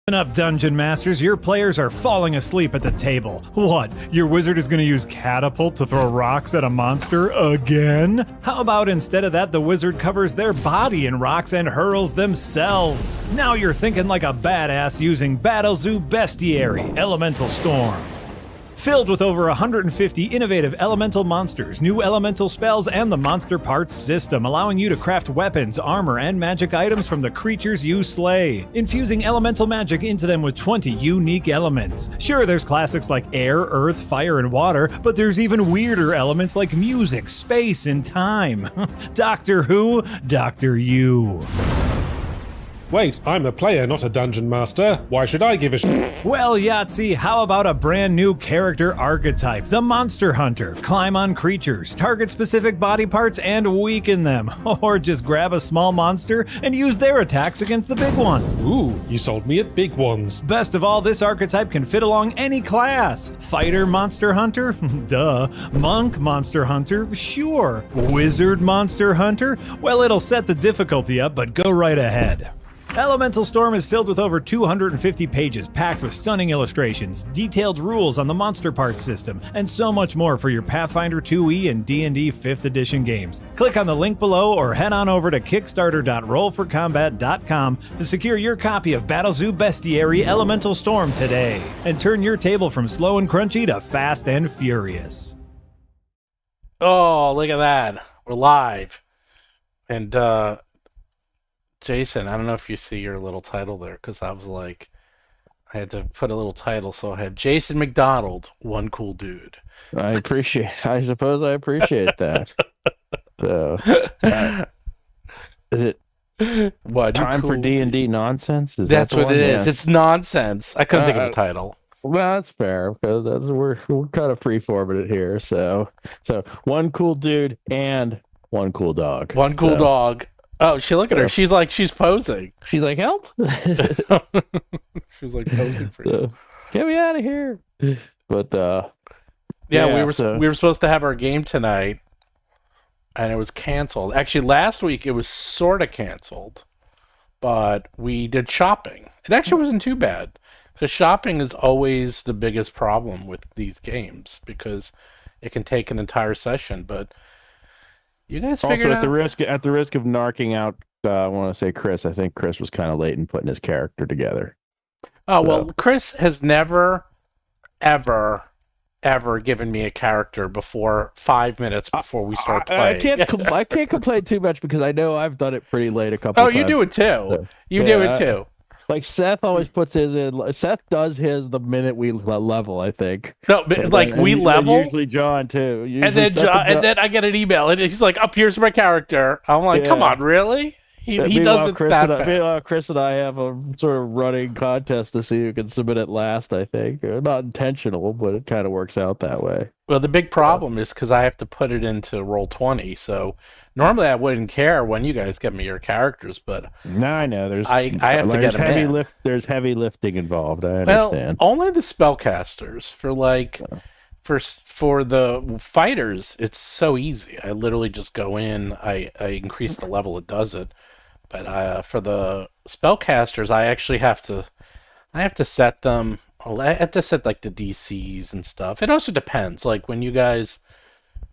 Listen up, Dungeon Masters. Your players are falling asleep at the table. What? Your wizard is going to use catapult to throw rocks at a monster again? How about instead of that, the wizard covers their body in rocks and hurls themselves? Now you're thinking like a badass using Battlezoo Bestiary, Elemental Storm. Filled with over 150 innovative elemental monsters, new elemental spells, and the monster parts system, allowing you to craft weapons, armor, and magic items from the creatures you slay, infusing elemental magic into them with 20 unique elements. Sure, there's classics like air, earth, fire, and water, but there's even weirder elements like music, space, and time. Doctor Who, Doctor You. Wait, I'm a player, not a dungeon master. Why should I give a Well, Yahtzee, how about a brand new character archetype, the Monster Hunter? Climb on creatures, target specific body parts, and weaken them. Or just grab a small monster and use their attacks against the big one. Ooh, you sold me at big ones. Best of all, this archetype can fit along any class. Fighter Monster Hunter? Duh. Monk Monster Hunter? Sure. Wizard Monster Hunter? Well, it'll set the difficulty up, but go right ahead. Elemental Storm is filled with over 250 pages packed with stunning illustrations, detailed rules on the monster parts system, and so much more for your Pathfinder 2e and D&D 5th edition games. Click on the link below or head on over to kickstarter.rollforcombat.com to secure your copy of Battlezoo Bestiary Elemental Storm today, and turn your table from slow and crunchy to fast and furious. Oh, look at that. We're live. And, Jason, I don't know if you see your little title there, because I was like, I had to put a little title, so I had Jason McDonald, one cool dude. I suppose I appreciate that. So, is it what time cool for D&D Nonsense? That's what it is. It's nonsense. I couldn't think of a title. Well, that's fair, because we're kind of free-forming it here. So one cool dude and one cool dog. One cool dog. Oh, look at her. She's posing. She's like, help. She's like posing for you. Get me out of here. But we were supposed to have our game tonight, and it was canceled. Actually, last week it was sort of canceled, but we did shopping. It actually wasn't too bad, because shopping is always the biggest problem with these games, because it can take an entire session, but you guys figured also, out... at the risk of narking out, I want to say Chris. I think Chris was kind of late in putting his character together. Oh, well, Chris has never, ever given me a character before 5 minutes before we start playing. I can't complain too much, because I know I've done it pretty late a couple times. Oh, you do it too. So, you do it too. Like Seth always puts his in. Seth does his the minute we level, I think. No, but like we level. And usually John too. And then I get an email and he's like, "Up here's my character." I'm like, "Come on, really?" He does it that fast. Chris and I have a sort of running contest to see who can submit it last. I think not intentional, but it kind of works out that way. Well, the big problem is because I have to put it into Roll20, so normally I wouldn't care when you guys get me your characters, but no, I know I have to get them in. There's heavy lifting involved. I Well, understand. only the spellcasters. For the fighters, it's so easy. I literally just go in, I increase the level, it does it. But for the spellcasters, I actually have to set them. I have to set like the DCs and stuff. It also depends. Like when you guys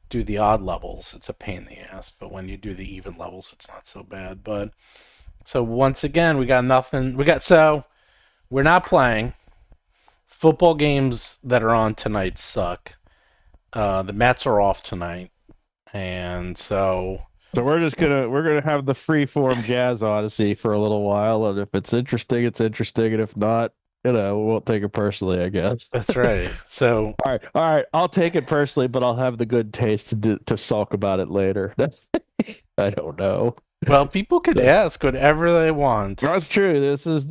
do the odd levels, it's a pain in the ass. But when you do the even levels, it's not so bad. But so once again, we got nothing. We're not playing. Football games that are on tonight suck. The Mets are off tonight, and so we're gonna have the freeform Jazz Odyssey for a little while, and if it's interesting, it's interesting, and if not, we won't take it personally, I guess. That's right. So all right, I'll take it personally, but I'll have the good taste to sulk about it later. I don't know. Well, people could ask whatever they want. That's true. This is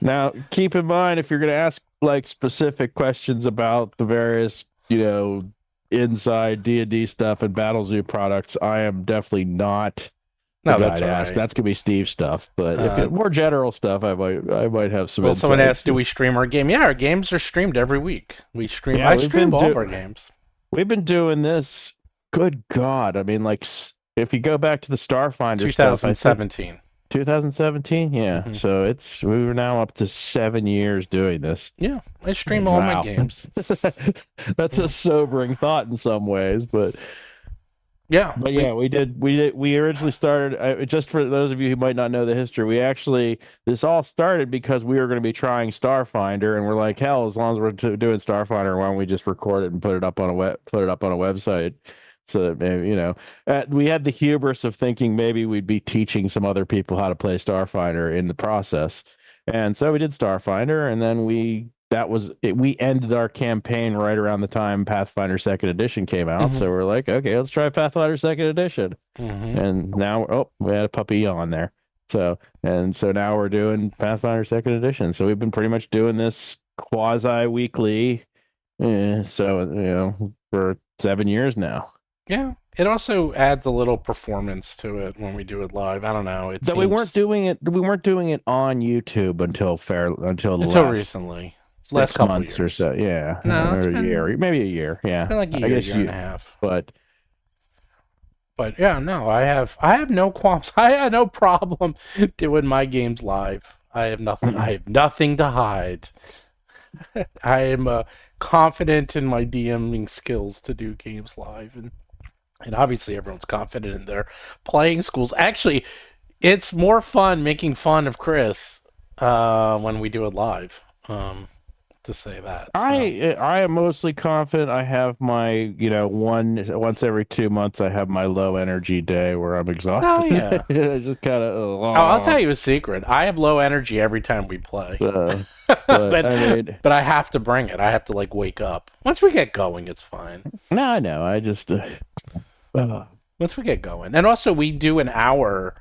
now. Keep in mind, if you're gonna ask like specific questions about the various, inside D&D stuff and Battlezoo products, I am definitely not. That's all right. That's gonna be Steve's stuff. But if it's more general stuff, I might have some. Well, someone asked, "Do we stream our game?" Yeah, our games are streamed every week. I stream all of our games. We've been doing this. Good God! I mean, like, if you go back to the Starfinder 2017. 2017. Yeah. Mhm. So we were now up to 7 years doing this. Yeah, I stream all my Wow. games. That's Yeah. a sobering thought in some ways, but Yeah, yeah, we originally started, just for those of you who might not know the history, this all started because we were going to be trying Starfinder, and we're like, hell, as long as we're doing Starfinder, why don't we just record it and put it up on a website, so that maybe, we had the hubris of thinking maybe we'd be teaching some other people how to play Starfinder in the process. And so we did Starfinder, and then we ended our campaign right around the time Pathfinder Second Edition came out. Mhm. So we're like, okay, let's try Pathfinder Second Edition. And now, we had a puppy on there. So now we're doing Pathfinder Second Edition. So we've been pretty much doing this quasi weekly. For 7 years now. Yeah, it also adds a little performance to it when we do it live. I don't know. We weren't doing it on YouTube until recently. Last couple months years. or so. Yeah. No, or a year, maybe a year. Yeah. It's been like a year and a half. But yeah, no, I have no qualms. I have no problem doing my games live. I have nothing. I have nothing to hide. I am confident in my DMing skills to do games live, and obviously everyone's confident in their playing skills. Actually, it's more fun making fun of Chris when we do it live. To say that, so. I am mostly confident. I have my once every 2 months I have my low energy day where I'm exhausted. Oh yeah, it's just kind of. I'll tell you a secret. I have low energy every time we play. But I have to bring it. I have to wake up. Once we get going, it's fine. No, I know. I just once we get going, and also we do an hour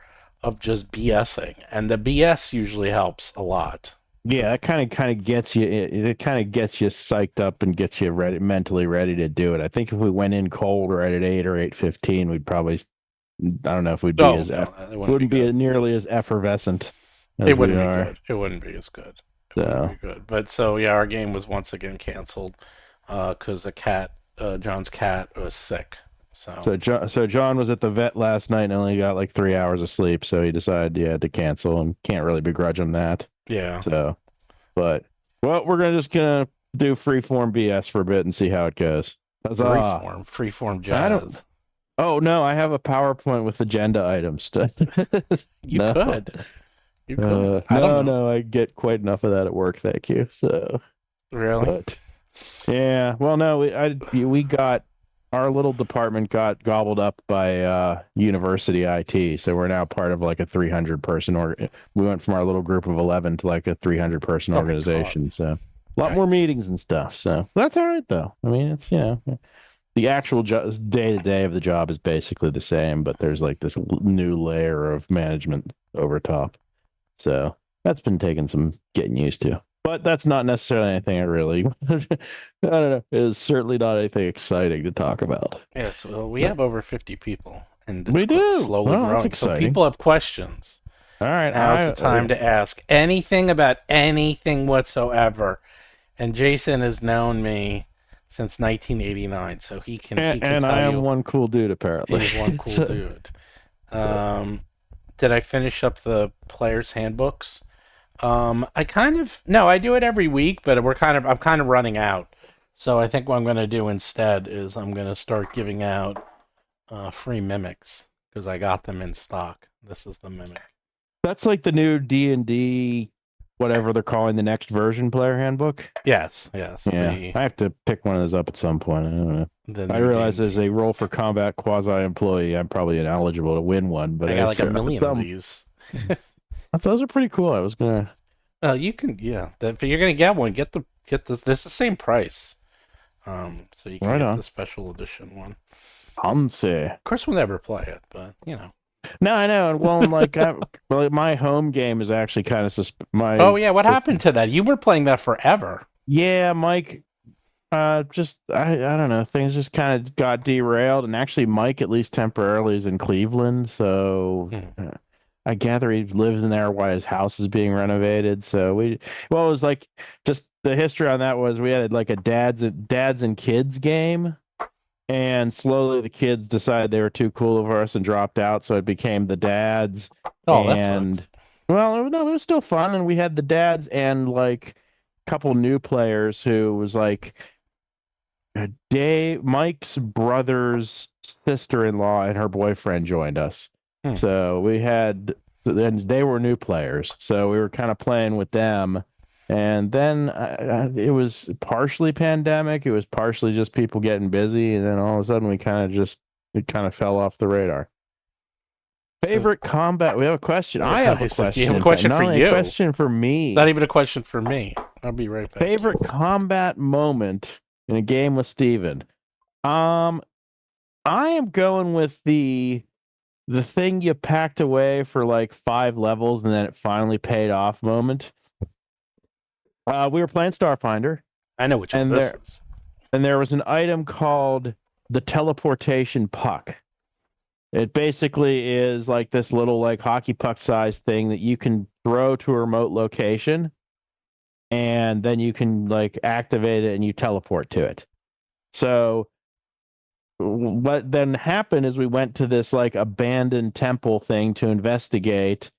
of just BSing, and the BS usually helps a lot. Yeah, that kind of gets you. It kind of gets you psyched up and gets you mentally ready to do it. I think if we went in cold right at 8 or 8:15, we'd probably. I don't know if we'd be wouldn't be nearly as effervescent. It wouldn't be good. It wouldn't be as good. It wouldn't be good. But yeah, our game was once again canceled because John's cat was sick. So John was at the vet last night and only got like 3 hours of sleep, so he decided he had to cancel, and can't really begrudge him that. Yeah. So, we're gonna do freeform BS for a bit and see how it goes. Freeform jazz. Oh no, I have a PowerPoint with agenda items. You could. You could. No, I get quite enough of that at work. Thank you. So. Really? Yeah. Well, no, we got. Our little department got gobbled up by university IT, so we're now part of like a 300-person we went from our little group of 11 to like a 300-person organization. So a lot more meetings and stuff. So that's all right, though. I mean, it's the actual day-to-day of the job is basically the same, but there's like this new layer of management over top. So that's been taking some getting used to. But that's not necessarily anything I don't know. It is certainly not anything exciting to talk about. Yes, well, we have over 50 people, and it's we do slowly growing. That's exciting. So people have questions. All right, now's the time to ask anything about anything whatsoever. And Jason has known me since 1989, so he can. And I am one cool dude, apparently. He's one cool dude. Did I finish up the player's handbooks? I do it every week, but I'm kind of running out. So I think what I'm going to do instead is I'm going to start giving out free mimics because I got them in stock. This is the mimic. That's like the new D&D, whatever they're calling the next version player handbook. Yes. Yeah, I have to pick one of those up at some point. I don't know. I realize D&D. as a roll for combat quasi-employee, I'm probably ineligible to win one. But I got like a million of these. Those are pretty cool. I was gonna. You can, yeah. If you're gonna get one, get this. There's the same price. So you can get the special edition one. Of course, we'll never play it, but No, I know. Well, my home game is actually kind of Oh yeah, what happened to that? You were playing that forever. Yeah, Mike. I don't know. Things just kind of got derailed, and actually, Mike, at least temporarily, is in Cleveland, so. I gather he lives in there while his house is being renovated. So it was like just the history on that was we had like a dads and kids game. and slowly the kids decided they were too cool for us and dropped out, so it became the dads. Oh, that And sucks. well, no, it was still fun, and we had the dads and like a couple new players who was like Mike's brother's sister-in-law and her boyfriend joined us. Hmm. So we had, and they were new players, so we were kind of playing with them. And then it was partially pandemic, it was partially just people getting busy, and then all of a sudden it kind of fell off the radar. Favorite combat? We have a question. I have a question. You have a question for you. A question for me. Not even a question for me. I'll be right back. Favorite combat moment in a game with Steven. I am going with the thing you packed away for like 5 levels and then it finally paid off moment. We were playing Starfinder. I know which one this is. And there was an item called the teleportation puck. It basically is like this little like hockey puck sized thing that you can throw to a remote location, and then you can like activate it and you teleport to it. So what then happened is we went to this like abandoned temple thing to investigate,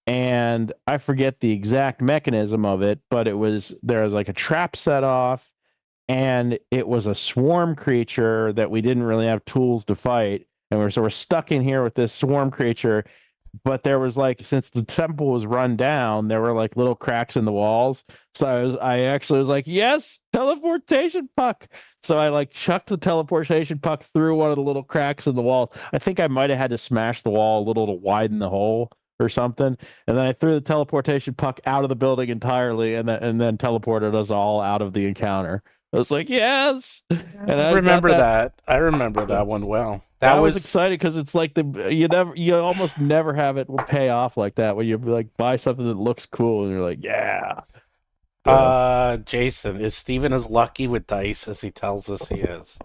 and I forget the exact mechanism of it, but there was like a trap set off, and it was a swarm creature that we didn't really have tools to fight, and we're stuck in here with this swarm creature. But there was like, since the temple was run down, there were like little cracks in the walls. So I actually was like, yes, teleportation puck. So I like chucked the teleportation puck through one of the little cracks in the wall. I think I might have had to smash the wall a little to widen the hole or something. And then I threw the teleportation puck out of the building entirely, and then teleported us all out of the encounter. I was like, yes. And I remember that. I remember that one well. That was exciting because it's like you almost never have it pay off like that when you like buy something that looks cool and you're like, yeah. Jason, is Steven as lucky with dice as he tells us he is?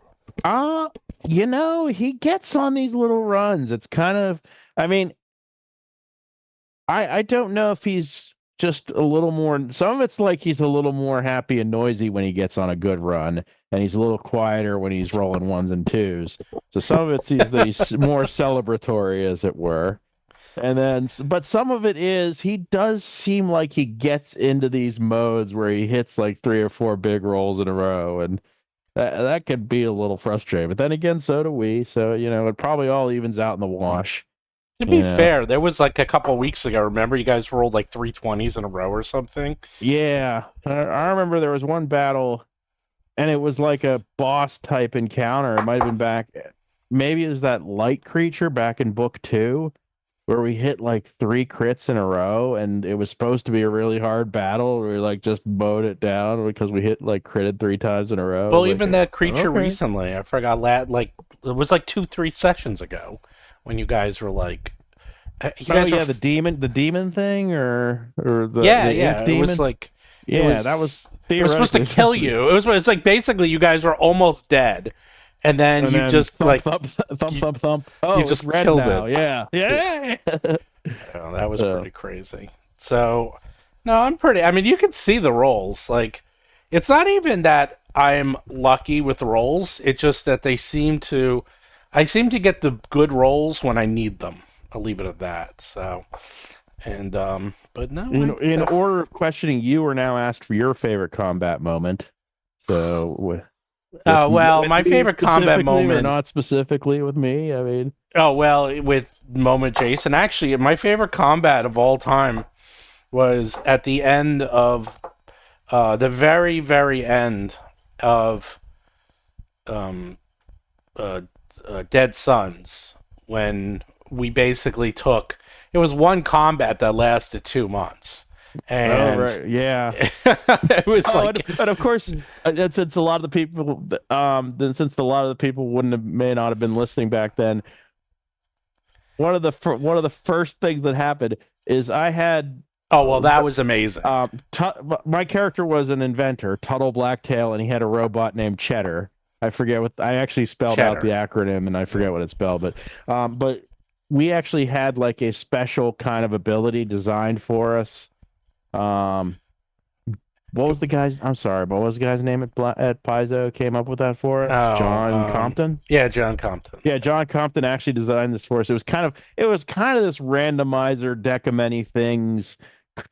He gets on these little runs. It's kind of, I mean, I don't know if he's just a little more, some of it's like he's a little more happy and noisy when he gets on a good run, and he's a little quieter when he's rolling 1s and 2s. So some of it's he's more celebratory, as it were. And then, but some of it is he does seem like he gets into these modes where he hits like 3 or 4 big rolls in a row, and that could be a little frustrating. But then again, so do we. So, it probably all evens out in the wash. To be fair, there was like a couple weeks ago, remember you guys rolled like 3 20s in a row or something? Yeah. I remember there was one battle, and it was like a boss type encounter. It might have been maybe it was that light creature back in book 2, where we hit like 3 crits in a row, and it was supposed to be a really hard battle. We like just mowed it down because we hit like critted 3 times in a row. Well, even that creature recently, I forgot, like it was like 2-3 sessions ago when you guys were like, the demon thing, or the imp demon? It was like, that was it was supposed to kill you. It's like basically you guys were almost dead, and then you just thump, like thump. Oh, you just killed it. Yeah. Oh, that was pretty crazy. So, no, I mean, you can see the rolls. Like, it's not even that I'm lucky with rolls. It's just that I seem to get the good rolls when I need them. I'll leave it at that. So, and but no. In order of questioning, you are now asked for your favorite combat moment. So, my favorite combat moment, or not specifically with me. I mean, with moment Jason. Actually, my favorite combat of all time was at the end of the very, very end of Dead Sons, when we basically took, it was one combat that lasted 2 months, and it was but of course, since a lot of the people may not have been listening back then, one of the first things that happened is I had that was amazing. My character was an inventor, Tuttle Blacktail, and he had a robot named Cheddar. I forget what I actually spelled out the acronym, and I forget what it spelled, but we actually had like a special kind of ability designed for us. what was the guy's? I'm sorry, but what was the guy's name at Paizo came up with that for us? Oh, John Compton. Yeah, John Compton. Yeah, John Compton actually designed this for us. It was kind of this randomizer deck of many things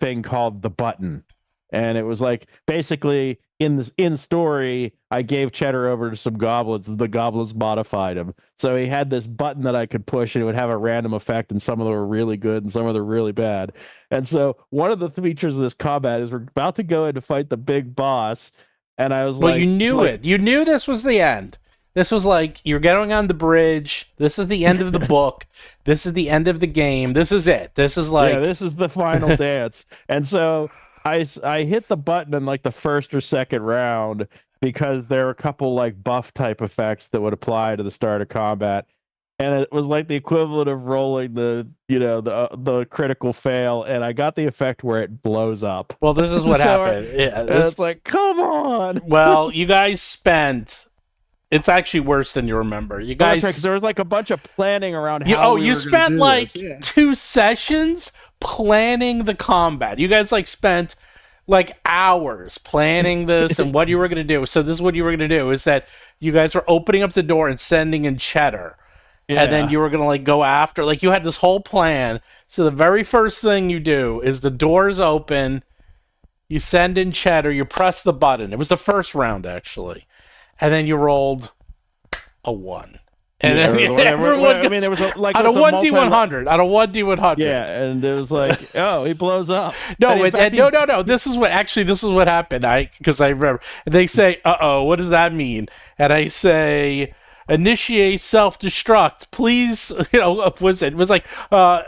thing called the button, and it was like basically in story, I gave Cheddar over to some goblins. The goblins modified him, so he had this button that I could push, and it would have a random effect. And some of them were really good, and some of them were really bad. And so one of the features of this combat is we're about to go in to fight the big boss, and I was Well, like, you knew it. You knew this was the end. This was like, you're getting on the bridge. This is the end of the book. This is the end of the game. This is it. This is like... Yeah, this is the final dance. And so I hit the button in like the first or second round because there were a couple like buff type effects that would apply to the start of combat. And it was like the equivalent of rolling the critical fail, and I got the effect where it blows up. Well, this is what happened. It's like, come on. Well, you guys spent... It's actually worse than you remember. You guys... Right, there was like a bunch of planning around how you spent like 2 sessions planning the combat. You guys like spent like hours planning this and what you were going to do. So this is what you were going to do, is that you guys were opening up the door and sending in Cheddar. Yeah. And then you were going to like go after, like you had this whole plan. So the very first thing you do is the doors open, you send in Cheddar, you press the button. It was the first round actually. And then you rolled a 1. And then everyone goes, there was out of 1d100. Out of 1d100. Yeah, and it was like, oh, he blows up. No. This is what happened. Because I remember. They say, what does that mean? And I say, initiate self-destruct. Please, it was like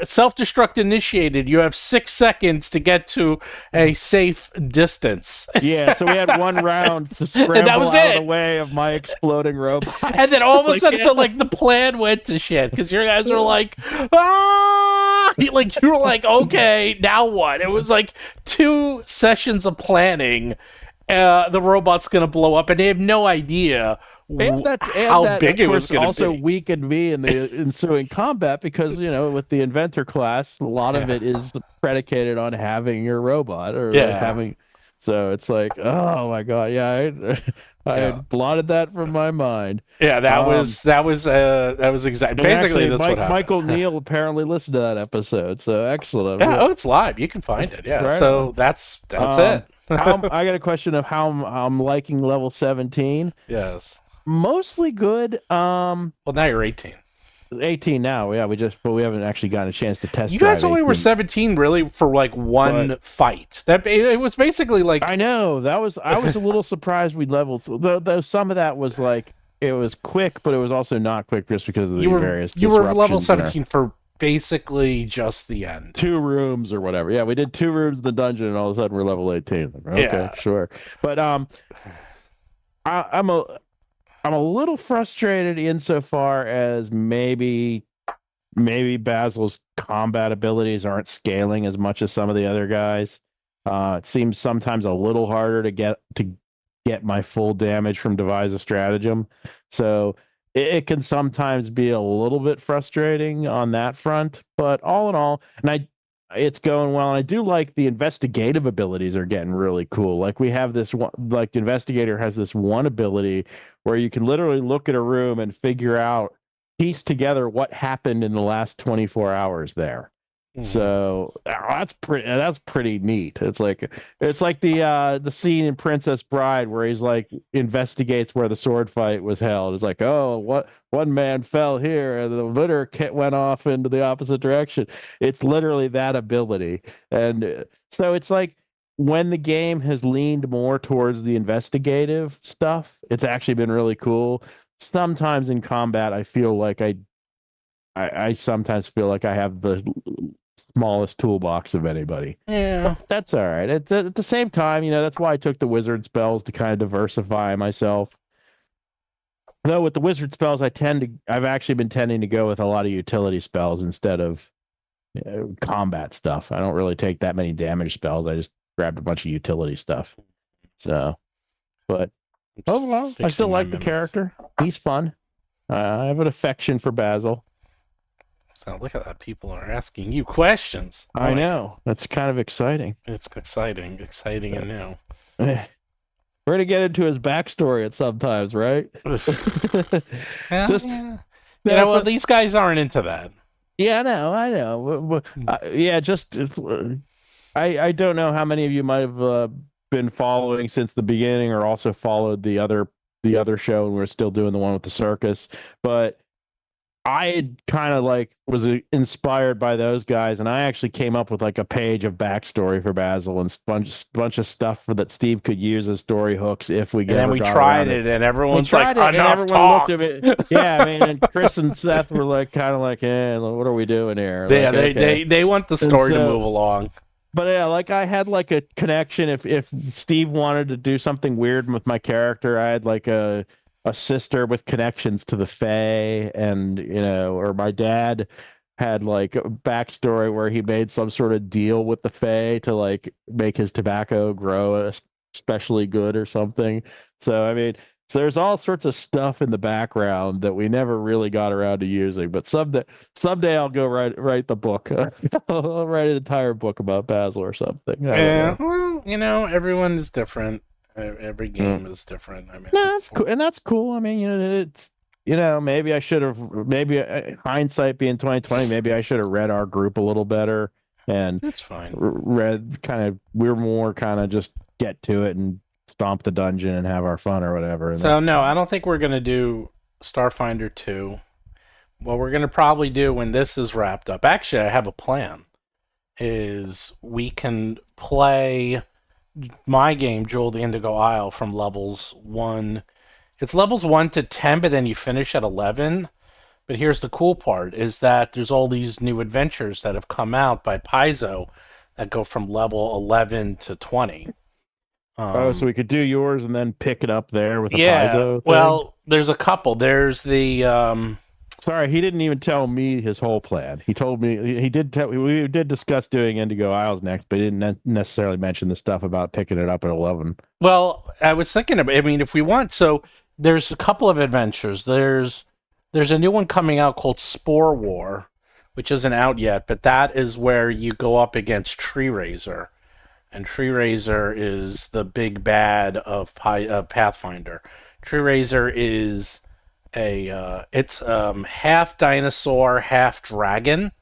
self-destruct initiated. You have 6 seconds to get to a safe distance. Yeah, so we had 1 round to scramble out of the way of my exploding robot. And then all of a sudden, so like the plan went to shit because your guys were like, ah! Like you were like, okay, now what? It was like 2 sessions of planning. The robot's gonna blow up, and they have no idea how big it was going to be. Also weakened me in the ensuing combat because, with the inventor class, a lot of it is predicated on having your robot or having. So it's like, oh my god, I had blotted that from my mind. Yeah, that was exactly basically that's what happened. Michael Neal apparently listened to that episode, so excellent. Yeah, it's live. You can find it. Yeah, right so on. That's it. I got a question of how I'm liking level 17. Yes. Mostly good. Well, now you're 18. 18 now. Yeah, but we haven't actually gotten a chance to test. You guys only 18. were 17 really for like one fight. That it was basically like I know I was a little surprised we leveled. Though some of that was like it was quick, but it was also not quick just because of the various. You were level 17 for basically just the end. 2 rooms or whatever. Yeah, we did 2 rooms in the dungeon, and all of a sudden we're level 18. Okay, sure. But I'm a little frustrated insofar as maybe Basil's combat abilities aren't scaling as much as some of the other guys. It seems sometimes a little harder to get my full damage from devise a stratagem. So it can sometimes be a little bit frustrating on that front. But all in all, it's going well. And I do like the investigative abilities are getting really cool. Like we have this one, like the investigator has this one ability where you can literally look at a room and piece together what happened in the last 24 hours there. Mm-hmm. So that's pretty neat. It's like the scene in Princess Bride where he's like investigates where the sword fight was held. It's like, oh, what one man fell here and the litter went off into the opposite direction. It's literally that ability. And so it's like when the game has leaned more towards the investigative stuff, it's actually been really cool. Sometimes in combat, I feel like I sometimes feel like I have the smallest toolbox of anybody. Yeah, but that's all right. At the same time, that's why I took the wizard spells to kind of diversify myself. Though with the wizard spells, I've actually been tending to go with a lot of utility spells instead of combat stuff. I don't really take that many damage spells. I just grabbed a bunch of utility stuff. So, but overall, I still like the character. He's fun. I have an affection for Basil. So look at that. People are asking you questions. I know. That's kind of exciting. It's exciting and new. We're gonna get into his backstory at sometimes, right? Well, Just- yeah. No, Well, these guys aren't into that. Yeah, I know. Yeah, just I don't know how many of you might have been following since the beginning, or also followed the other show, and we're still doing the one with the circus. But I kind of like was inspired by those guys, and I actually came up with like a page of backstory for Basil and bunch of stuff that Steve could use as story hooks if we And then we tried it, and everyone's like, and enough everyone talk. looked at it. Yeah, I mean, and Chris and Seth were like, kind of like, what are we doing here? Yeah, Like, okay. they want the story to move along. But yeah, like I had like a connection. If Steve wanted to do something weird with my character, I had like a sister with connections to the Fae, and or my dad had like a backstory where he made some sort of deal with the Fae to like make his tobacco grow especially good or something. So I mean, so there's all sorts of stuff in the background that we never really got around to using. But someday I'll go write the book. I'll write an entire book about Basil or something. Yeah, well, everyone is different. Every game is different. I mean, that's cool, and that's cool. I mean, it's maybe I should have, hindsight being 2020, maybe I should have read our group a little better, and that's fine. Read we're more kind of just get to it and stomp the dungeon and have our fun or whatever. And so no, I don't think we're gonna do Starfinder 2. What we're gonna probably do when this is wrapped up, actually, I have a plan. Is we can play my game, Jewel the Indigo Isle, from levels 1. It's levels 1 to 10, but then you finish at 11. But here's the cool part, is that there's all these new adventures that have come out by Paizo that go from level 11 to 20. So we could do yours and then pick it up there with the yeah, Paizo thing? Well, there's a couple. There's the... Sorry, he didn't even tell me his whole plan. He told me we did discuss doing Indigo Isles next, but he didn't necessarily mention the stuff about picking it up at 11. Well, I was thinking about, I mean, if we want, so there's a couple of adventures. There's a new one coming out called Spore War, which isn't out yet, but that is where you go up against Tree Razor. And Tree Razor is the big bad of Pathfinder. Tree Razor is it's half dinosaur, half dragon,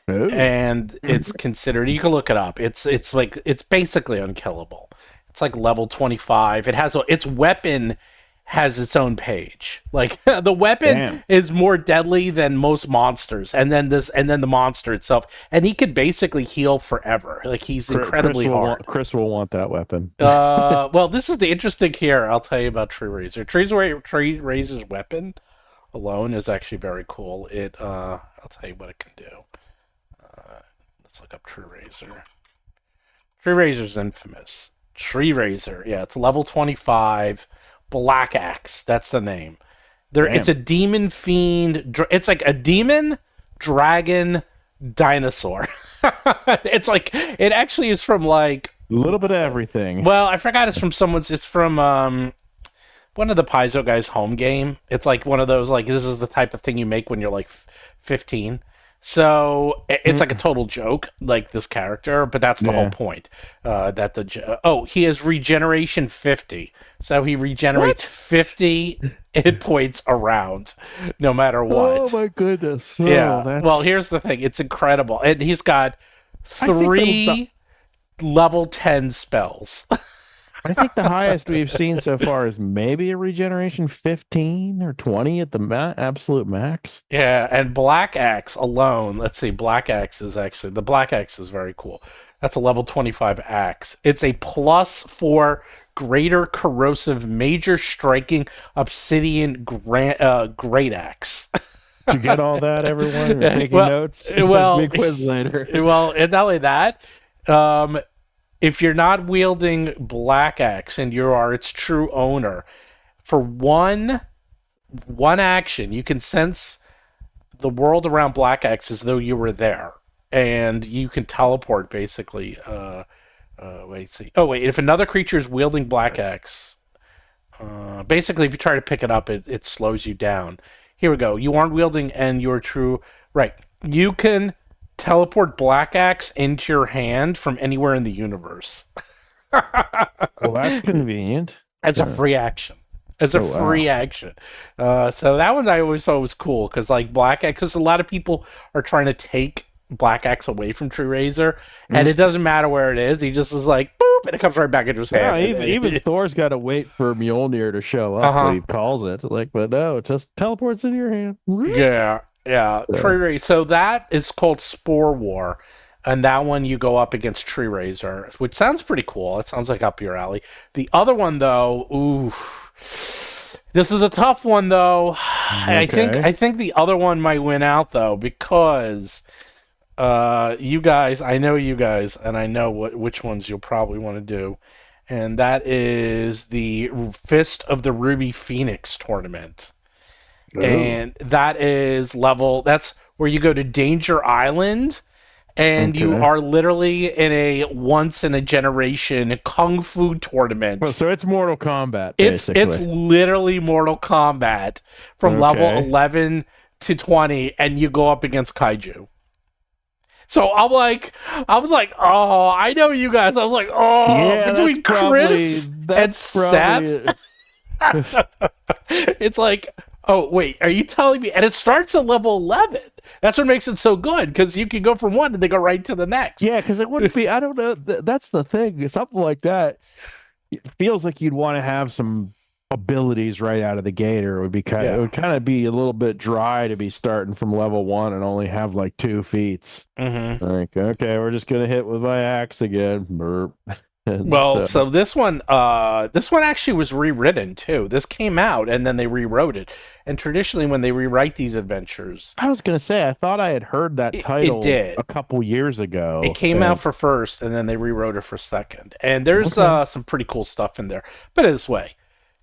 and it's considered. You can look it up. It's basically unkillable. It's like level 25. It has its weapon has its own page. Like the weapon is more deadly than most monsters, and then the monster itself, and he could basically heal forever. Like he's incredibly hard. Chris will want that weapon. Well, this is the interesting here. I'll tell you about Tree Razor. Tree Razor's weapon alone is actually very cool. I'll tell you what it can do. Let's look up Tree Razor. Tree Razor's infamous. Tree Razor, yeah, it's level 25. Black Axe, that's the name. It's a demon fiend. It's like a demon, dragon, dinosaur. It's like, it actually is from like a little bit of everything. Well, I forgot it's from one of the Paizo guys' home game. It's like one of those, like, this is the type of thing you make when you're like 15. So it's like a total joke, like this character, but that's the whole point. He has regeneration 50, so he regenerates 50 hit points around, no matter what. Oh my goodness! Yeah. Well, here's the thing; it's incredible, and he's got 3 level 10 spells. I think the highest we've seen so far is maybe a regeneration 15 or 20 at the absolute max. Yeah, and Black Axe alone, let's see, Black Axe is very cool. That's a level 25 axe. It's a +4 greater corrosive major striking obsidian great axe. Did you get all that, everyone? You're taking notes? Well, big quiz later. Well, and not only that, if you're not wielding Black Axe and you are its true owner, for one action, you can sense the world around Black Axe as though you were there, and you can teleport basically. If another creature is wielding Black Axe, basically, if you try to pick it up, it slows you down. Here we go. You aren't wielding, and you're true. Right. You can teleport Black Axe into your hand from anywhere in the universe. Well, that's convenient. As a free action. As a free action. So that one I always thought was cool because, like, Black Axe, because a lot of people are trying to take Black Axe away from Tree Razor, and it doesn't matter where it is. He just is like, boop, and it comes right back into his hand. Even Thor's got to wait for Mjolnir to show up when he calls it. Like, but no, it just teleports into your hand. Yeah. Tree Razor. So that is called Spore War. And that one you go up against Tree Razor, which sounds pretty cool. It sounds like up your alley. The other one, though, this is a tough one, though. Okay. I think the other one might win out, though, because you guys, I know you guys, and I know which ones you'll probably want to do, and that is the Fist of the Ruby Phoenix tournament. Oh. And that is that's where you go to Danger Island. And you are literally in a once-in-a-generation kung fu tournament. Well, so it's Mortal Kombat, basically. It's literally Mortal Kombat from level 11 to 20, and you go up against Kaiju. So I was like, oh, I know you guys. I was like, between Chris and Seth. It's like, oh, wait, are you telling me? And it starts at level 11. That's what makes it so good, because you can go from one and they go right to the next. Yeah, because it wouldn't be, I don't know, that's the thing. Something like that, it feels like you'd want to have some abilities right out of the gate, or it would be it would kind of be a little bit dry to be starting from level 1 and only have like 2 feats. Mm-hmm. Like, okay, we're just going to hit with my axe again. Burp. Well, so this one actually was rewritten too. This came out and then they rewrote it. And traditionally, when they rewrite these adventures, I was gonna say I thought I had heard that title a couple years ago. It came out for first, and then they rewrote it for second. And there's some pretty cool stuff in there. But this way,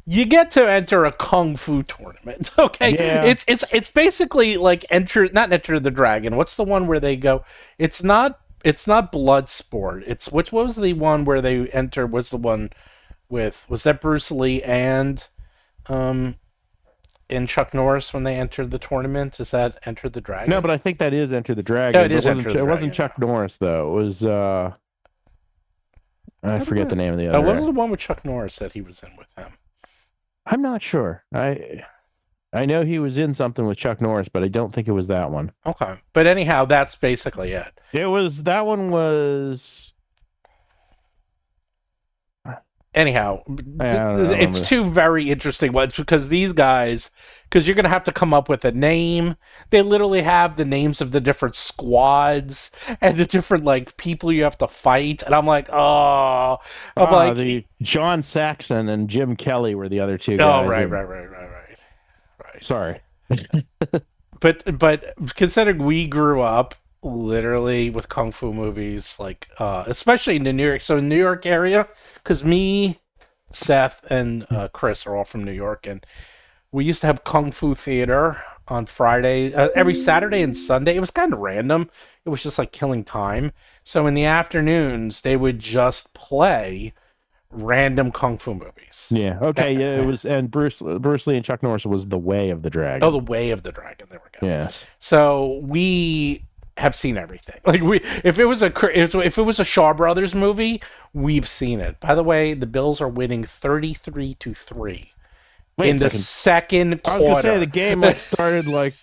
you get to enter a kung fu tournament. Okay, yeah. It's basically like not Enter the Dragon. What's the one where they go? It's not Bloodsport. What was the one where they enter? Was the one was that Bruce Lee and Chuck Norris when they entered the tournament? Is that Enter the Dragon? No, but I think that is Enter the Dragon. No, it is Enter the Dragon. It wasn't Chuck Norris though. It was I forget the name of the other. What was the one with Chuck Norris that he was in with him? I'm not sure. I know he was in something with Chuck Norris, but I don't think it was that one. Okay. But anyhow, that's basically it. That one was... Anyhow, it's two very interesting ones because these guys, because you're going to have to come up with a name. They literally have the names of the different squads and the different, like, people you have to fight. And I'm like, John Saxon and Jim Kelly were the other two guys. Oh, right. Sorry. But considering we grew up literally with kung fu movies, like especially in the New York area, because me, Seth, and Chris are all from New York, and we used to have kung fu theater on Friday, every Saturday and Sunday. It was kind of random. It was just like killing time. So in the afternoons, they would just play random kung fu movies. Yeah. Okay. Yeah. It was, and Bruce Lee and Chuck Norris was The Way of the Dragon. Oh, The Way of the Dragon. There we go. Yes. So we have seen everything. Like if it was a Shaw Brothers movie, we've seen it. By the way, the Bills are winning 33-3 in the second quarter. I was gonna say the game started like.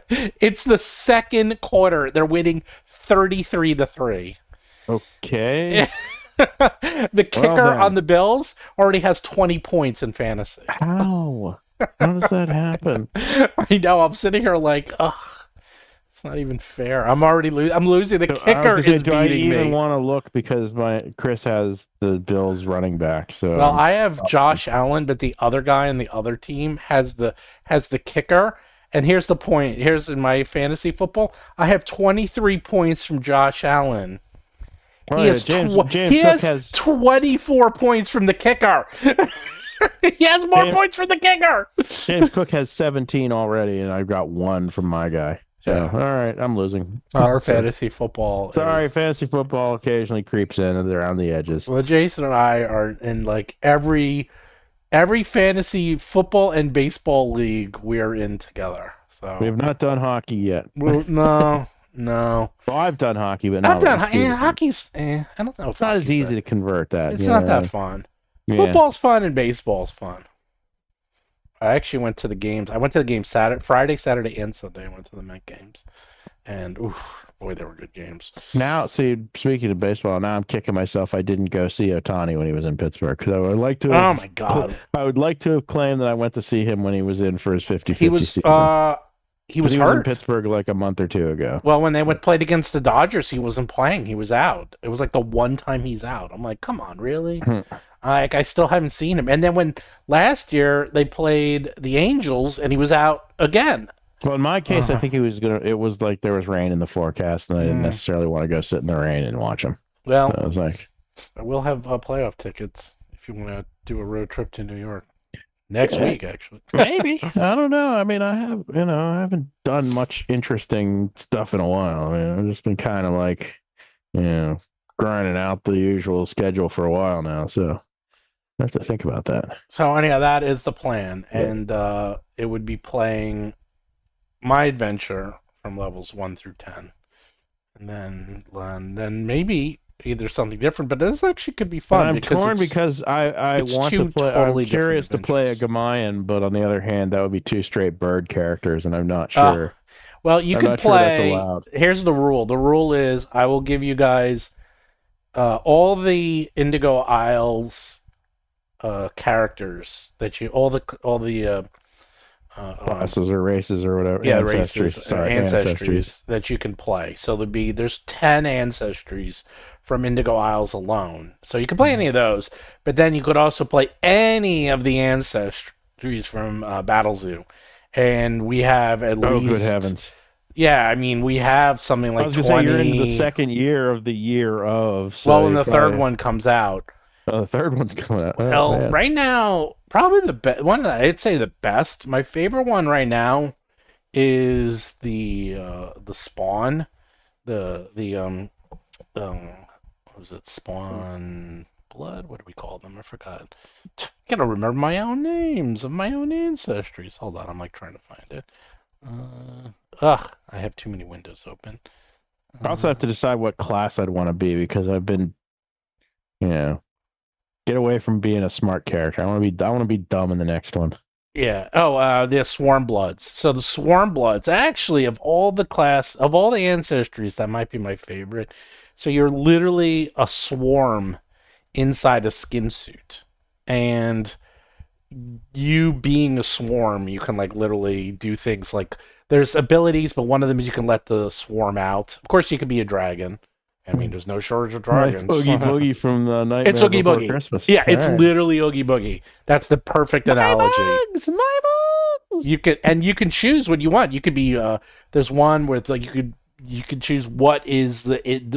It's the second quarter. They're winning 33-3. Okay. The kicker on the Bills already has 20 points in fantasy. How does that happen? I know. I'm sitting here like, ugh, it's not even fair. I'm already I'm losing. The kicker is beating me. Do I even want to look because Chris has the Bills running back? So well, I have Josh Allen, but the other guy on the other team has the kicker. And here's the point. Here's in my fantasy football. I have 23 points from Josh Allen. He has 24 points from the kicker. He has more points from the kicker. James Cook has 17 already, and I've got 1 from my guy. So, all right, I'm losing. Our fantasy football. Fantasy football occasionally creeps in and they're on the edges. Well, Jason and I are in like every fantasy football and baseball league we're in together. So We have not done hockey yet. well, no. Well, I've done hockey, but I've not done with Steve. hockey's. I don't know if It's not as hockey's easy that- to convert that. It's you not know? that fun. Yeah. Football's fun and baseball's fun. I actually went to the games. I went to the games Friday, Saturday, and Sunday. I went to the Met games, and boy, they were good games. Now, see, speaking of baseball, now I'm kicking myself. I didn't go see Ohtani when he was in Pittsburgh because I would like to. Oh my god, I would like to have claimed that I went to see him when he was in for his 50-50 he was season. he was He was in hurt. Pittsburgh like a month or two ago. Well, when they played against the Dodgers, he wasn't playing. He was out. It was like the one time he's out. I'm like, come on, really? I still haven't seen him. And then when last year they played the Angels and he was out again. Well, in my case, I think he was gonna. It was like there was rain in the forecast, and I didn't necessarily want to go sit in the rain and watch him. Well, So I was like, I will have playoff tickets if you want to do a road trip to New York next week, actually. maybe. I don't know. I mean, I haven't done much interesting stuff in a while. I mean, I've just been kind of like, grinding out the usual schedule for a while now. So I have to think about that. So anyhow, that is the plan, and it would be playing my adventure from levels 1 through 10, and then maybe either something different. But this actually could be fun. And I'm torn because I it's want two to play. totally I'm curious to different play a adventures. Gamayan, but on the other hand, that would be two straight bird characters, and I'm not sure. Well, you I'm can not sure that's play. allowed. Here's the rule. The rule is I will give you guys all the Indigo Isles characters that you all the Classes or races or whatever. races, Sorry, ancestries that you can play. So there's 10 ancestries from Indigo Isles alone. So you can play any of those, but then you could also play any of the ancestries from Battlezoo. And we have at Oh, least good heavens. Yeah, I mean we have something I like was going 20. to say you're into the second year of the year of. So well, when you the third one comes out. Oh, the third one's coming out. Oh, Well, man. right now, probably the best one. I'd say the best. My favorite one right now is the Spawn, what was it? Spawn Blood. What do we call them? I forgot. I gotta remember my own names of my own ancestries. Hold on, I'm like trying to find it. I have too many windows open. I also have to decide what class I'd want to be because I've been, get away from being a smart character. I want to be dumb in the next one. Yeah. Oh, the Swarm Bloods. So the Swarm Bloods, actually, of all the ancestries, that might be my favorite. So you're literally a swarm inside a skin suit, and you being a swarm, you can like literally do things like there's abilities, but one of them is you can let the swarm out. Of course, you could be a dragon. I mean, there's no shortage of dragons. Like Oogie Boogie from the Nightmare It's Oogie Before Boogie. Christmas. Yeah, it's All right. literally Oogie Boogie. That's the perfect analogy. My bugs! You can choose what you want. You could be there's one where it's like you could choose what is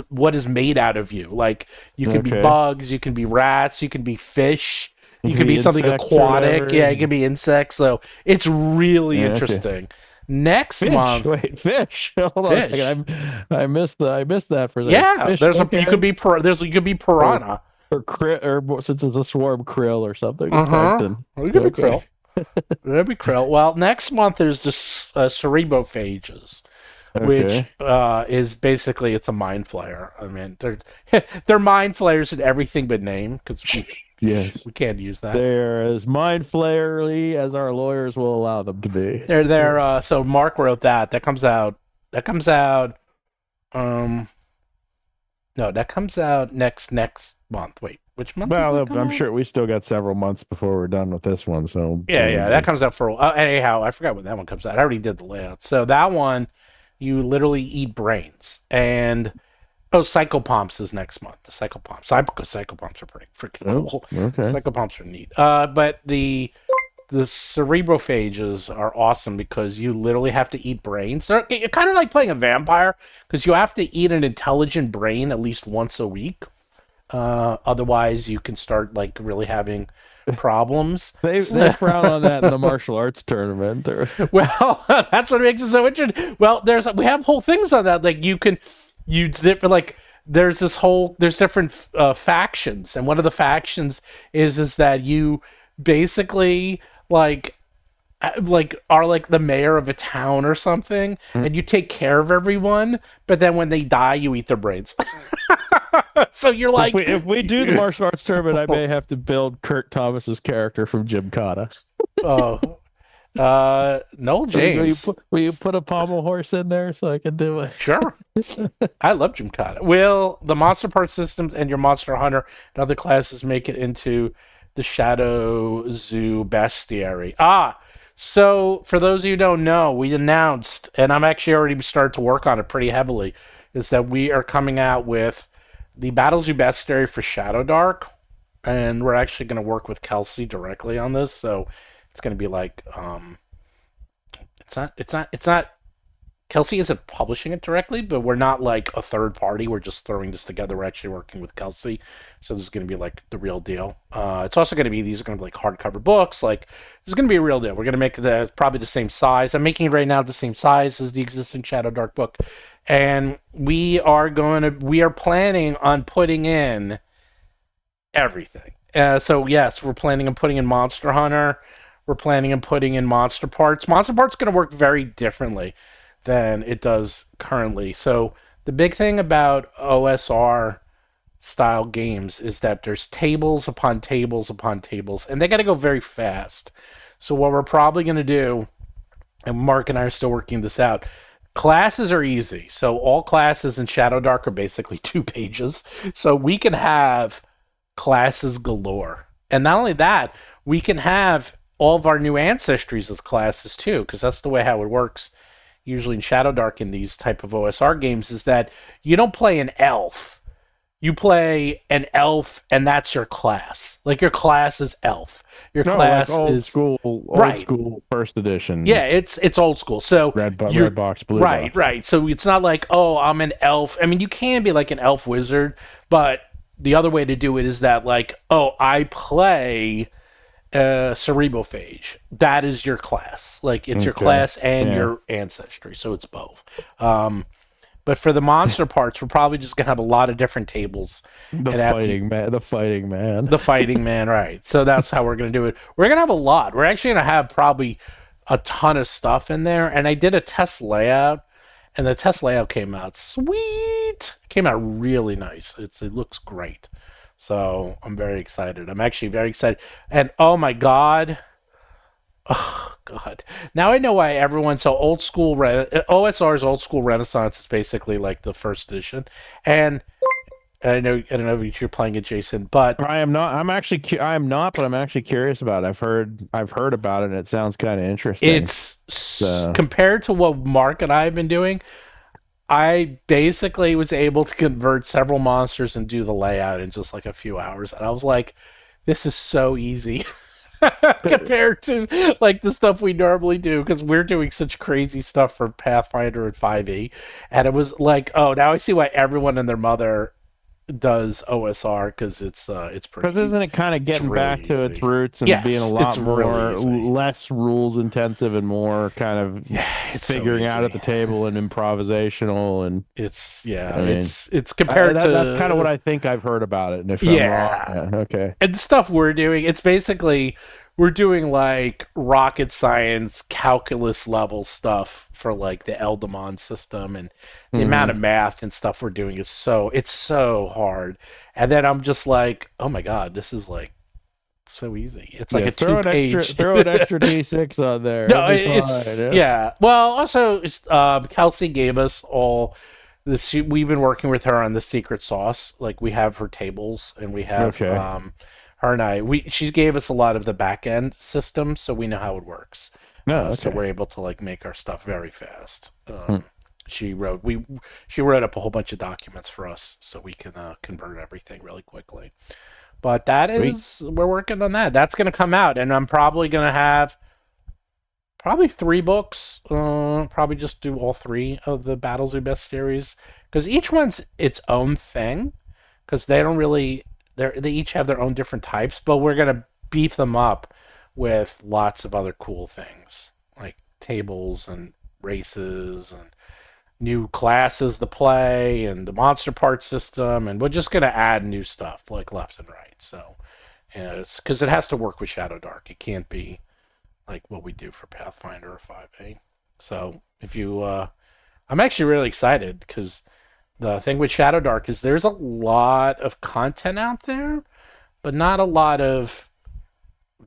what is made out of you. Like you can be Okay. bugs, you can be rats, you can be fish, you can can be be something insects or aquatic. whatever. Yeah, it can be insects. So it's really Yeah, okay. interesting. Next Fish. month, Wait, fish. Hold on Fish. a second. I missed that for that. yeah, Fish, there's okay. you could be piranha. or since it's a swarm krill or something. Uh-huh. Plankton. You could be Okay. krill. That'd be krill. Well, next month there's just cerebophages. Which is basically it's a mind flayer. I mean, they're mind flayers in everything but name because Yes. we can't use that. They're as mind flayerly as our lawyers will allow them to be. They're so Mark wrote that. That comes out. No, that comes out next month. Wait, which month? Well, does that come I'm out? sure we still got several months before we're done with this one. So Yeah, that comes out for. Anyhow, I forgot when that one comes out. I already did the layout. So that one, you literally eat brains. And Psychopomps is next month. The Psychopomps. Psychopomps are pretty freaking cool. Okay. Psychopomps are neat. But the cerebrophages are awesome because you literally have to eat brains. You're kind of like playing a vampire because you have to eat an intelligent brain at least once a week. Otherwise, you can start like really having problems. They frown on that in the martial arts tournament. Well, that's what makes it so interesting. Well, we have whole things on that. Like there's different factions, and one of the factions is that you basically like like are like the mayor of a town or something, and you take care of everyone, but then when they die, you eat their brains. So you're like, if we do the martial arts tournament, I may have to build Kirk Thomas's character from Gymkhana. oh, Noel James. Will you put a pommel horse in there so I can do it? Sure. I love Gymkhana. Will the monster part systems and your monster hunter and other classes make it into the Shadowzoo Bestiary? So for those of you who don't know, we announced, and I'm actually already started to work on it pretty heavily, is that we are coming out with the Battlezoo Bestiary for Shadowdark, and we're actually going to work with Kelsey directly on this. So it's going to be like, it's not. Kelsey isn't publishing it directly, but we're not like a third party. We're just throwing this together. We're actually working with Kelsey. So this is going to be like the real deal. It's also going to be, these are going to be like hardcover books. Like, this is going to be a real deal. We're going to make probably the same size. I'm making it right now the same size as the existing Shadowdark book. And we are planning on putting in everything. So yes, we're planning on putting in Monster Hunter. We're planning on putting in Monster Parts. Monster Parts going to work very differently than it does currently. So the big thing about OSR style games is that there's tables upon tables upon tables, and they got to go very fast. So what we're probably going to do, and Mark and I are still working this out, classes are easy. So all classes in Shadowdark are basically 2 pages. So we can have classes galore. And not only that, we can have all of our new ancestries as classes too, because that's the way how it works usually in Shadowdark in these type of OSR games, is that you don't play an elf. You play an elf, and that's your class. Like, your class is elf. Your class like is old school first edition. Yeah, it's old school. So red box, blue box. Right. So it's not like, oh, I'm an elf. I mean, you can be like an elf wizard, but the other way to do it is that, like, oh, I play cerebrophage. That is your class. Like, it's your class and your ancestry, so it's both. But for the monster parts, we're probably just gonna have a lot of different tables. The fighting man, right? So that's how we're gonna do it. We're gonna have a lot. We're actually gonna have probably a ton of stuff in there. And I did a test layout, and the test layout came out sweet. It came out really nice. It looks great. So I'm very excited. I'm actually very excited. And oh my God. Oh God. Now I know why everyone's so old school. OSR's old school Renaissance is basically like the first edition. And I don't know if you're playing it, Jason, but I am not. I am not, but I'm actually curious about it. I've heard about it, and it sounds kind of interesting. It's compared to what Mark and I have been doing. I basically was able to convert several monsters and do the layout in just like a few hours. And I was like, this is so easy compared to like the stuff we normally do, because we're doing such crazy stuff for Pathfinder and 5e. And it was like, oh, now I see why everyone and their mother does OSR, because it's pretty. Because isn't it kind of getting back really to its roots and being a lot more less rules intensive and more kind of figuring out at the table and improvisational, and it's compared to that's kind of what I think I've heard about it. And if I'm wrong, okay. And the stuff we're doing, it's basically we're doing like rocket science, calculus level stuff for like the Eldamon system, and the amount of math and stuff we're doing is it's so hard. And then I'm just like, oh my God, this is like so easy. It's like a 2-page. Throw an extra D6 on there. No, it's Well, also, Kelsey gave us all this. We've been working with her on the secret sauce. Like, we have her tables, and we have her and I. She gave us a lot of the back end system, so we know how it works. So we're able to like make our stuff very fast. She wrote up a whole bunch of documents for us, so we can convert everything really quickly. But we're working on that. That's going to come out, and I'm probably going to have 3 books. Probably just do all 3 of the Battlezoo Bestiaries, because each one's its own thing. Because they don't really, they each have their own different types, but we're going to beef them up with lots of other cool things like tables and races and new classes to play and the monster part system, and we're just going to add new stuff like left and right. So it's because it has to work with Shadowdark. It can't be like what we do for Pathfinder or 5e. So if you, I'm actually really excited because the thing with Shadowdark is there's a lot of content out there, but not a lot of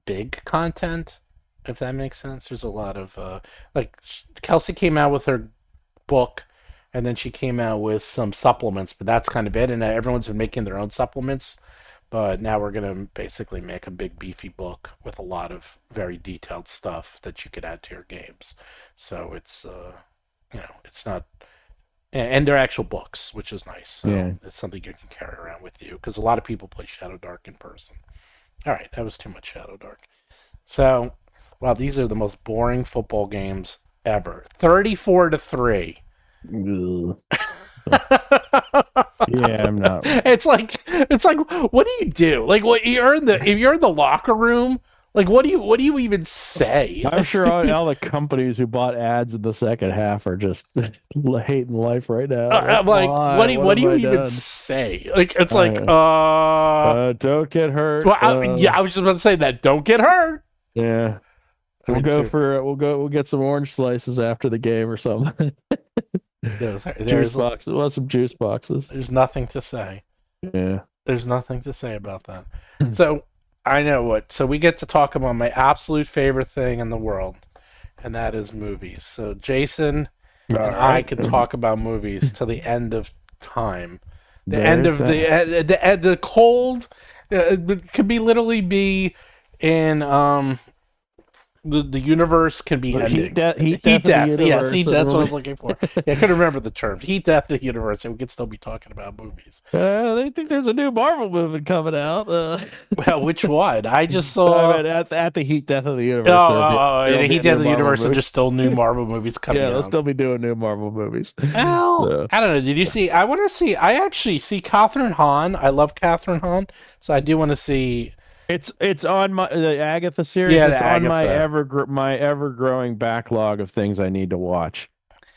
big content, if that makes sense. There's a lot of, like, Kelsey came out with her book, and then she came out with some supplements, but that's kind of it. And everyone's been making their own supplements, but now we're going to basically make a big beefy book with a lot of very detailed stuff that you could add to your games. So it's, it's not, and they're actual books, which is nice. So it's something you can carry around with you, because a lot of people play Shadowdark in person. All right, that was too much Shadowdark. So, wow, these are the most boring football games ever. 34-3. Yeah, I'm not. It's like, what do you do? Like, what if you're in the locker room? Like, what do you even say? I'm sure all the companies who bought ads in the second half are just hating life right now. I'm like, what do you even say? Like, it's don't get hurt. Well, I was just about to say that. Don't get hurt. Yeah, we'll get some orange slices after the game or something. There's Juice boxes. We'll have some juice boxes. There's nothing to say. Yeah, there's nothing to say about that. So I know what. So we get to talk about my absolute favorite thing in the world, and that is movies. So Jason and I could talk about movies till the end of time. The cold could be literally be in the universe can be ending. Heat death. Yes, heat. That's what I was looking for. Yeah, I couldn't remember the term. Heat death, the universe, and we could still be talking about movies. They think there's a new Marvel movie coming out. Well, which one? I just saw at the heat death of the universe. The heat death of the universe, and there's still new Marvel movies coming out. Yeah, they'll still be doing new Marvel movies. Well, I don't know. Did you see? I actually see Catherine Hahn. I love Catherine Hahn, so I do want to see. It's on the Agatha series. Yeah, it's on Agatha. my ever growing backlog of things I need to watch.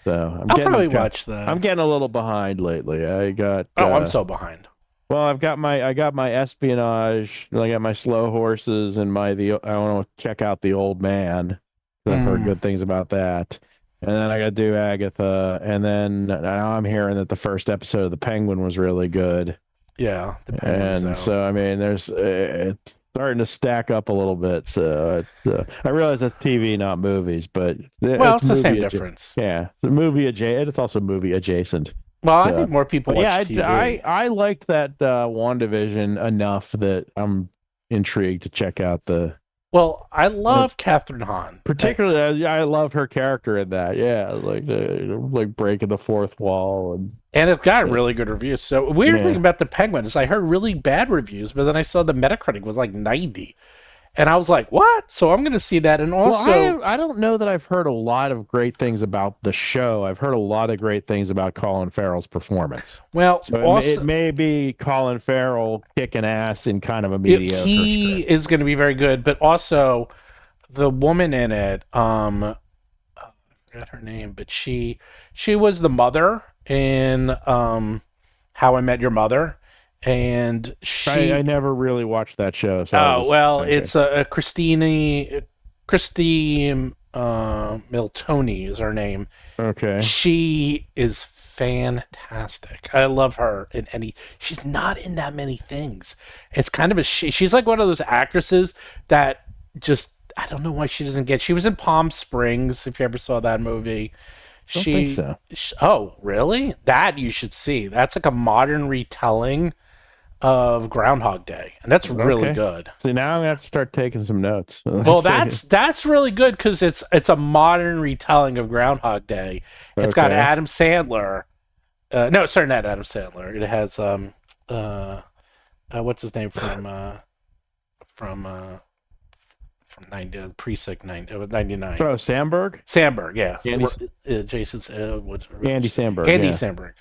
So I'll probably watch that. I'm getting a little behind lately. I got. I'm so behind. Well, I got my espionage. I got my slow horses and I want to check out The Old Man. I've heard good things about that. And then I got to do Agatha. And then now I'm hearing that the first episode of The Penguin was really good. Yeah, and so I mean, it's starting to stack up a little bit. So I realize that's TV, not movies, but it's the same difference. Yeah, it's movie adjacent. It's also movie adjacent. Well, I think more people watch TV. I liked that WandaVision enough that I'm intrigued to check out the. Well, I love Catherine Hahn. Particularly, I love her character in that. Yeah, like breaking the fourth wall and it got really good reviews. So weird thing about The Penguin is I heard really bad reviews, but then I saw the Metacritic was like 90. And I was like, what? So I'm going to see that. And also... I don't know that I've heard a lot of great things about the show. I've heard a lot of great things about Colin Farrell's performance. Well, so also, it may be Colin Farrell kicking ass in kind of a mediocre He is going to be very good, but also the woman in it, I forgot her name, but she was the mother in How I Met Your Mother. And I never really watched that show. So it's Christine Miltoni is her name. Okay. She is fantastic. I love her she's not in that many things. It's kind of she's like one of those actresses that just, I don't know why she doesn't get. She was in Palm Springs, if you ever saw that movie. I don't think so. Oh, really? That you should see. That's like a modern retelling of Groundhog Day, and that's really good. See, now I'm gonna have to start taking some notes. Well, that's really good because it's a modern retelling of Groundhog Day. It's got Adam Sandler. No, sorry, not Adam Sandler. It has what's his name from 90 Precinct 99. Oh, Sandberg. Sandberg, yeah. Jason's Andy Samberg. Andy Samberg.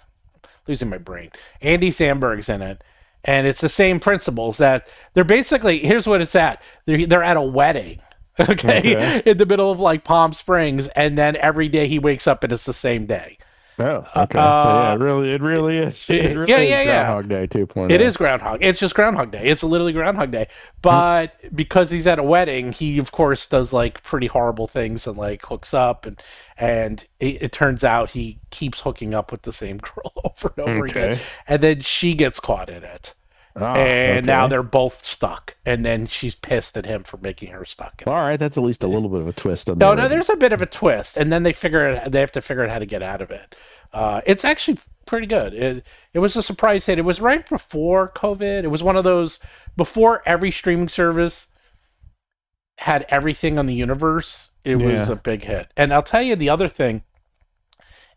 Losing my brain. Andy Samberg's in it. And it's the same principles that they're basically, here's what it's at. They're at a wedding, okay? In the middle of like Palm Springs, and then every day he wakes up and it's the same day. Oh, okay. So yeah, it really is. It really is yeah. Groundhog Day 2.0. It is Groundhog. It's just Groundhog Day. It's literally Groundhog Day. But because he's at a wedding, he of course does like pretty horrible things and like hooks up, and it turns out he keeps hooking up with the same girl over and over again, and then she gets caught in it. And now they're both stuck, and then she's pissed at him for making her stuck. All right, that's at least a little bit of a twist on No, there's a bit of a twist, and then they have to figure out how to get out of it. It's actually pretty good. It was a surprise hit. It was right before COVID. It was one of those before every streaming service had everything on the universe. It was a big hit. And I'll tell you the other thing.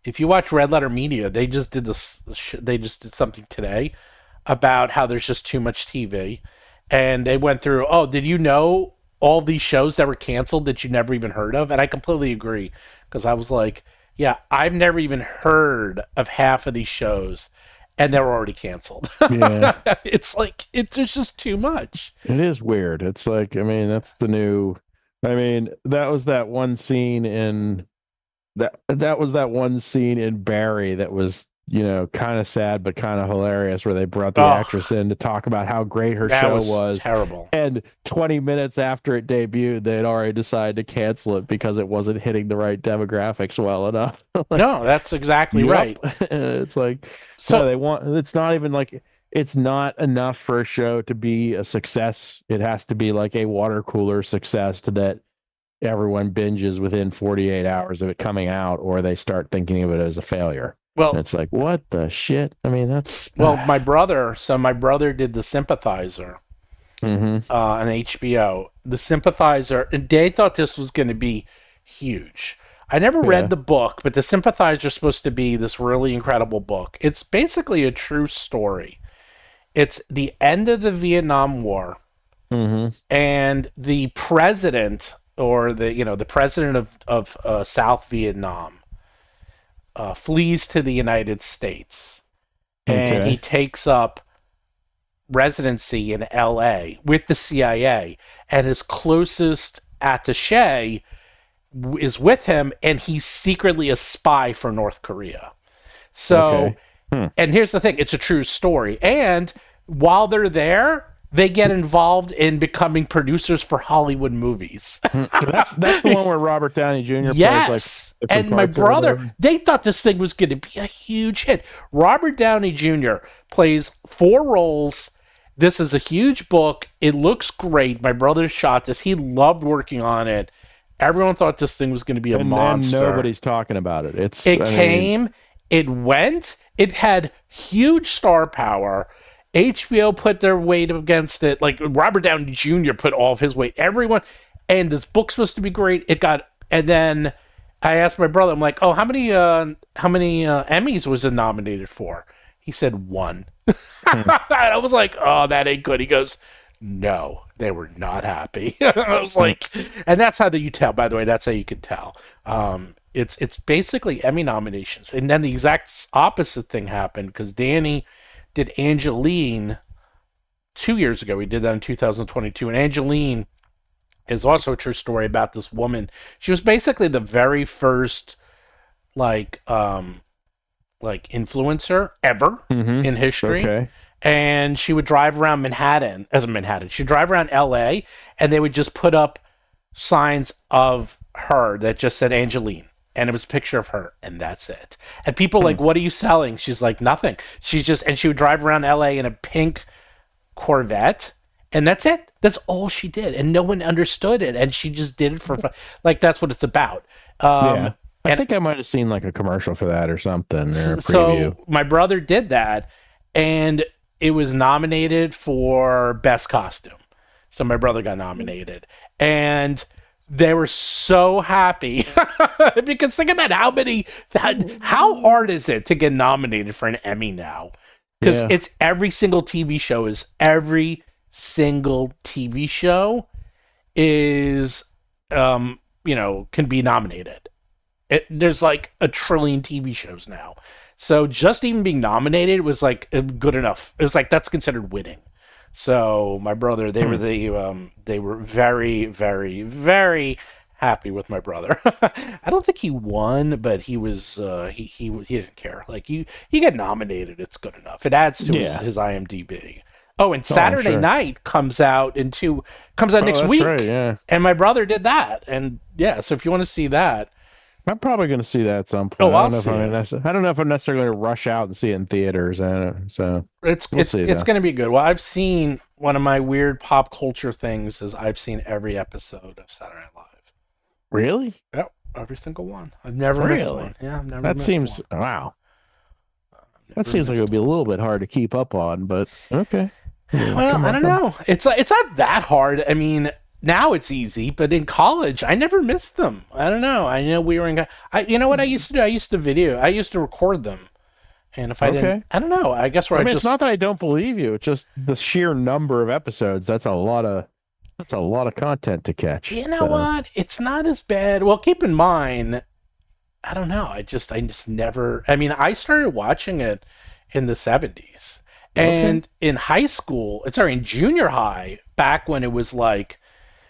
If you watch Red Letter Media, they just did this. They just did something today about how there's just too much TV, and they went through. Oh, did you know all these shows that were canceled that you never even heard of? And I completely agree, because I was like, yeah, I've never even heard of half of these shows, and they're already canceled. Yeah. It's like there's just too much. It is weird. It's like, I mean, that's the new. I mean, that was that one scene in that was that one scene in Barry that was, you know, kind of sad but kind of hilarious, where they brought the actress in to talk about how great her show was. Terrible. And 20 minutes after it debuted, they'd already decided to cancel it because it wasn't hitting the right demographics well enough. No, that's exactly right. It's like, so no, they want. It's not even like, it's not enough for a show to be a success. It has to be like a water cooler success to that everyone binges within 48 hours of it coming out, or they start thinking of it as a failure. Well, and it's like, what the shit? I mean, that's my brother did The Sympathizer on HBO. The Sympathizer, and they thought this was going to be huge. I never read the book, but The Sympathizer is supposed to be this really incredible book. It's basically a true story. It's the end of the Vietnam War, and the president, or the president of South Vietnam, flees to the United States, and he takes up residency in L.A. with the CIA, and his closest attaché is with him, and he's secretly a spy for North Korea. So, and here's the thing, it's a true story, and while they're there, they get involved in becoming producers for Hollywood movies. That's the one where Robert Downey Jr. Yes. plays like And my brother, they thought this thing was going to be a huge hit. Robert Downey Jr. plays 4 roles. This is a huge book. It looks great. My brother shot this. He loved working on it. Everyone thought this thing was going to be a monster. And nobody's talking about it. It went. It had huge star power. HBO put their weight against it. Like Robert Downey Jr. put all of his weight. Everyone, and this book's supposed to be great. And then I asked my brother, I'm like, oh, how many Emmys was it nominated for? He said 1. And I was like, oh, that ain't good. He goes, no, they were not happy. I was like, and that's how you tell. By the way, that's how you can tell. It's basically Emmy nominations, and then the exact opposite thing happened because Danny did Angeline 2 years ago. He did that in 2022. And Angeline is also a true story about this woman. She was basically the very first influencer ever in history. Okay. And she would drive around Manhattan. She'd drive around LA, and they would just put up signs of her that just said Angeline. And it was a picture of her, and that's it. And people like, what are you selling? She's like, nothing. And she would drive around LA in a pink Corvette, and that's it. That's all she did. And no one understood it, and she just did it for fun. Like, that's what it's about. I think I might have seen like a commercial for that or something, or a preview. So my brother did that, and it was nominated for Best Costume. So my brother got nominated. And they were so happy because think about how hard is it to get nominated for an Emmy now? Because it's every single TV show is can be nominated. There's like a trillion TV shows now. So just even being nominated was like good enough. It was like that's considered winning. So my brother, they were very, very, very happy with my brother. I don't think he won, but he was he didn't care. Like you get nominated, it's good enough. It adds to his IMDb. Oh, and Saturday Night comes out next week. Right, yeah. And my brother did that. And yeah, so if you want to see that, I'm probably going to see that at some point. Oh, I don't know if I'm necessarily going to rush out and see it in theaters. So it's going to be good. Well, I've seen one of my weird pop culture things is I've seen every episode of Saturday Night Live. Really? Yep, every single one. I've never missed one. Yeah, I've never. That seems one. Wow. That seems like it would be a little bit hard to keep up on, but okay. Well, I don't know. It's not that hard. I mean, now it's easy, but in college, I never missed them. I don't know. I know we were in. You know what I used to do? I used to record them, and if I didn't, I don't know. I guess it's not that I don't believe you. It's just the sheer number of episodes. That's a lot of content to catch. You know what? It's not as bad. Well, keep in mind, I don't know. I just never. I mean, I started watching it in the 70s. And in in junior high, back when it was like,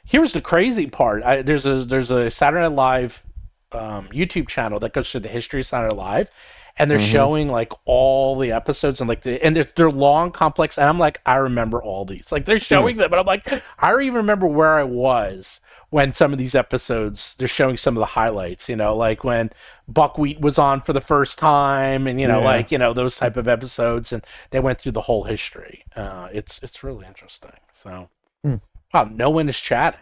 here's the crazy part. There's a Saturday Night Live YouTube channel that goes through the history of Saturday Night Live, and they're showing like all the episodes and they're long, complex. And I'm like, I remember all these. Like they're showing them, and I'm like, I don't even remember where I was when some of these episodes, they're showing some of the highlights, like when Buckwheat was on for the first time and, those type of episodes, and they went through the whole history. It's really interesting. So, wow, no one is chatting.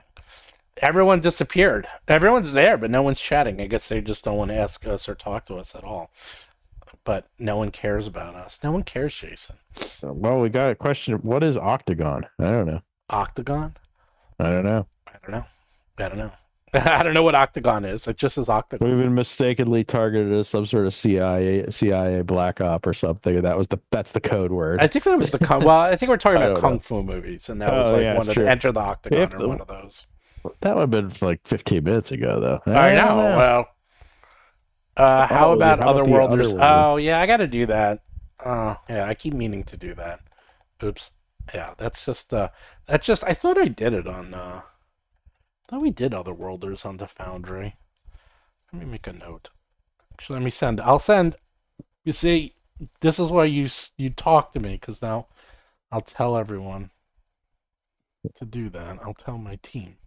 Everyone disappeared. Everyone's there, but no one's chatting. I guess they just don't want to ask us or talk to us at all. But no one cares about us. No one cares, Jason. Well, we got a question. What is Octagon? I don't know. Octagon? I don't know. I don't know what Octagon is. It just is Octagon. We've been mistakenly targeted as some sort of CIA black op or something. That's the code word. I think that was I think we're talking about kung fu movies, and that was one of the Enter the Octagon or one of those. That would have been like 15 minutes ago, though. I know. Well, how about Otherworlders? Oh yeah, I got to do that. Yeah, I keep meaning to do that. Oops. Yeah, that's just. I thought I did it on. I thought we did Otherworlders on the Foundry. Let me make a note. Actually, let me send. I'll send. You see, this is why you talk to me, because now I'll tell everyone to do that. I'll tell my team.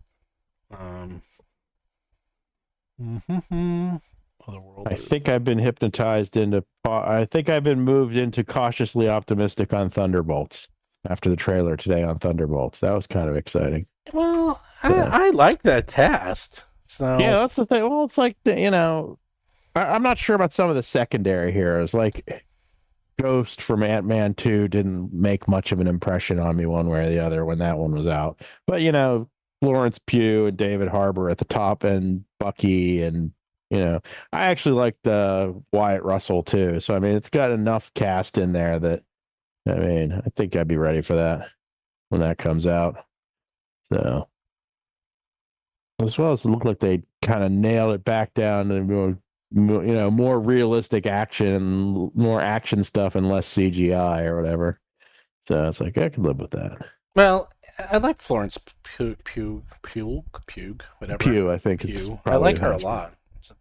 Otherworlders. I think I've been hypnotized into. I think I've been moved into cautiously optimistic on Thunderbolts after the trailer today on Thunderbolts. That was kind of exciting. Well, I like that cast. So yeah, that's the thing. Well, it's like I'm not sure about some of the secondary heroes. Like Ghost from Ant-Man 2 didn't make much of an impression on me one way or the other when that one was out. But Florence Pugh and David Harbour at the top, and Bucky, and I actually liked Wyatt Russell too. So I mean, it's got enough cast in there that I think I'd be ready for that when that comes out. So, as well as it looked like they kind of nailed it back down to more realistic action, more action stuff, and less CGI or whatever. So it's like I could live with that. Well, I like Florence Pugh, whatever. Pugh, I think. Pugh. I like her a lot.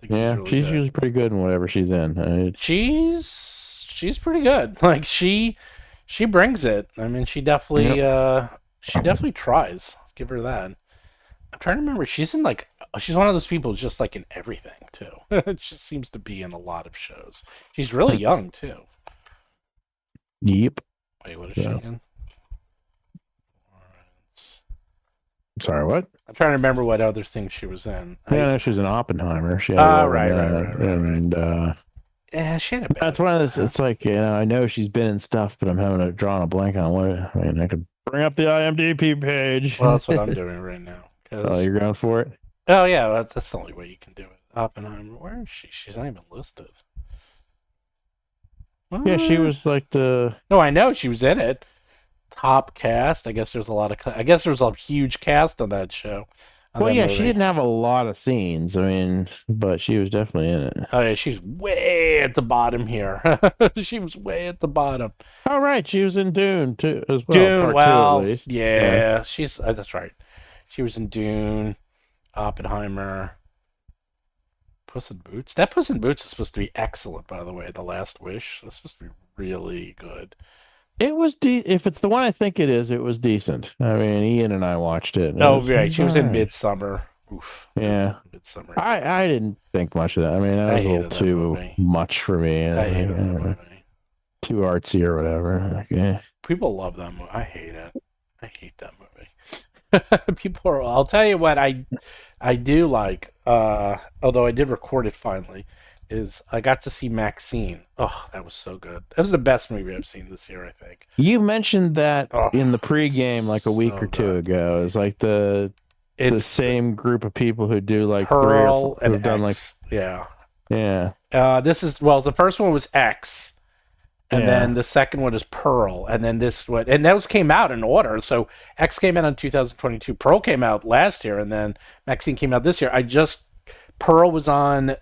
She's usually pretty good in whatever she's in. She's pretty good. Like she brings it. I mean, she definitely tries. Give her that. I'm trying to remember. She's one of those people just like in everything too. It just seems to be in a lot of shows. She's really young too. Yep. Wait, what is she in? Sorry, what? I'm trying to remember what other things she was in. Yeah, she was in Oppenheimer. She had right. And yeah, she had a bad. That's one of those. It's like I know she's been in stuff, but I'm having to draw a blank on what. I mean, I could bring up the IMDb page. Well, that's what I'm doing right now. Oh, you're going for it? Oh yeah, that's the only way you can do it. Oppenheimer. Where is she? She's not even listed. Yeah, she was like the. No, I know she was in it. Top cast. I guess there's a huge cast on that show. Well, yeah, she didn't have a lot of scenes. I mean, but she was definitely in it. Oh yeah, she's way at the bottom here. She was way at the bottom. Oh right, she was in Dune too as well. Dune, well, yeah, she's that's right. She was in Dune. Oppenheimer, Puss in Boots. That Puss in Boots is supposed to be excellent, by the way. The Last Wish. That's supposed to be really good. It was if it's the one I think it was decent. I mean, Ian and I watched it. Oh, It right. was She was in alright. Midsummer. Oof. Yeah. Midsummer. I didn't think much of that. I mean, that I was a little hated that too movie. much for me. I hated that movie. Too artsy or whatever. Like, yeah. People love that movie. I hate it. I hate that movie. People are. I'll tell you what I do like. Although I did record it finally, is I got to see Maxine. Oh, that was so good. That was the best movie I've seen this year, I think. You mentioned that Oh, in the pregame like a week so or two good. ago. It's like the It's same group of people who do like three or Pearl four, and who've done like X. Yeah. yeah. This is the first one was X, and Yeah. then the second one is Pearl, and then this one, and those came out in order. So X came out in 2022, Pearl came out last year, and then Maxine came out this year. Pearl was on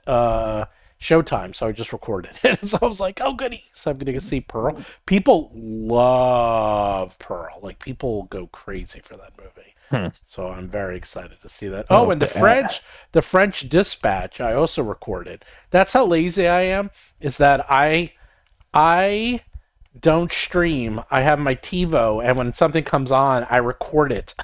Showtime, so I just recorded it. So I was like, oh goody, so I'm gonna see Pearl. People love Pearl, like people go crazy for that movie. So I'm very excited to see that. Oh, and the French Dispatch I also recorded. That's how lazy I am. Is that I don't stream. I have my TiVo, and when something comes on, I record it.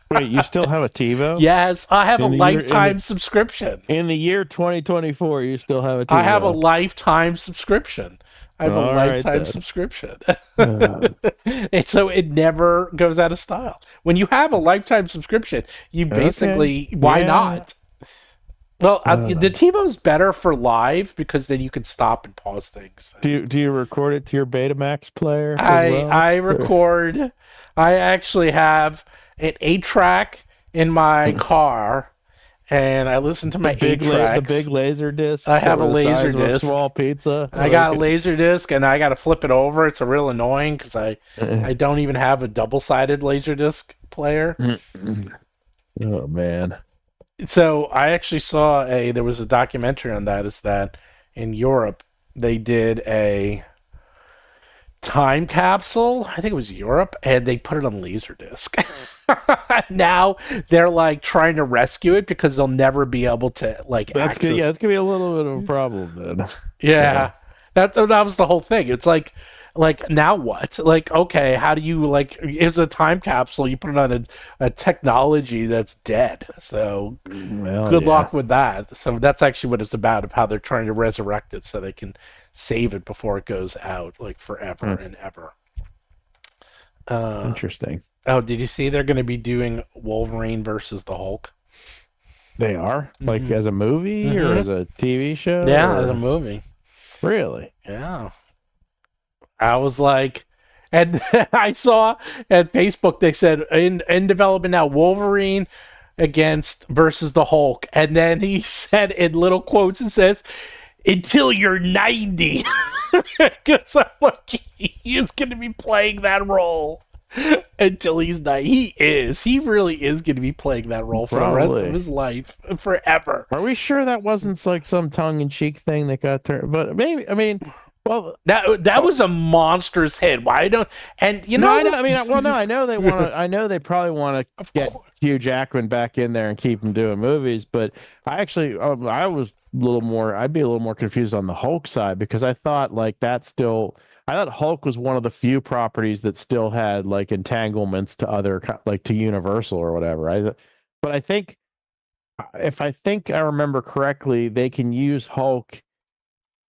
Wait, you still have a TiVo? Yes, I have a In the lifetime subscription. In the year 2024, you still have a TiVo. I have a lifetime subscription. I have a All right, lifetime then. subscription. And so it never goes out of style. When you have a lifetime subscription, you basically, why Yeah. not? Well, the TiVo's better for live because then you can stop and pause things. Do you record it to your Betamax player? as well? I record. I actually have an 8-track in my car, and I listen to my 8-tracks. The big laser disc. I have a that were the size laser of a disc. small pizza. I got a laser disc, and I got to flip it over. It's a real annoying because I don't even have a double-sided laser disc player. Oh man. So I actually saw there was a documentary on that. Is that in Europe they did a time capsule? I think it was Europe, and they put it on Laserdisc. Now they're like trying to rescue it because they'll never be able to like access. Yeah, it's gonna be a little bit of a problem then. Yeah, that was the whole thing. It's like now what? Like, okay, how do you it's a time capsule. You put it on a technology that's dead. So Well, good yeah. luck with that. So that's actually what it's about, of how they're trying to resurrect it so they can save it before it goes out like forever and ever. Interesting. Oh, did you see they're going to be doing Wolverine versus the Hulk? They are like as a movie or as a TV show. Yeah, or... as a movie. Really? Yeah. I was like, and I saw at Facebook they said in development now Wolverine versus the Hulk, and then he said in little quotes it says until you're 90, because I'm like he is going to be playing that role until he's 90. He really is going to be playing that role for the rest of his life, forever. Are we sure that wasn't like some tongue-in-cheek thing that got turned? But maybe, I mean, well, that was a monstrous hit. Why don't I know they want to. I know they probably want to get Hugh Jackman back in there and keep him doing movies. But I actually, I was a little more. I'd be a little more confused on the Hulk side because I thought I thought Hulk was one of the few properties that still had like entanglements to other, like to Universal or whatever. But I think, if I remember correctly, they can use Hulk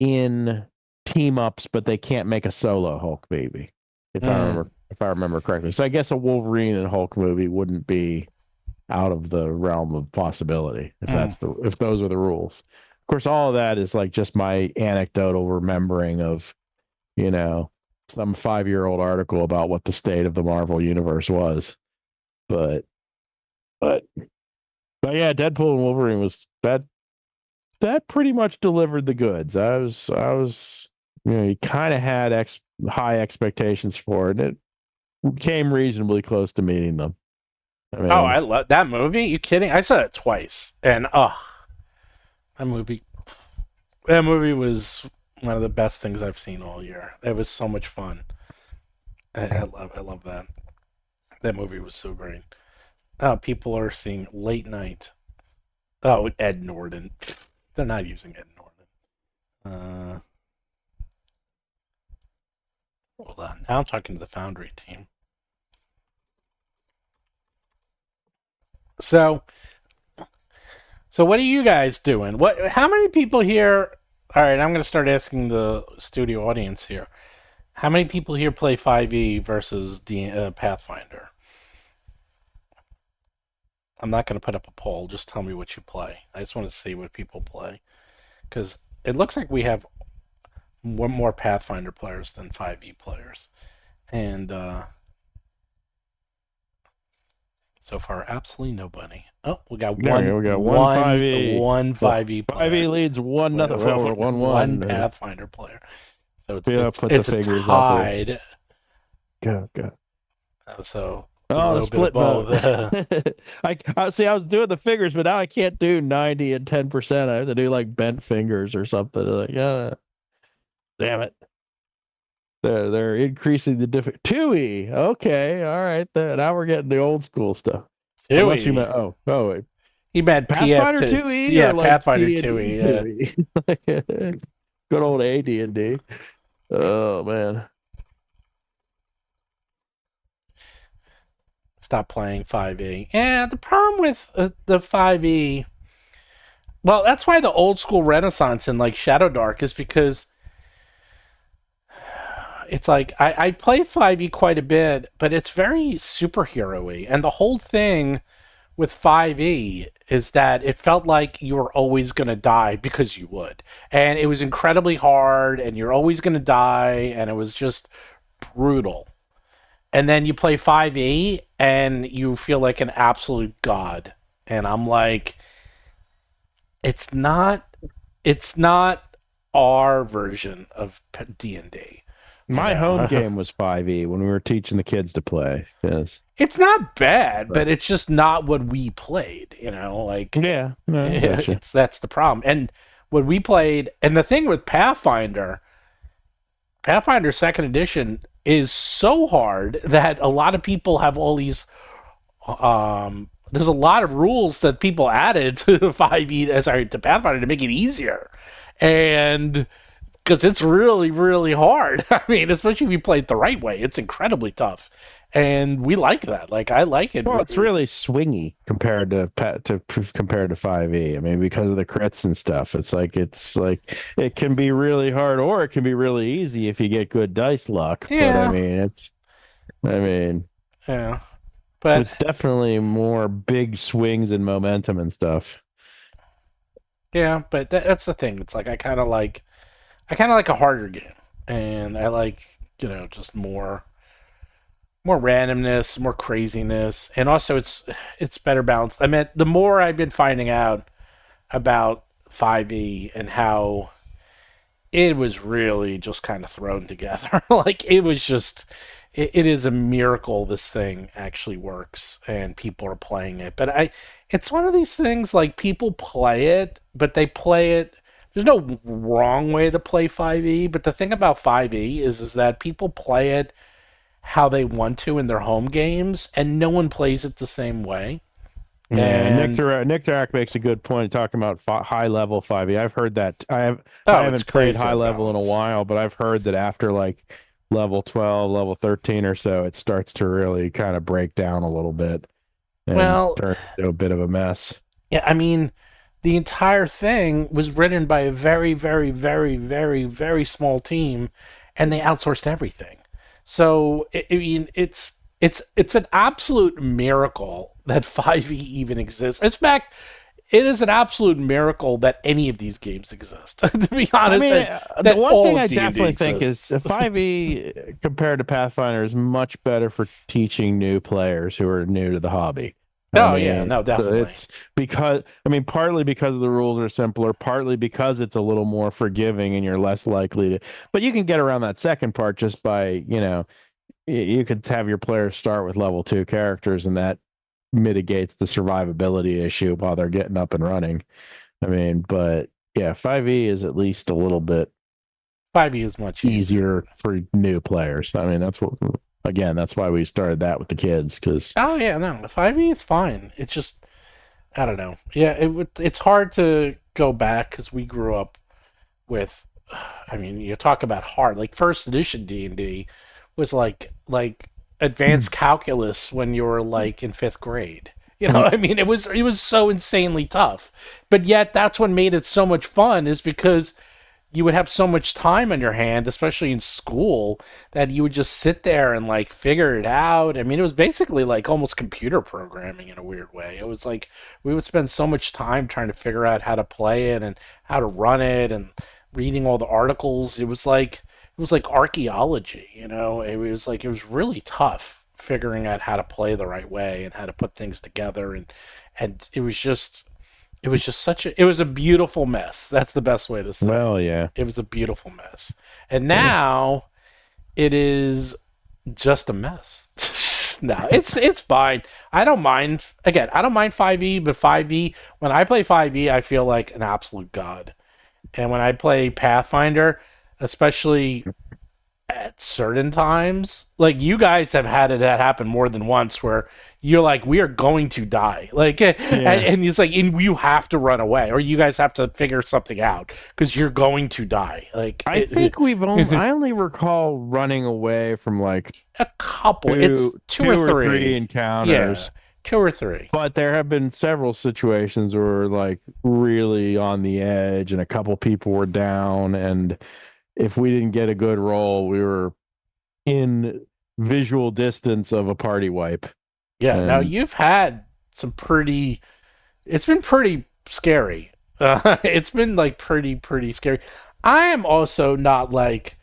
in team ups, but they can't make a solo Hulk baby. If I remember correctly. So I guess a Wolverine and Hulk movie wouldn't be out of the realm of possibility if those are the rules. Of course, all of that is like just my anecdotal remembering of, some 5-year-old article about what the state of the Marvel universe was. But yeah, Deadpool and Wolverine was that pretty much delivered the goods. I was you kind of had high expectations for it. And it came reasonably close to meeting them. I mean, I love that movie. You kidding? I saw it twice, and that movie was one of the best things I've seen all year. It was so much fun. I love that. That movie was so great. People are seeing Late Night Oh, Ed Norton. They're not using Ed Norton. Hold on. Now I'm talking to the Foundry team. So what are you guys doing? How many people here? All right, I'm going to start asking the studio audience here. How many people here play 5e versus Pathfinder? I'm not going to put up a poll. Just tell me what you play. I just want to see what people play. Because it looks like we have more Pathfinder players than 5e players. And so far, absolutely nobody. Oh, we got one. We got one 5e. One 5e player. 5e leads one nothing. One Pathfinder player. So it's put the figures tied. Up there. Go. So split vote. I see. I was doing the figures, but now I can't do 90 and 10%. I have to do like bent fingers or something. Like, yeah, damn it. They're increasing the different 2e. Okay, all right. Now we're getting the old school stuff. 2e. Unless you meant oh, he meant Pathfinder 2e. Yeah, like Pathfinder D&D 2e. Yeah. Good old AD&D. Oh man. Stop playing 5e. Yeah, the problem with the 5e. Well, that's why the old school Renaissance in like Shadowdark is because it's like I play 5e quite a bit, but it's very superhero-y. And the whole thing with 5e is that it felt like you were always going to die because you would. And it was incredibly hard, and you're always going to die, and it was just brutal. And then you play 5e, and you feel like an absolute god. And I'm like, it's not our version of D&D. My home game was 5e when we were teaching the kids to play. Yes, it's not bad, but it's just not what we played. Like that's the problem. And what we played, and the thing with Pathfinder Second Edition is so hard that a lot of people have all these. There's a lot of rules that people added to to Pathfinder to make it easier, and because it's really, really hard. I mean, especially if you play it the right way, it's incredibly tough, and we like that. Like, I like it. Well, it's really swingy compared to 5e. I mean, because of the crits and stuff, it's like it can be really hard, or it can be really easy if you get good dice luck. Yeah. But I mean, yeah, but it's definitely more big swings and momentum and stuff. Yeah, but that's the thing. It's like I kind of like a harder game, and I like just more randomness, more craziness, and also it's better balanced. I mean, the more I've been finding out about 5e and how it was really just kind of thrown together, like it was just. It is a miracle this thing actually works and people are playing it. But it's one of these things, like, people play it, but they play it. There's no wrong way to play 5e, but the thing about 5e is that people play it how they want to in their home games, and no one plays it the same way. Yeah, and Nick Tarak makes a good point talking about high level 5e. I've heard that. I haven't played high level in a while, but I've heard that after like level 12, level 13 or so, it starts to really kind of break down a little bit and turn into a bit of a mess. Yeah, I mean, the entire thing was written by a very, very, very, very, very small team, and they outsourced everything. So, I mean, it's an absolute miracle that 5e even exists. In fact, it is an absolute miracle that any of these games exist. To be honest, I mean, the one thing I D&D definitely think exists. is 5e compared to Pathfinder is much better for teaching new players who are new to the hobby. Yeah, no, definitely. It's because, partly because the rules are simpler, partly because it's a little more forgiving and you're less likely to. But you can get around that second part just by, you could have your players start with level 2 characters, and that mitigates the survivability issue while they're getting up and running. But yeah, 5e is at least a little bit 5e is much easier for new players. That's why we started that with the kids, because the 5e is fine. It's just I don't know. Yeah, it's hard to go back because we grew up with. I mean, you talk about hard. Like first edition D&D was like advanced calculus when you were like in fifth grade. You know, I mean, it was so insanely tough, but yet that's what made it so much fun. Is because you would have so much time on your hand, especially in school, that you would just sit there and like figure it out. I mean, it was basically like almost computer programming in a weird way. It was like we would spend so much time trying to figure out how to play it and how to run it and reading all the articles. It was like archaeology, you know. It was really tough figuring out how to play the right way and how to put things together and it was a beautiful mess. That's the best way to say it. Well, yeah. It was a beautiful mess. And now it is just a mess. No, it's fine. I don't mind. Again, I don't mind 5e, but 5e, when I play 5e, I feel like an absolute god. And when I play Pathfinder, especially at certain times, like you guys have had that happen more than once where you're like, we are going to die. Like, and it's like, and you have to run away or you guys have to figure something out because you're going to die. Like, I think I only recall running away from like a couple, two, it's two or three encounters. Yeah, two or three. But there have been several situations where we're like really on the edge and a couple people were down. And if we didn't get a good roll, we were in visual distance of a party wipe. Yeah, now you've had it's been pretty scary. It's been like pretty scary. I am also not like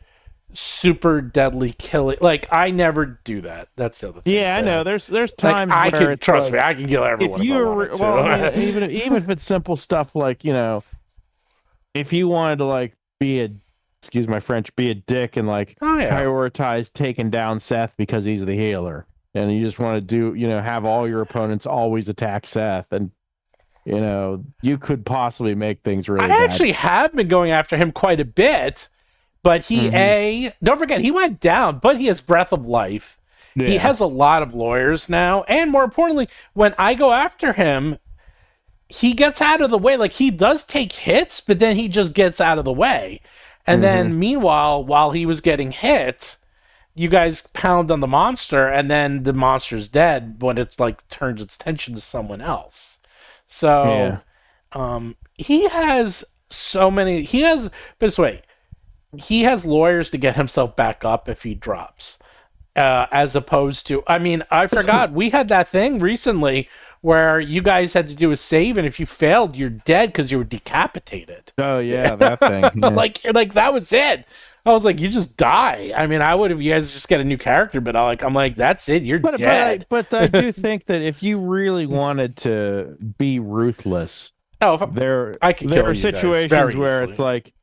super deadly killing. Like I never do that. That's the other thing. Yeah, I know. There's times I where can it's trust like, me. I can kill everyone if I wanted to. well, I mean, even if it's simple stuff like, you know, if you wanted to like excuse my French, be a dick and like Oh, yeah. prioritize taking down Seth because he's the healer, and you just want to do, you know, have all your opponents always attack Seth, and you know, you could possibly make things really I bad. actually have been going after him quite a bit, but don't forget he went down, but he has Breath of Life. He Yeah. has a lot of lawyers now, and more importantly, when I go after him, he gets out of the way. Like he does take hits, but then he just gets out of the way. And then meanwhile, while he was getting hit, you guys pound on the monster, and then the monster's dead when it's like turns its attention to someone else. So he has so many. But this way, he has lawyers to get himself back up if he drops. As opposed to, I mean, I forgot we had that thing recently where you guys had to do a save, and if you failed, you're dead because you were decapitated. Oh yeah, that thing. Yeah. like that was it. I was like, you just die. I mean, I would have you guys just get a new character, but I'm like, that's it. You're dead. But I do think that if you really wanted to be ruthless, I could there kill are you guys situations very where easily. it's like,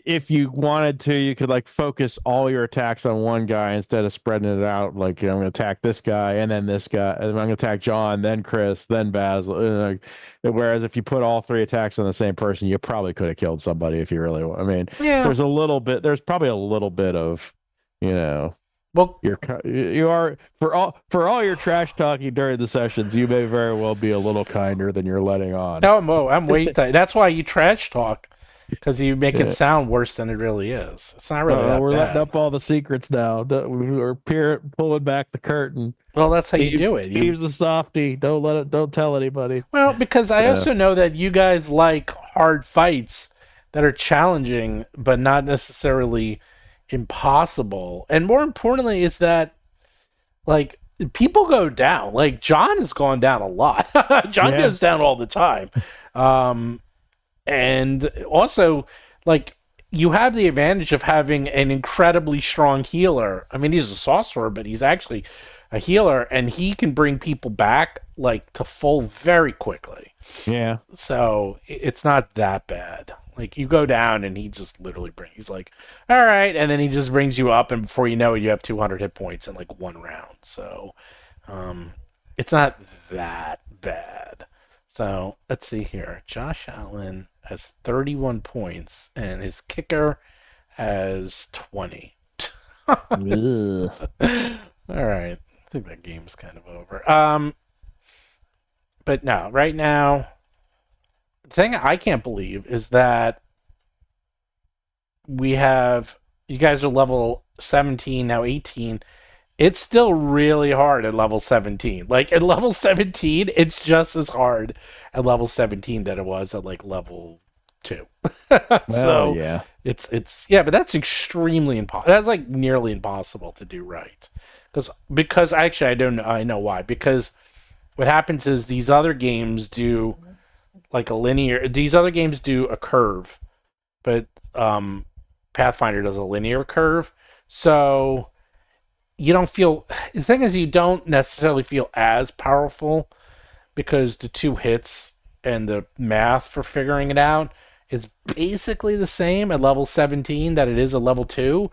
if you wanted to, you could like focus all your attacks on one guy instead of spreading it out. Like, I'm going to attack this guy and then this guy, and I'm going to attack John, then Chris, then Basil. Whereas if you put all three attacks on the same person, you probably could have killed somebody if you really want. I mean, there's probably a little bit of, you know, Well, you are for all your trash talking during the sessions, you may very well be a little kinder than you're letting on. no, I'm waiting. That's why you trash talk. Because you make it sound worse than it really is. It's not really that we're bad. letting up all the secrets now. We're pulling back the curtain. Well, that's how you do it. Steve's a softie. Don't tell anybody. Well, because I also know that you guys like hard fights that are challenging, but not necessarily impossible. And more importantly, is that like people go down. Like John has gone down a lot. John goes down all the time. And also, like, you have the advantage of having an incredibly strong healer. I mean, he's a sorcerer, but he's actually a healer, and he can bring people back, like, to full very quickly. Yeah. So, it's not that bad. Like, you go down, and he just literally he's like, all right, and then he just brings you up, and before you know it, you have 200 hit points in, like, one round. So, it's not that bad. So, let's see here. Josh Allen has 31 points, and his kicker has 20. All right. I think that game's kind of over. but no, right now, the thing I can't believe is that you guys are level 17, now 18. It's still really hard at level 17. Like at level 17, it's just as hard at level 17 that it was at like level 2. So yeah. it's yeah, but that's extremely impossible. That's like nearly impossible to do right. Because actually I know why. Because what happens is these other games do like these other games do a curve, but Pathfinder does a linear curve. So you don't feel, the thing is, you don't necessarily feel as powerful because the 2 hits and the math for figuring it out is basically the same at level 17 that it is at level 2.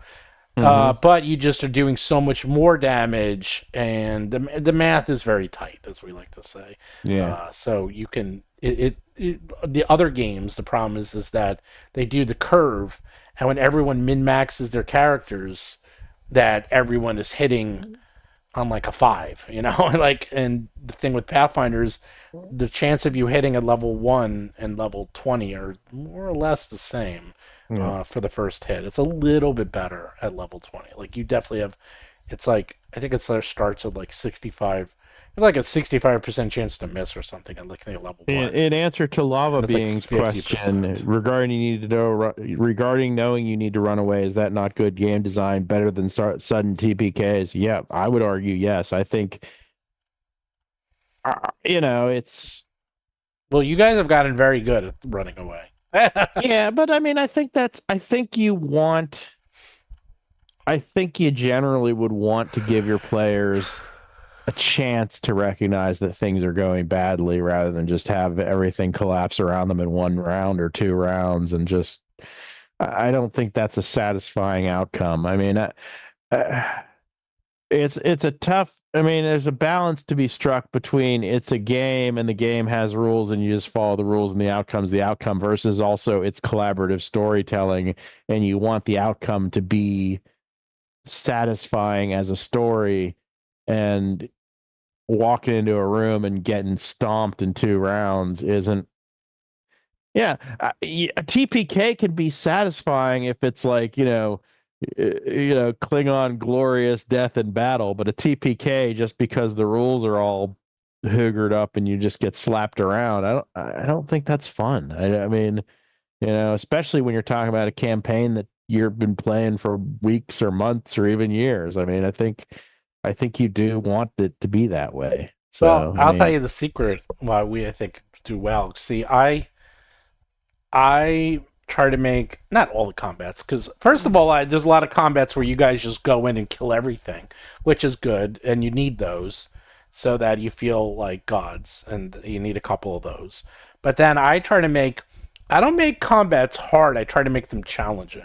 But you just are doing so much more damage, and the math is very tight, as we like to say. Yeah. So you can the other games, the problem is that they do the curve, and when everyone min maxes their characters, that everyone is hitting on like a 5, like, and the thing with Pathfinders, the chance of you hitting at level 1 and level 20 are more or less the same for the first hit. It's a little bit better at level 20. Like you definitely have, it's like, I think it starts at like 65, like a 65% chance to miss or something at like level 1. In answer to Lava Being's like question regarding knowing you need to run away, is that not good game design? Better than sudden TPKs? Yeah, I would argue yes. I think, it's. Well, you guys have gotten very good at running away. Yeah, but I mean, I think you generally would want to give your players a chance to recognize that things are going badly rather than just have everything collapse around them in 1 round or 2 rounds. And just, I don't think that's a satisfying outcome. I mean, it's a tough, I mean, there's a balance to be struck between it's a game and the game has rules and you just follow the rules and the outcome's the outcome, versus also it's collaborative storytelling and you want the outcome to be satisfying as a story. And walking into a room and getting stomped in 2 rounds isn't. Yeah, a TPK can be satisfying if it's like, Klingon glorious death in battle, but a TPK, just because the rules are all hoogered up and you just get slapped around, I don't think that's fun. I mean, especially when you're talking about a campaign that you've been playing for weeks or months or even years. I mean, I think you do want it to be that way. So, well, I'll tell you the secret why I think, do well. See, I try to make, not all the combats, because first of all, there's a lot of combats where you guys just go in and kill everything, which is good, and you need those so that you feel like gods, and you need a couple of those. But then I don't make combats hard, I try to make them challenging.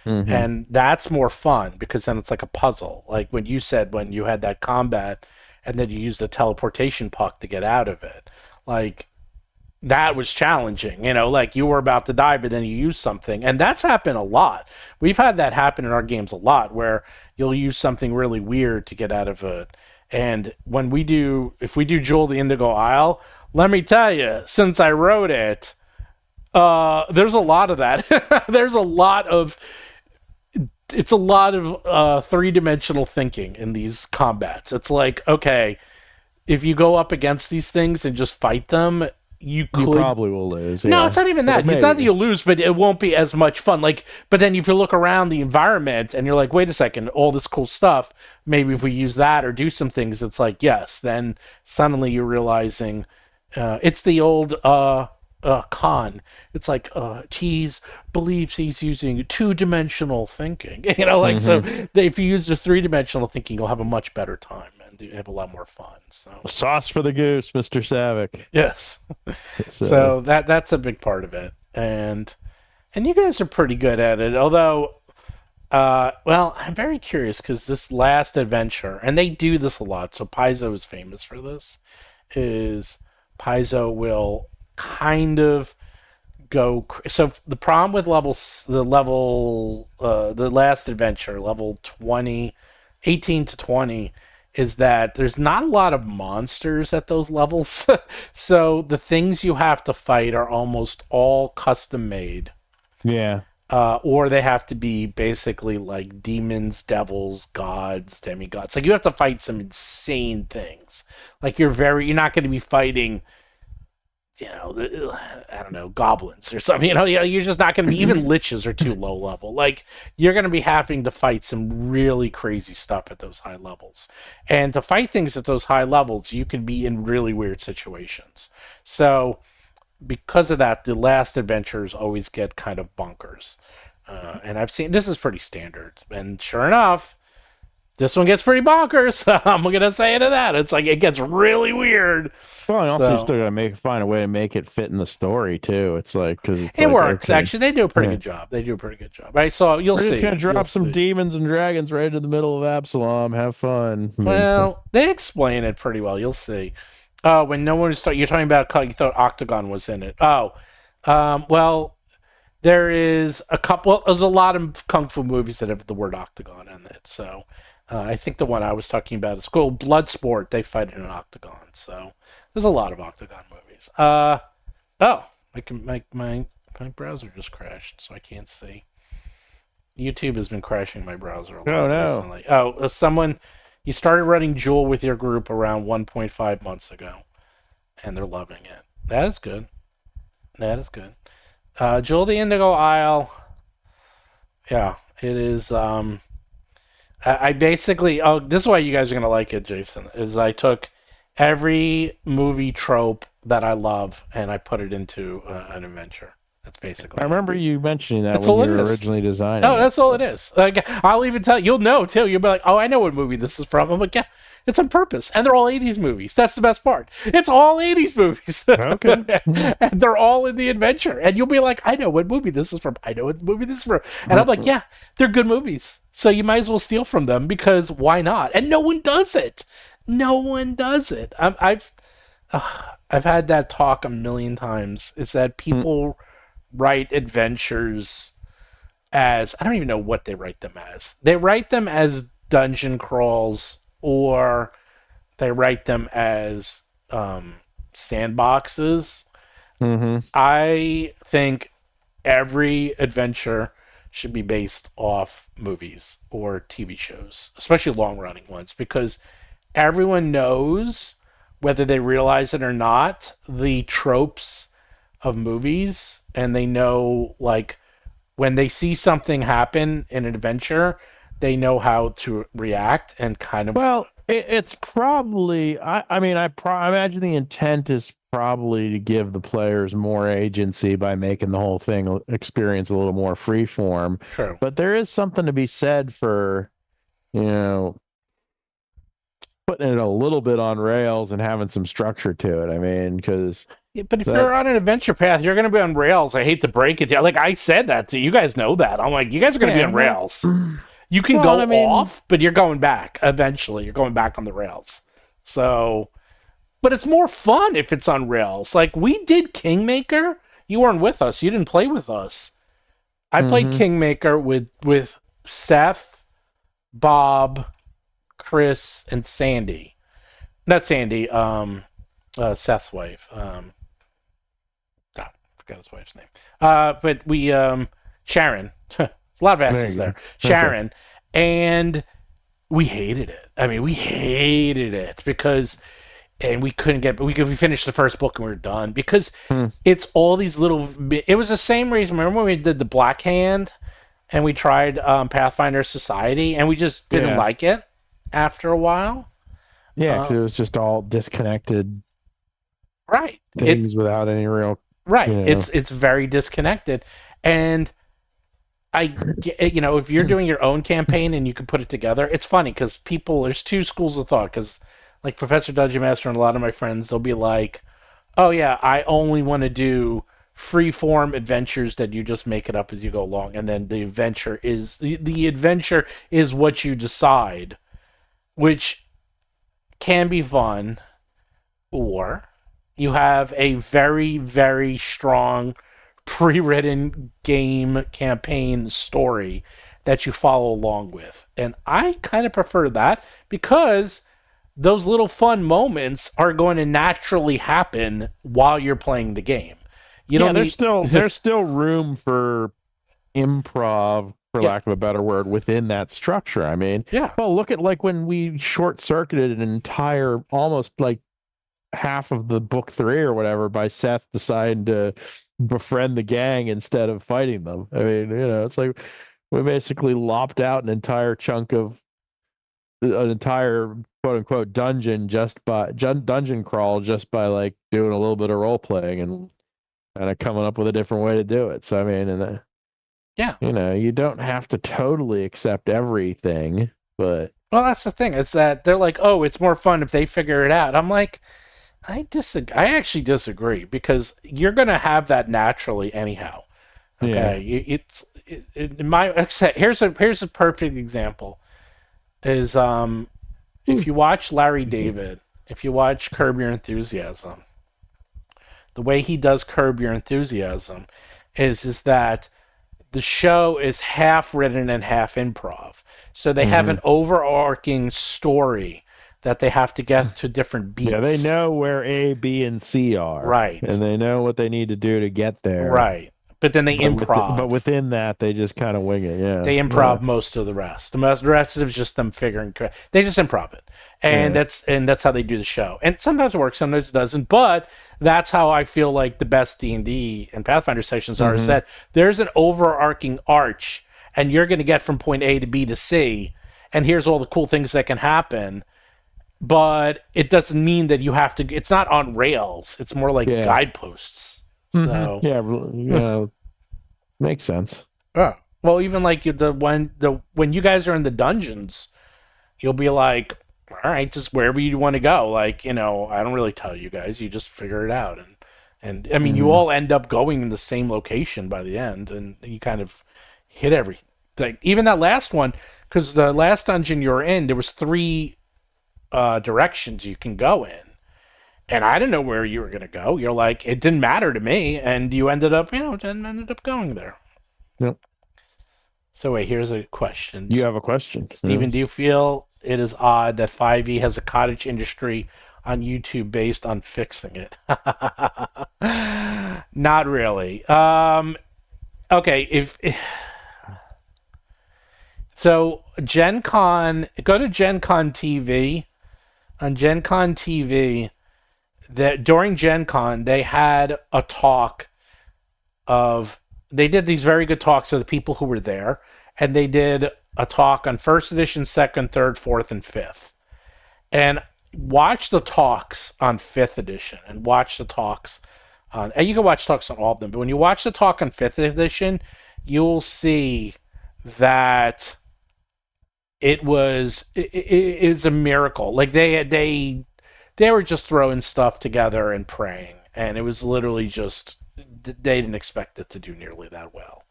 Mm-hmm. And that's more fun because then it's like a puzzle. Like when you said when you had that combat and then you used a teleportation puck to get out of it. Like that was challenging, like you were about to die, but then you use something. And that's happened a lot. We've had that happen in our games a lot where you'll use something really weird to get out of it. And if we do Jewel the Indigo Isle, let me tell you, since I wrote it, there's a lot of that. There's a lot of 3-dimensional thinking in these combats. It's like, okay, if you go up against these things and just fight them, you probably will lose. No, it's not even that. It's not that you'll lose, but it won't be as much fun. Like, but then if you look around the environment and you're like, wait a second, all this cool stuff, maybe if we use that or do some things, it's like, yes, then suddenly you're realizing it's the old Khan. It's like Tease believes he's using 2-dimensional thinking. So if you use the 3-dimensional thinking, you'll have a much better time and you have a lot more fun. So sauce for the goose, Mr. Savick. Yes. So that's a big part of it, and you guys are pretty good at it. Although, well, I'm very curious because this last adventure, and they do this a lot. So Paizo is famous for this. Paizo will kind of go. So the problem with the last adventure, level 18 to 20, is that there's not a lot of monsters at those levels. So the things you have to fight are almost all custom made. Yeah. Or they have to be basically like demons, devils, gods, demigods. Like you have to fight some insane things. Like you're not going to be fighting, I don't know, goblins or something. You're just not going to be. Even liches are too low level. Like you're going to be having to fight some really crazy stuff at those high levels. And to fight things at those high levels, you can be in really weird situations. So because of that, the last adventures always get kind of bonkers. And I've seen, this is pretty standard. And sure enough, this one gets pretty bonkers. I'm going to say into that. It's like, it gets really weird. Well, and also you still got to find a way to make it fit in the story, too. It's like, because it works, actually. They do a pretty good job. Right? So you'll see. We're just going to drop some demons and dragons right into the middle of Absalom. Have fun. Well, they explain it pretty well. You'll see. When no one was you're talking about, you thought Octagon was in it. Well, there's a lot of kung fu movies that have the word Octagon in it. So I think the one I was talking about is called Bloodsport. They fight in an octagon. So there's a lot of Octagon movies. My browser just crashed, so I can't see. YouTube has been crashing my browser a lot recently. You started running Jewel with your group around 1.5 months ago, and they're loving it. That is good. Jewel the Indigo Isle. Yeah, it is. I basically... Oh, this is why you guys are going to like it, Jason, is I took every movie trope that I love, and I put it into an adventure. That's basically. I remember you mentioning that when you were originally designing. No, that's all it is. Like, I'll even tell you'll know too. You'll be like, "Oh, I know what movie this is from." I'm like, "Yeah, it's on purpose," and they're all '80s movies. That's the best part. It's all '80s movies. Okay, and they're all in the adventure, and you'll be like, "I know what movie this is from. I know what movie this is from," and I'm like, "Yeah, they're good movies. So you might as well steal from them because why not?" And no one does it. I've had that talk a million times. It's that people write adventures as, I don't even know what they write them as. They write them as dungeon crawls, or they write them as sandboxes. I think every adventure should be based off movies or TV shows, especially long-running ones, because everyone knows, whether they realize it or not, the tropes of movies, and they know, like, when they see something happen in an adventure, they know how to react and kind of... Well, it's probably... I imagine the intent is probably to give the players more agency by making the whole thing experience a little more freeform. True. But there is something to be said for, putting it a little bit on rails and having some structure to it. I mean, because... Yeah, but if you're on an adventure path, you're going to be on rails. I hate to break it to you. Like, I said that to you. You guys know that. I'm like, you guys are going to be on rails. You can go off, but you're going back. Eventually, you're going back on the rails. So, but it's more fun if it's on rails. Like, we did Kingmaker. You weren't with us. You didn't play with us. I played Kingmaker with Seth, Bob, Chris, and Sandy. Not Sandy, Seth's wife. Forgot his wife's name. But we, Sharon. There's a lot of S's there. Sharon. Okay. And we hated it. I mean, we hated it because, and we couldn't get, we finished the first book and we were done because it's all these little, it was the same reason. Remember when we did the Black Hand and we tried Pathfinder Society and we just didn't like it after a while? Yeah, because it was just all disconnected. Right. Things without any real... Right. It's very disconnected. And if you're doing your own campaign and you can put it together, it's funny because there's two schools of thought. Because like Professor Dungeon Master and a lot of my friends, they'll be like, oh yeah, I only want to do free-form adventures that you just make it up as you go along. And then the adventure is what you decide, which can be fun, or you have a very, very strong pre-written game campaign story that you follow along with. And I kind of prefer that because those little fun moments are going to naturally happen while you're playing the game. You don't there's still room for improv, for lack of a better word, within that structure. I mean, well, look at like when we short circuited an entire, almost like half of the book 3 or whatever by Seth deciding to befriend the gang instead of fighting them. I mean, it's like we basically lopped out an entire chunk of an entire quote unquote dungeon just by dungeon crawl just by like doing a little bit of role playing and kind of coming up with a different way to do it. So I mean, you don't have to totally accept everything, but well, that's the thing. It's that they're like, oh, it's more fun if they figure it out. I'm like, I actually disagree, because you're gonna have that naturally anyhow. Okay, here's a perfect example. Is if you watch Larry David, if you watch Curb Your Enthusiasm, the way he does Curb Your Enthusiasm is that the show is half written and half improv. So they have an overarching story that they have to get to different beats. Yeah, they know where A, B, and C are. Right. And they know what they need to do to get there. Right. But then they improv. But within that, they just kind of wing it, yeah. They improv most of the rest. The rest is just them figuring. They just improv it. And that's how they do the show. And sometimes it works, sometimes it doesn't. But that's how I feel like the best D&D and Pathfinder sessions are, is that there's an overarching arch, and you're going to get from point A to B to C, and here's all the cool things that can happen. But it doesn't mean that you have to. It's not on rails. It's more like guideposts. So makes sense. Well, even like when you guys are in the dungeons, you'll be like, all right, just wherever you want to go. Like, I don't really tell you guys. You just figure it out, and I mean, you all end up going in the same location by the end, and you kind of hit everything. Even that last one, because the last dungeon you're in, there was 3 directions you can go in. And I didn't know where you were going to go. You're like, it didn't matter to me. And you ended up, ended up going there. Yep. So wait, here's a question. You have a question. Steven, do you feel it is odd that 5e has a cottage industry on YouTube based on fixing it? Not really. Okay, so Gen Con, go to Gen Con TV. On Gen Con TV, during Gen Con, they had a talk they did these very good talks of the people who were there, and they did a talk on 1st edition, 2nd, 3rd, 4th, and 5th. And watch the talks on 5th edition, and watch the talks on, and you can watch talks on all of them, but when you watch the talk on 5th edition, you'll see that it's a miracle. Like they were just throwing stuff together and praying, and it was literally just, they didn't expect it to do nearly that well.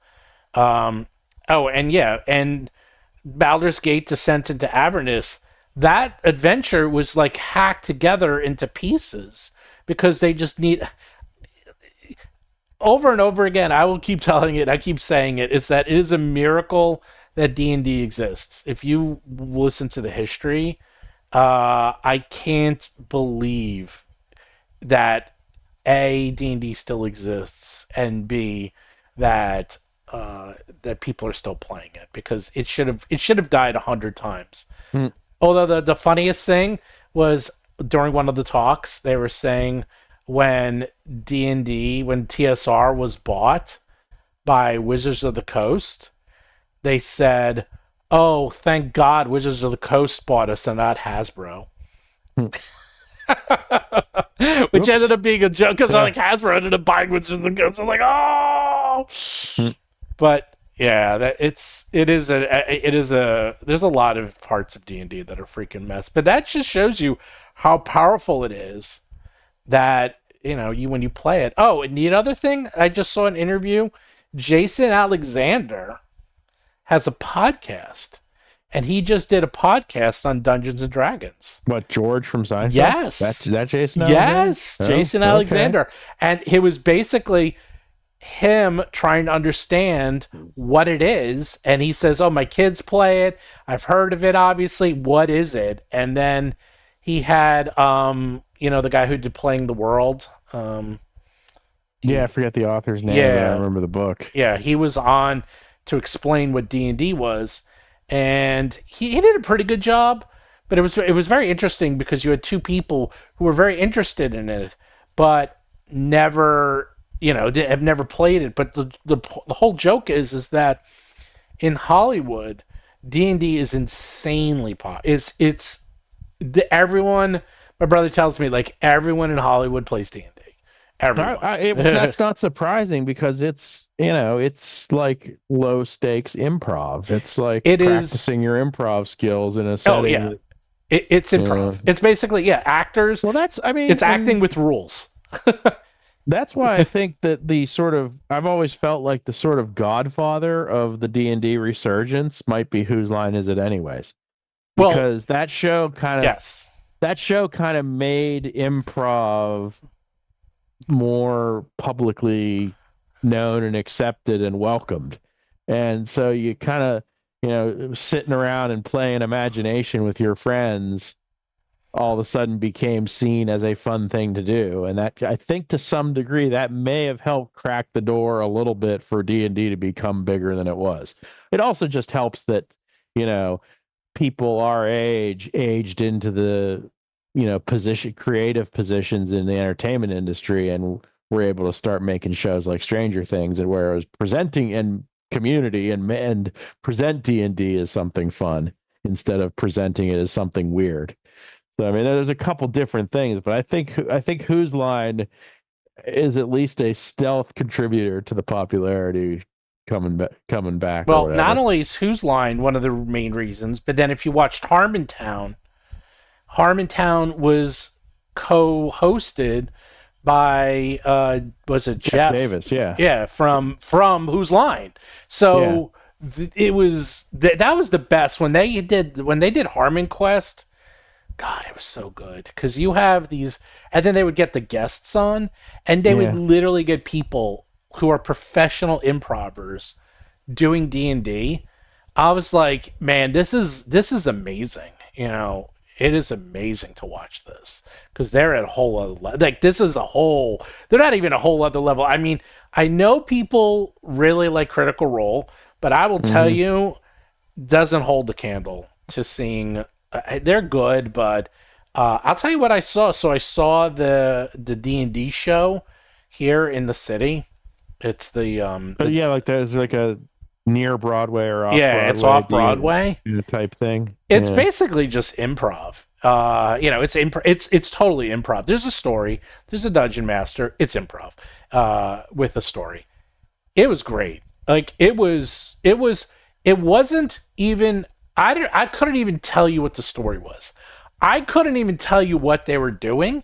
And Baldur's Gate Descent into Avernus, that adventure was like hacked together into pieces because they just need, over and over again, I will keep telling it, I keep saying it, is that it is a miracle that D&D exists. If you listen to the history, I can't believe that A, D&D still exists, and B, that people are still playing it, because it should have died 100 times. Although the funniest thing was, during one of the talks, they were saying when TSR was bought by Wizards of the Coast, they said, "Oh, thank God Wizards of the Coast bought us and not Hasbro." Which ended up being a joke, because like Hasbro ended up buying Wizards of the Coast. I'm like, oh. But yeah, there's a lot of parts of D&D that are freaking mess. But that just shows you how powerful it is that, when you play it. Oh, and the other thing, I just saw an interview. Jason Alexander has a podcast, and he just did a podcast on Dungeons and Dragons. What, George from Seifter? Yes. That Jason Alexander? Yes, Jason Alexander. Okay. And it was basically him trying to understand what it is, and he says, oh, my kids play it, I've heard of it, obviously, what is it? And then He had the guy who did Playing the World. Yeah, I forget the author's name, but I remember the book. Yeah, he was on to explain what D&D was, and he did a pretty good job. But it was very interesting because you had two people who were very interested in it, but never have never played it. But the whole joke is that in Hollywood, D&D is insanely pop. Everyone. My brother tells me like everyone in Hollywood plays D&D. Everyone. That's not surprising because it's like low stakes improv. It's like practicing your improv skills in a setting. Oh yeah, it's improv. It's basically actors. Well, it's acting with rules. That's why I think that I've always felt like the sort of godfather of the D&D resurgence might be Whose Line Is It Anyways? Because that show kind of made improv more publicly known and accepted and welcomed. And so you kind of, sitting around and playing imagination with your friends all of a sudden became seen as a fun thing to do. And that, I think to some degree, that may have helped crack the door a little bit for D&D to become bigger than it was. It also just helps that, people our age aged into the, creative positions in the entertainment industry, and we're able to start making shows like Stranger Things, and where it was presenting and community and present D&D as something fun instead of presenting it as something weird. So I mean, there's a couple different things, but I think Whose Line is at least a stealth contributor to the popularity coming back. Well, not only is Whose Line one of the main reasons, but then if you watched Harmontown was co-hosted by was it Jeff Davis? Yeah, from Whose Line. So it was that was the best when they did Harmon Quest. God, it was so good because you have these, and then they would get the guests on, and they would literally get people who are professional improvers doing D&D. I was like, man, this is amazing. It is amazing to watch this because they're at a whole other level. Like they're not even a whole other level. I mean, I know people really like Critical Role, but I will tell you, doesn't hold the candle to seeing. They're good, but I'll tell you what I saw. So I saw the D&D show here in the city. It's the like there's like a near Broadway or off Broadway. It's off Broadway type thing. It's basically just improv. It's totally improv. There's a story. There's a dungeon master. It's improv with a story. It was great. Like it wasn't even. I couldn't even tell you what the story was. I couldn't even tell you what they were doing,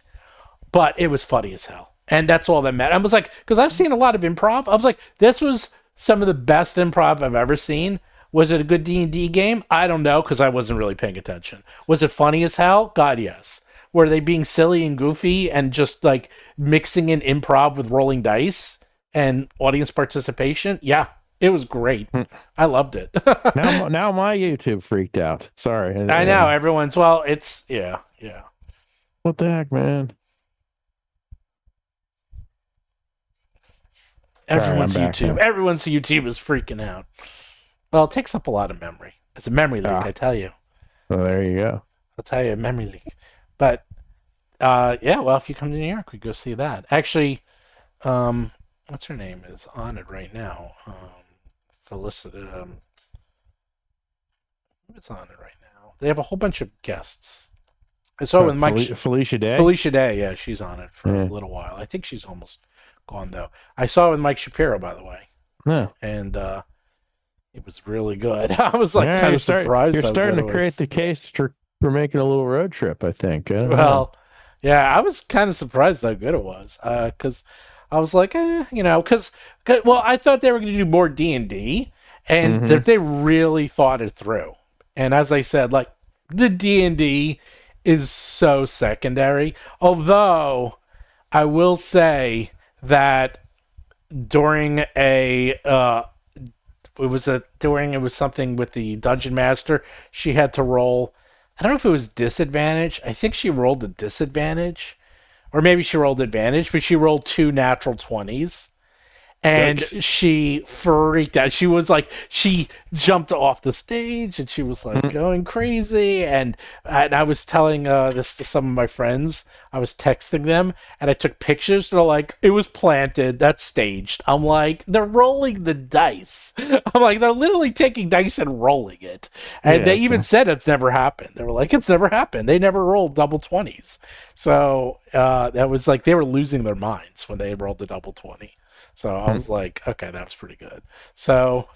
but it was funny as hell. And that's all that mattered. I was like, because I've seen a lot of improv. I was like, this was some of the best improv I've ever seen. Was it a good D&D game? I don't know, because I wasn't really paying attention. Was it funny as hell? God, yes. Were they being silly and goofy and just like mixing in improv with rolling dice and audience participation? Yeah. It was great. I loved it. now my YouTube freaked out. Sorry. I know everyone's. Well, it's yeah. What the heck, man? Everyone's YouTube is freaking out. Well, it takes up a lot of memory. It's a memory leak, I tell you. Well, there you go. I'll tell you, a memory leak. But well, if you come to New York, we go see that. Actually, what's her name is on it right now. Felicity. Who's on it right now? They have a whole bunch of guests. I saw with Mike Felicia Day. Felicia Day, yeah, she's on it for a little while. I think she's almost gone though. I saw it with Mike Shapiro, by the way. Yeah. And it was really good. I was like kind of surprised. You're starting to create the case for making a little road trip, I think. Yeah, I was kind of surprised how good it was. Because I was like, because I thought they were going to do more D&D, and they really thought it through. And as I said, like the D&D is so secondary. Although I will say that during it was something with the dungeon master, she had to roll I don't know if it was disadvantage. I think she rolled a disadvantage, or maybe she rolled advantage, but she rolled 2 natural 20s. And she freaked out. She was like, she jumped off the stage and she was like going crazy. And I was telling this to some of my friends. I was texting them and I took pictures. They're like, it was planted. That's staged. I'm like, they're rolling the dice. I'm like, they're literally taking dice and rolling it. And they even said it's never happened. They were like, it's never happened. They never rolled double 20s. So that was like, they were losing their minds when they rolled the double 20. So I was like, okay, that was pretty good. So,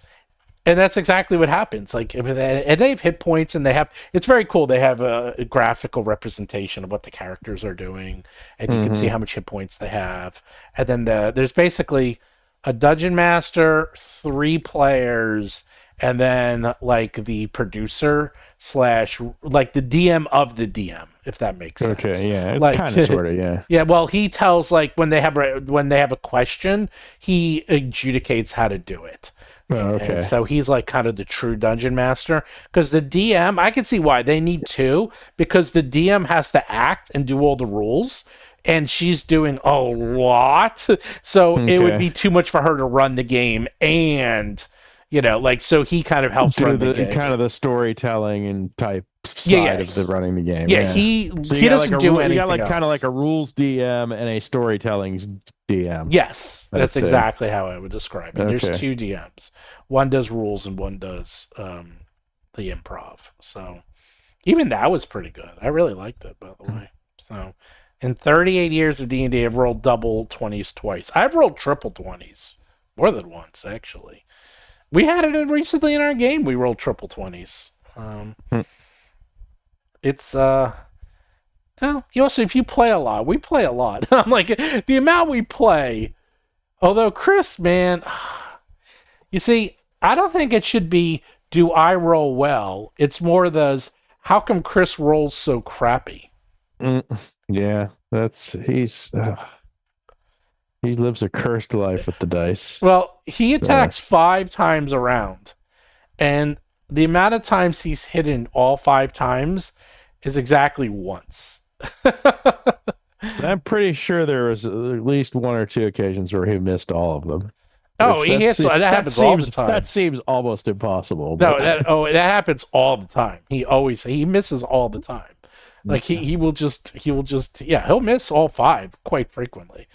and that's exactly what happens. Like, and they have hit points, and it's very cool. They have a graphical representation of what the characters are doing, and you can see how much hit points they have. And then there's basically a dungeon master, 3 players, and then like the producer / like the DM of the DM, if that makes sense. Okay, yeah, like kind of, sort of, yeah. Yeah, well, he tells like when they have a question, he adjudicates how to do it. Okay. And so he's like kind of the true dungeon master, because the DM, I can see why they need 2, because the DM has to act and do all the rules, and she's doing a lot, so it would be too much for her to run the game and. Like, so he kind of helps run the game. Kind of the storytelling and type side of the running the game. Yeah, he doesn't do anything. You got like else. Kind of like a rules DM and a storytelling DM. Yes, that's exactly how I would describe it. Okay. There's 2 DMs. One does rules and one does the improv. So even that was pretty good. I really liked it, by the way. So in 38 years of D&D, I've rolled double 20s twice. I've rolled triple 20s more than once, actually. We had it recently in our game. We rolled triple 20s. It's well, you also, if you play a lot, we play a lot. I'm like, the amount we play. Although Chris, man, you see, I don't think it should be, do I roll well? It's more those, how come Chris rolls so crappy? Yeah, he lives a cursed life with the dice. Well, he attacks 5 times around, and the amount of times he's hidden all 5 times is exactly once. I'm pretty sure there was at least 1 or 2 occasions where he missed all of them. Oh, he hits. That happens all the time. That seems almost impossible. No, that happens all the time. He misses all the time. Like he will just he'll miss all 5 quite frequently.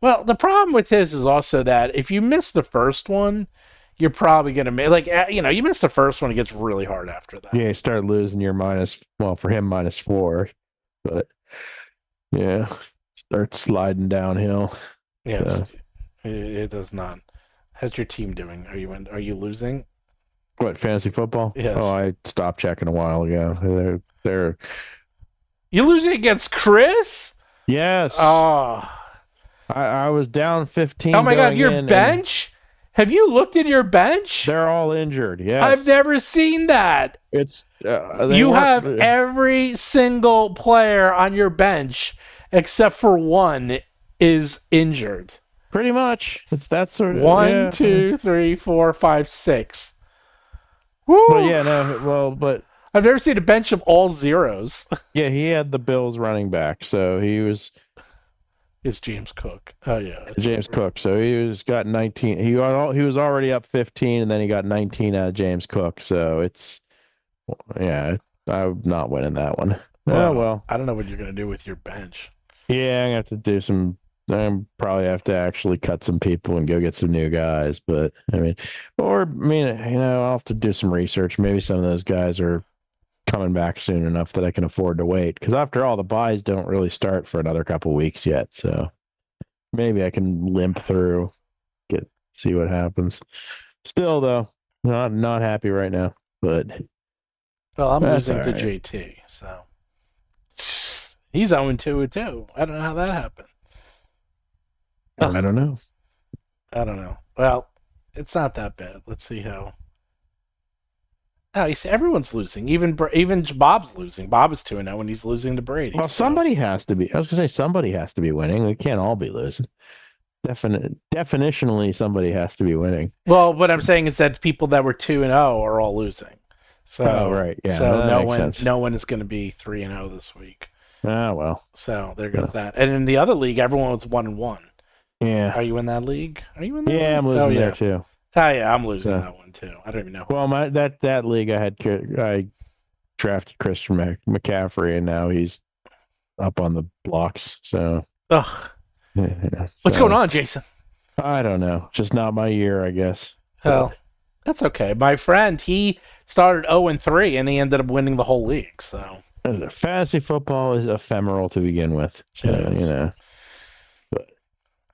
Well, the problem with his is also that if you miss the first one, you're probably gonna miss. You miss the first one, it gets really hard after that. Yeah, you start losing your for him -4, but yeah, start sliding downhill. Yes, it does not. How's your team doing? Are you losing? What, fantasy football? Yes. Oh, I stopped checking a while ago. They're You're losing against Chris? Yes. Oh. I was down 15. Oh my God, your bench? Have you looked at your bench? They're all injured. Yes. I've never seen that. It's you have every single player on your bench except for 1 is injured. Pretty much. It's that sort of 1, 2, 3, 4, 5, 6. Woo! But I've never seen a bench of all zeros. Yeah, he had the Bills running back, so he was. It's James Cook. Oh yeah, James Cook. So got 19. He was already up 15, and then he got 19 out of James Cook. So I'm not winning that one. Well. I don't know what you're gonna do with your bench. Yeah, I'm gonna have to do some. I probably have to actually cut some people and go get some new guys. But I'll have to do some research. Maybe some of those guys are coming back soon enough that I can afford to wait. Because after all, the buys don't really start for another couple weeks yet. So maybe I can limp through, see what happens. Still, though, not happy right now. But well, I'm losing to JT, so he's 0-2 too. I don't know how that happened. I don't know. Well, it's not that bad. Let's see how. Oh, you see, everyone's losing. Even Bob's losing. Bob is 2-0 and he's losing to Brady. Well, somebody has to be. I was gonna say somebody has to be winning. We can't all be losing. Definitionally, somebody has to be winning. Well, what I'm saying is that people that were 2-0 are all losing. So, right. Yeah, so that makes sense. no one is going to be 3-0 this week. Ah, well. So there goes that. And in the other league, everyone was 1-1. Yeah. Are you in that league? Are you in that league? Yeah, I'm losing there too. Oh yeah, I'm losing So- that one too. I don't even know. Well, that league I drafted Christian McCaffrey, and now he's up on the blocks. So, Ugh. yeah, What's going on, Jason? I don't know. Just not my year, I guess. Well, that's okay. My friend, he started 0-3, and he ended up winning the whole league. So Fantasy football is ephemeral to begin with. So, It is. you know.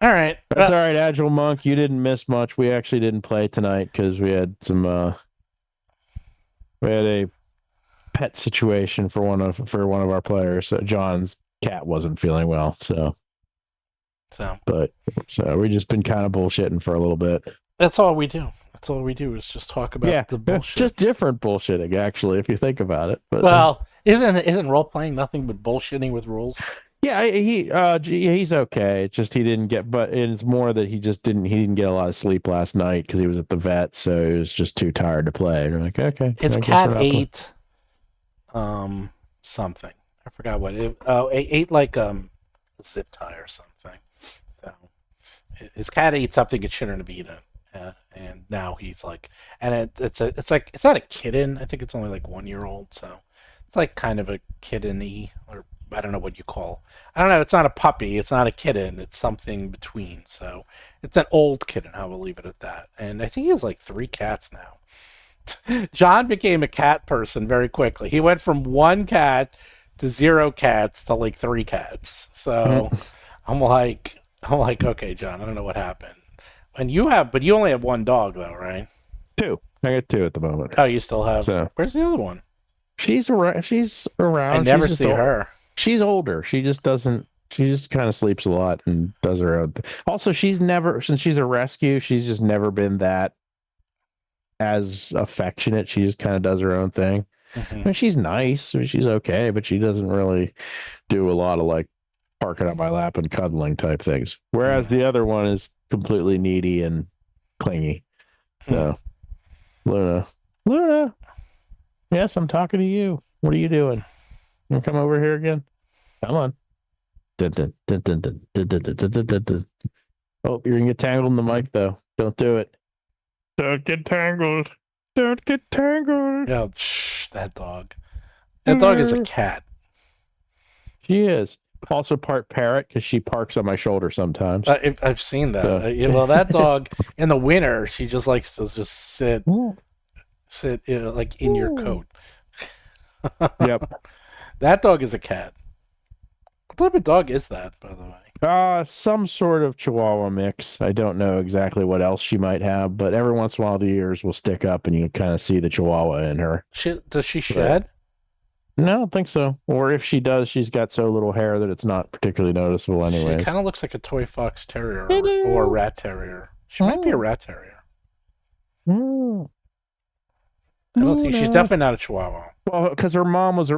all right, That's all right, Agile Monk. You didn't miss much. We actually didn't play tonight because we had a pet situation for one of our players. So John's cat wasn't feeling well, so we just been kind of bullshitting for a little bit. that's all we do. That's all we do is just talk about the bullshit. Just different bullshitting, actually, if you think about it. But, well, isn't role playing nothing but bullshitting with rules? yeah, he's okay. It's just he didn't get, but it's more that he didn't get a lot of sleep last night because he was at the vet, so he was just too tired to play. And we're like, okay, His I guess cat we're not playing. ate something. I forgot what it. Oh, it ate like a zip tie or something. So his cat ate something it shouldn't have eaten, and now he's like, and it's not a kitten. I think it's only like 1 year old, so it's like kind of a kitten-y, or I don't know what you call. I don't know. It's not a puppy. It's not a kitten. It's something between. So it's an old kitten. I will leave it at that. And I think he has like 3 cats now. John became a cat person very quickly. He went from 1 cat to 0 cats to like 3 cats. So I'm like, okay, John, I don't know what happened. And you only have 1 dog though, right? 2. I got 2 at the moment. Oh, you still have. So- Where's the other one? She's around. I never see her. She's older. She just doesn't. She just kind of sleeps a lot and does her own. Also, since she's a rescue, she's just never been that as affectionate. She just kind of does her own thing. Mhm. I mean, she's nice. I mean, she's okay, but she doesn't really do a lot of like parking on my lap and cuddling type things. Whereas the other one is completely needy and clingy. So, Luna. Yes, I'm talking to you. What are you doing? You want to come over here again? Come on. Oh, you're gonna get tangled in the mic though. Don't do it. Don't get tangled. Don't get tangled. Yeah, that dog. That dog is a cat. She is also part parrot because she parks on my shoulder sometimes. I've seen that. Well, that dog in the winter, she just likes to just sit like in your coat. Yep. That dog is a cat. What type of dog is that, by the way? Some sort of Chihuahua mix. I don't know exactly what else she might have, but every once in a while the ears will stick up and you kind of see the Chihuahua in her. Does she shed? No, I don't think so. Or if she does, she's got so little hair that it's not particularly noticeable anyways. She kind of looks like a toy fox terrier or a rat terrier. She might be a rat terrier. Mm. I don't think she's definitely not a Chihuahua. Well, because her mom was a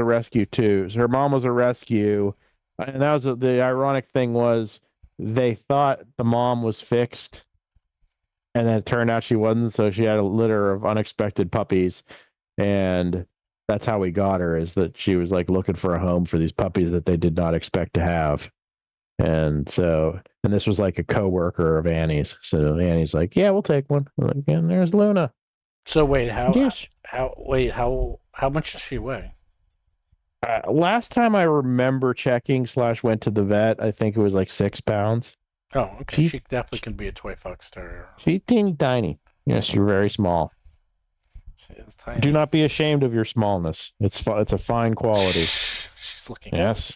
rescue too. So her mom was a rescue, and that was the ironic thing was they thought the mom was fixed, and then it turned out she wasn't. So she had a litter of unexpected puppies, and that's how we got her. Is that she was like looking for a home for these puppies that they did not expect to have, and this was like a coworker of Annie's. So Annie's like, "Yeah, we'll take one." I'm like, and there's Luna. So wait, how much does she weigh? Last time I remember checking / went to the vet, I think it was like 6 pounds. Oh, okay. She definitely can be a toy fox terrier. She's teeny tiny. Yes, you're very small. She is tiny. Do not be ashamed of your smallness. It's a fine quality. She's looking. Yes.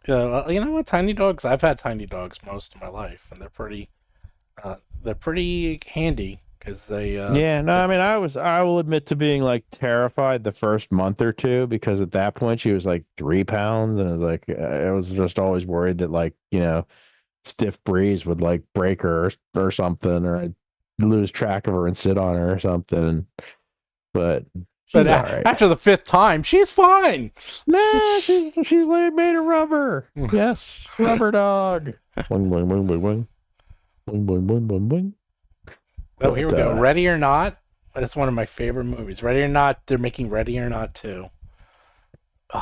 Yeah, you know what? Tiny dogs. I've had tiny dogs most of my life, and they're pretty handy because they. Yeah, no, I mean, I will admit to being like terrified the first month or two because at that point she was like 3 pounds, and it was like I was just always worried that like stiff breeze would like break her or something, or I'd lose track of her and sit on her or something. But But all right. after the 5th time, she's fine. Nah, she's made of rubber. Yes, rubber dog. Boing, boing, boing, boing, boing. Boing, boing, boing, boing, boing. Oh, here we go. Ready or not? That's one of my favorite movies. Ready or Not, they're making Ready or Not 2.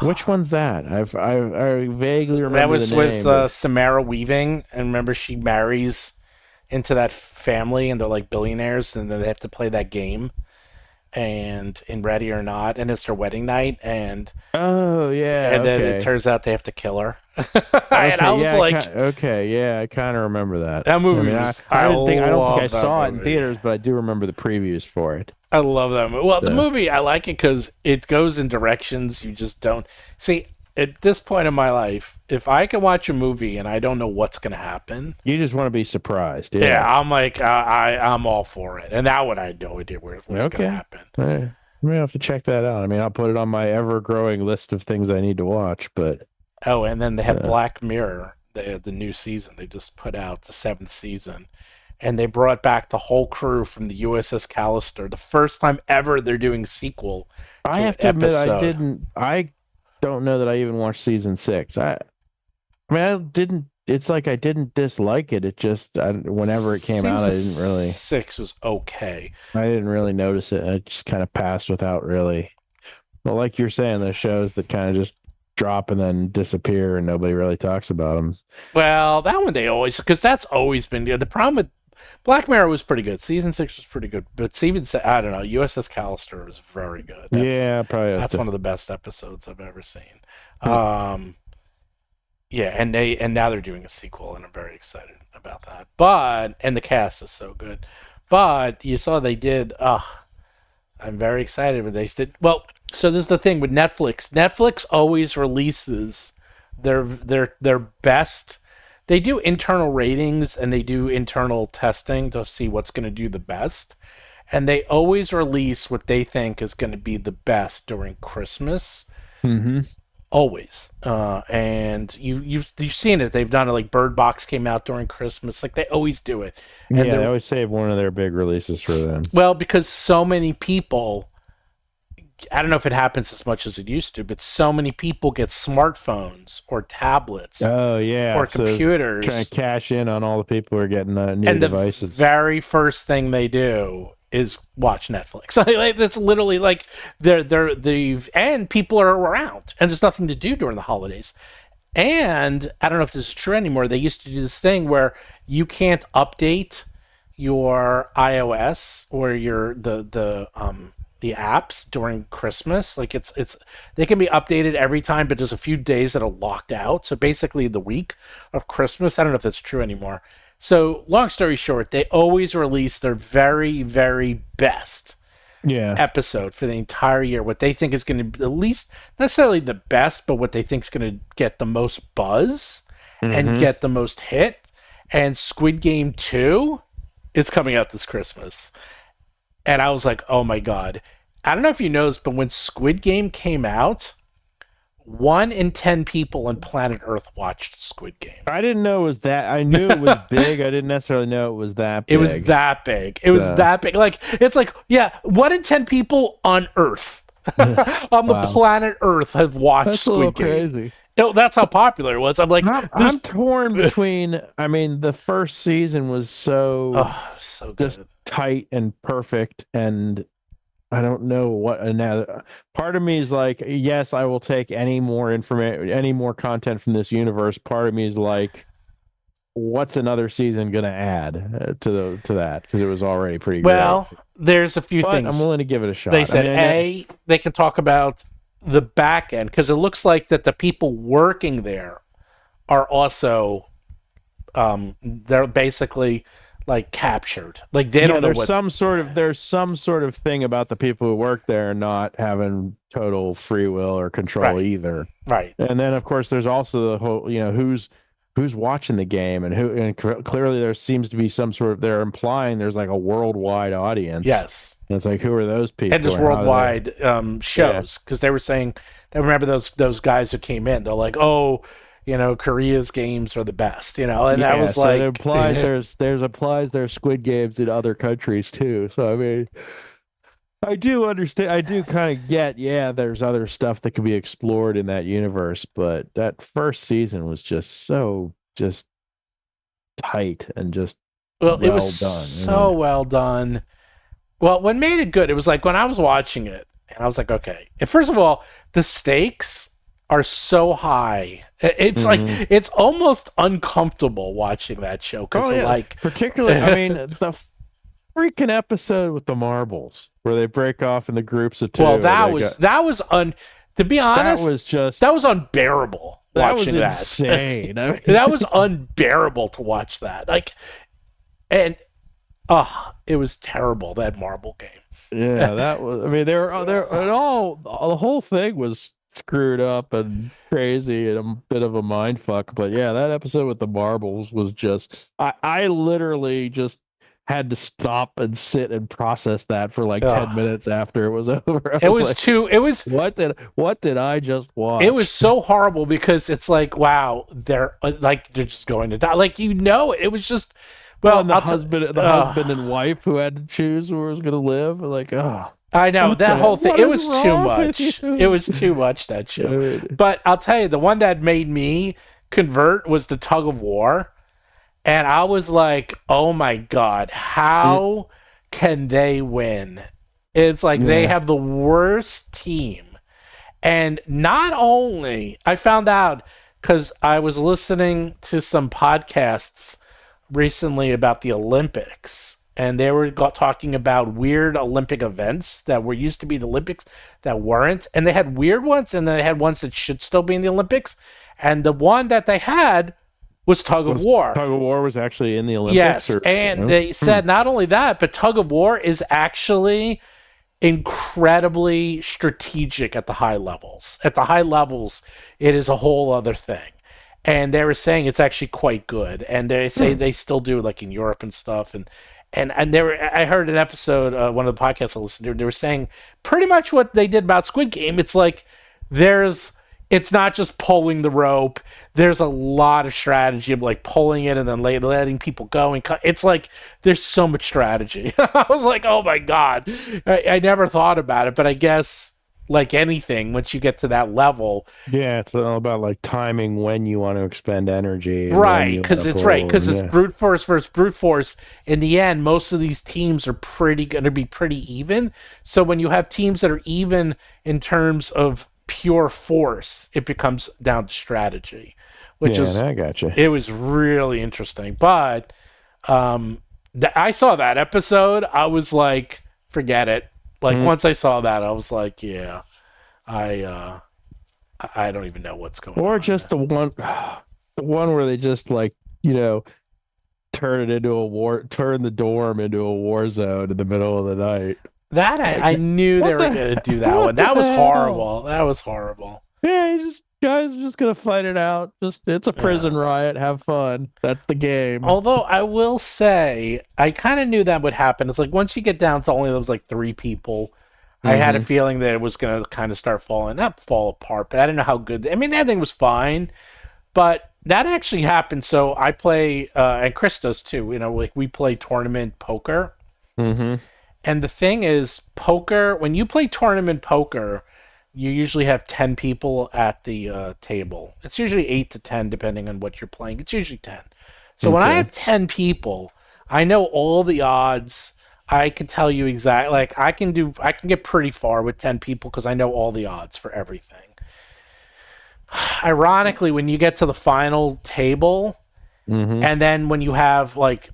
Which one's that? I vaguely remember That was the with name. But... Samara Weaving, and remember she marries into that family, and they're like billionaires, and then they have to play that game, and in Ready or Not, and it's their wedding night, and Oh yeah, then it okay. turns out they have to kill her. Okay, And I was yeah, like, I kind of remember that. that movie I mean, was. I don't think I love that saw it in movie. theaters, but I do remember the previews for it. I love that movie. Well, the Yeah. movie, I like it because it goes in directions you just don't see. At this point in my life, if I can watch a movie and I don't know what's going to happen, You just want to be surprised. yeah, Yeah. I'm like, I'm all for it. And that one, I had no idea what's going to happen. I may have to check that out. I mean, I'll put it on my ever-growing list of things I need to watch. But Oh, and then they have Black Mirror, the new season. They just put out the 7th season. And they brought back the whole crew from the USS Callister. The first time ever they're doing a sequel. I have to admit, I don't know that I even watched season 6. I mean, I didn't. It's like I didn't dislike it. It just whenever it came out, I didn't really. 6 was okay. I didn't really notice it. It just kind of passed without really. Well, like you're saying, those shows that kind of just drop and then disappear, and nobody really talks about them. Well, that one they always, because that's always been the problem with Black Mirror was pretty good. Season 6 was pretty good, but I don't know. USS Callister was very good. Probably. That's one of the best episodes I've ever seen. Yeah, and now they're doing a sequel, and I'm very excited about that. And the cast is so good. But you saw they did. I'm very excited when they did. Well, so this is the thing with Netflix. Netflix always releases their best. They do internal ratings and they do internal testing to see what's going to do the best. And they always release what they think is going to be the best during Christmas. Mm-hmm. Always. And you've seen it. They've done it. Like Bird Box came out during Christmas. Like they always do it. And they always save one of their big releases for them. Well, because so many people, I don't know if it happens as much as it used to, but so many people get smartphones or tablets. Oh yeah, or computers, trying to cash in on all the people who are getting new and devices. The very first thing they do is watch Netflix. Like that's literally like and people are around, and there's nothing to do during the holidays. And I don't know if this is true anymore. They used to do this thing where you can't update your iOS or your the apps during Christmas. Like it's they can be updated every time, but there's a few days that are locked out. So basically the week of Christmas, I don't know if that's true anymore. So long story short, they always release their very, very best episode for the entire year. What they think is going to be at least necessarily the best, but what they think is going to get the most buzz and get the most hit. And Squid Game 2 is coming out this Christmas. And I was like, oh my God. I don't know if you noticed, but when Squid Game came out, 1 in 10 people on planet Earth watched Squid Game. I didn't know it was that. I knew it was big. I didn't necessarily know it was that big. It was that big. It was that big. Like, it's like, 1 in 10 people on Earth, on the planet Earth, have watched Squid Game. Crazy. That's how popular it was. I'm like, I'm torn between. I mean, the first season was so good, just tight and perfect, and I don't know what another part of me is like. Yes, I will take any more information, any more content from this universe. Part of me is like, what's another season going to add to that? Because it was already pretty good. Well, there's a few things. I'm willing to give it a shot. They said they can talk about the back end, because it looks like that the people working there are also they're basically like captured. Like they don't know there's some sort of thing about the people who work there not having total free will or control either. Right. And then of course there's also the whole, who's watching the game, and clearly there seems to be some sort of, they're implying there's like a worldwide audience. Yes. And it's like, who are those people? And there's worldwide shows, because they were saying, I remember those guys who came in, they're like, oh, Korea's games are the best, and I was so like, it implies there's Squid Games in other countries too. So I mean, I do understand. I do kind of get. Yeah, there's other stuff that could be explored in that universe, but that first season was just so tight and just it was done. So well done. Well, what made it good, it was like when I was watching it, and I was like, okay. And first of all, the stakes are so high. It's like it's almost uncomfortable watching that show because like particularly, I mean, the freaking episode with the marbles where they break off in the groups of two. Well, that was to be honest, that was unbearable watching that. Insane. I mean, that was unbearable to watch that. Like, and it was terrible, that marble game. Yeah, that was. I mean, they're and all the whole thing was screwed up and crazy and a bit of a mind fuck. But yeah, that episode with the marbles was just. I literally just had to stop and sit and process that for like 10 minutes after it was over. It was what did I just watch? It was so horrible because it's like, wow, they're just going to die. Like, it was just. Well, the husband and wife who had to choose who was going to live. Like, I know that whole thing. It was too much. It was too much, that show. But I'll tell you, the one that made me convert was the Tug of War, and I was like, oh my god, how can they win? It's like they have the worst team, and not only I found out because I was listening to some podcasts recently about the Olympics, and they were talking about weird Olympic events that were used to be the Olympics that weren't, and they had weird ones, and then they had ones that should still be in the Olympics, and the one that they had was Tug of War. Tug of War was actually in the Olympics? Yes, and they said not only that, but Tug of War is actually incredibly strategic at the high levels. At the high levels, it is a whole other thing. And they were saying it's actually quite good, and they say they still do like in Europe and stuff. And I heard an episode, one of the podcasts I listened to. They were saying pretty much what they did about Squid Game. It's like it's not just pulling the rope. There's a lot of strategy of like pulling it and then letting people go and cut. It's like there's so much strategy. I was like, oh my god, I never thought about it, but I guess. Like anything, once you get to that level, it's all about like timing when you want to expend energy, right? Because it's brute force versus brute force. In the end, most of these teams are going to be pretty even. So when you have teams that are even in terms of pure force, it becomes down to strategy, which I gotcha. It was really interesting, but I saw that episode. I was like, forget it. Like once I saw that, I was like, yeah, I don't even know what's going on. Or just the one where they just like, turn the dorm into a war zone in the middle of the night. That I knew they were going to do that one. That was horrible. That was horrible. Yeah, guys are just going to fight it out. It's a prison riot. Have fun. That's the game. Although I will say, I kind of knew that would happen. It's like once you get down to only those like 3 people, I had a feeling that it was going to kind of start not fall apart, but I didn't know how good. I mean, that thing was fine, but that actually happened. So I play, and Chris does too. Like we play tournament poker. Mm-hmm. And the thing is, poker, when you play tournament poker, you usually have 10 people at the table. It's usually 8 to 10, depending on what you're playing. It's usually 10. So when I have 10 people, I know all the odds. I can tell you exactly. Like I can get pretty far with 10 people because I know all the odds for everything. Ironically, when you get to the final table, and then when you have like,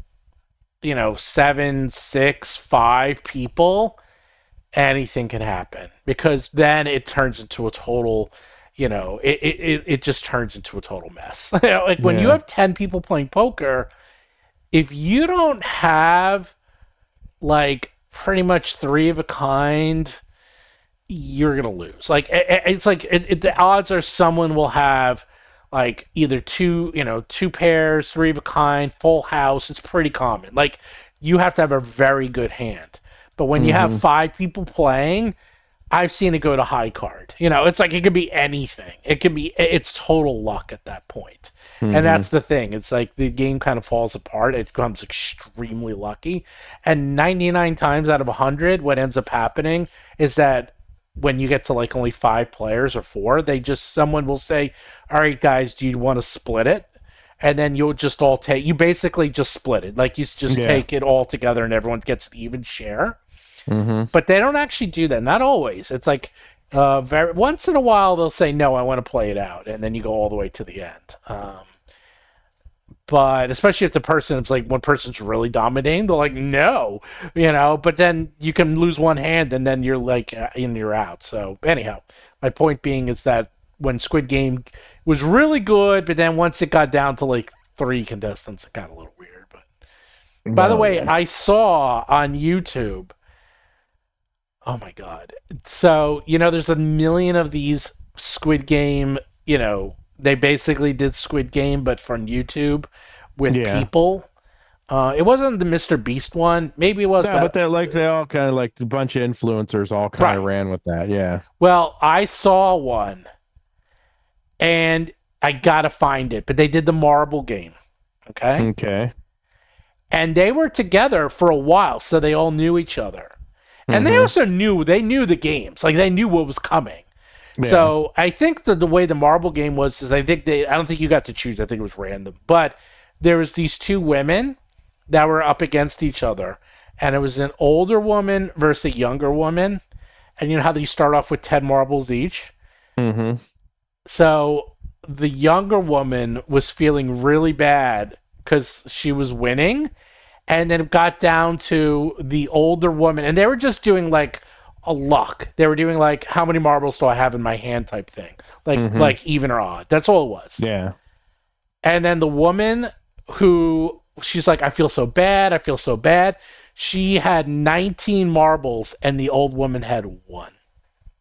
7, 6, 5 people, anything can happen because then it turns into a total, it just turns into a total mess. Like when you have 10 people playing poker, if you don't have like pretty much 3 of a kind, you're gonna lose. Like it's like the odds are someone will have like either 2 pairs, 3 of a kind, full house. It's pretty common. Like you have to have a very good hand. But when you have 5 people playing, I've seen it go to high card. It's like it could be anything. It's total luck at that point. And that's the thing. It's like the game kind of falls apart. It becomes extremely lucky. And 99 times out of 100, what ends up happening is that when you get to like only 5 players or 4, someone will say, all right, guys, do you want to split it? And then you'll just you basically just split it. Like you just take it all together and everyone gets an even share. But they don't actually do that. Not always. It's like very once in a while they'll say, no, I want to play it out. And then you go all the way to the end. But especially if the person, it's like one person's really dominating, they're like, no, but then you can lose one hand and then you're like, you're out. So anyhow, my point being is that when Squid Game was really good, but then once it got down to like 3 contestants, it got a little weird. But by the way, I saw on YouTube, oh my God. So, there's a million of these Squid Game, they basically did Squid Game, but from YouTube with people. It wasn't the Mr. Beast one. Maybe it was. No, but they all kind of like a bunch of influencers all kind of ran with that. Yeah. Well, I saw one and I got to find it, but they did the marble game. Okay. Okay. And they were together for a while, so they all knew each other. And they also knew the games. Like they knew what was coming. Yeah. So I think the way the marble game was is I don't think you got to choose. I think it was random. But there was these 2 women that were up against each other. And it was an older woman versus a younger woman. And you know how you start off with 10 marbles each? Mm-hmm. So the younger woman was feeling really bad because she was winning. And then it got down to the older woman. And they were just doing like a luck. They were doing like, how many marbles do I have in my hand type thing. Like even or odd. That's all it was. Yeah. And then the woman who, she's like, I feel so bad. She had 19 marbles and the old woman had 1.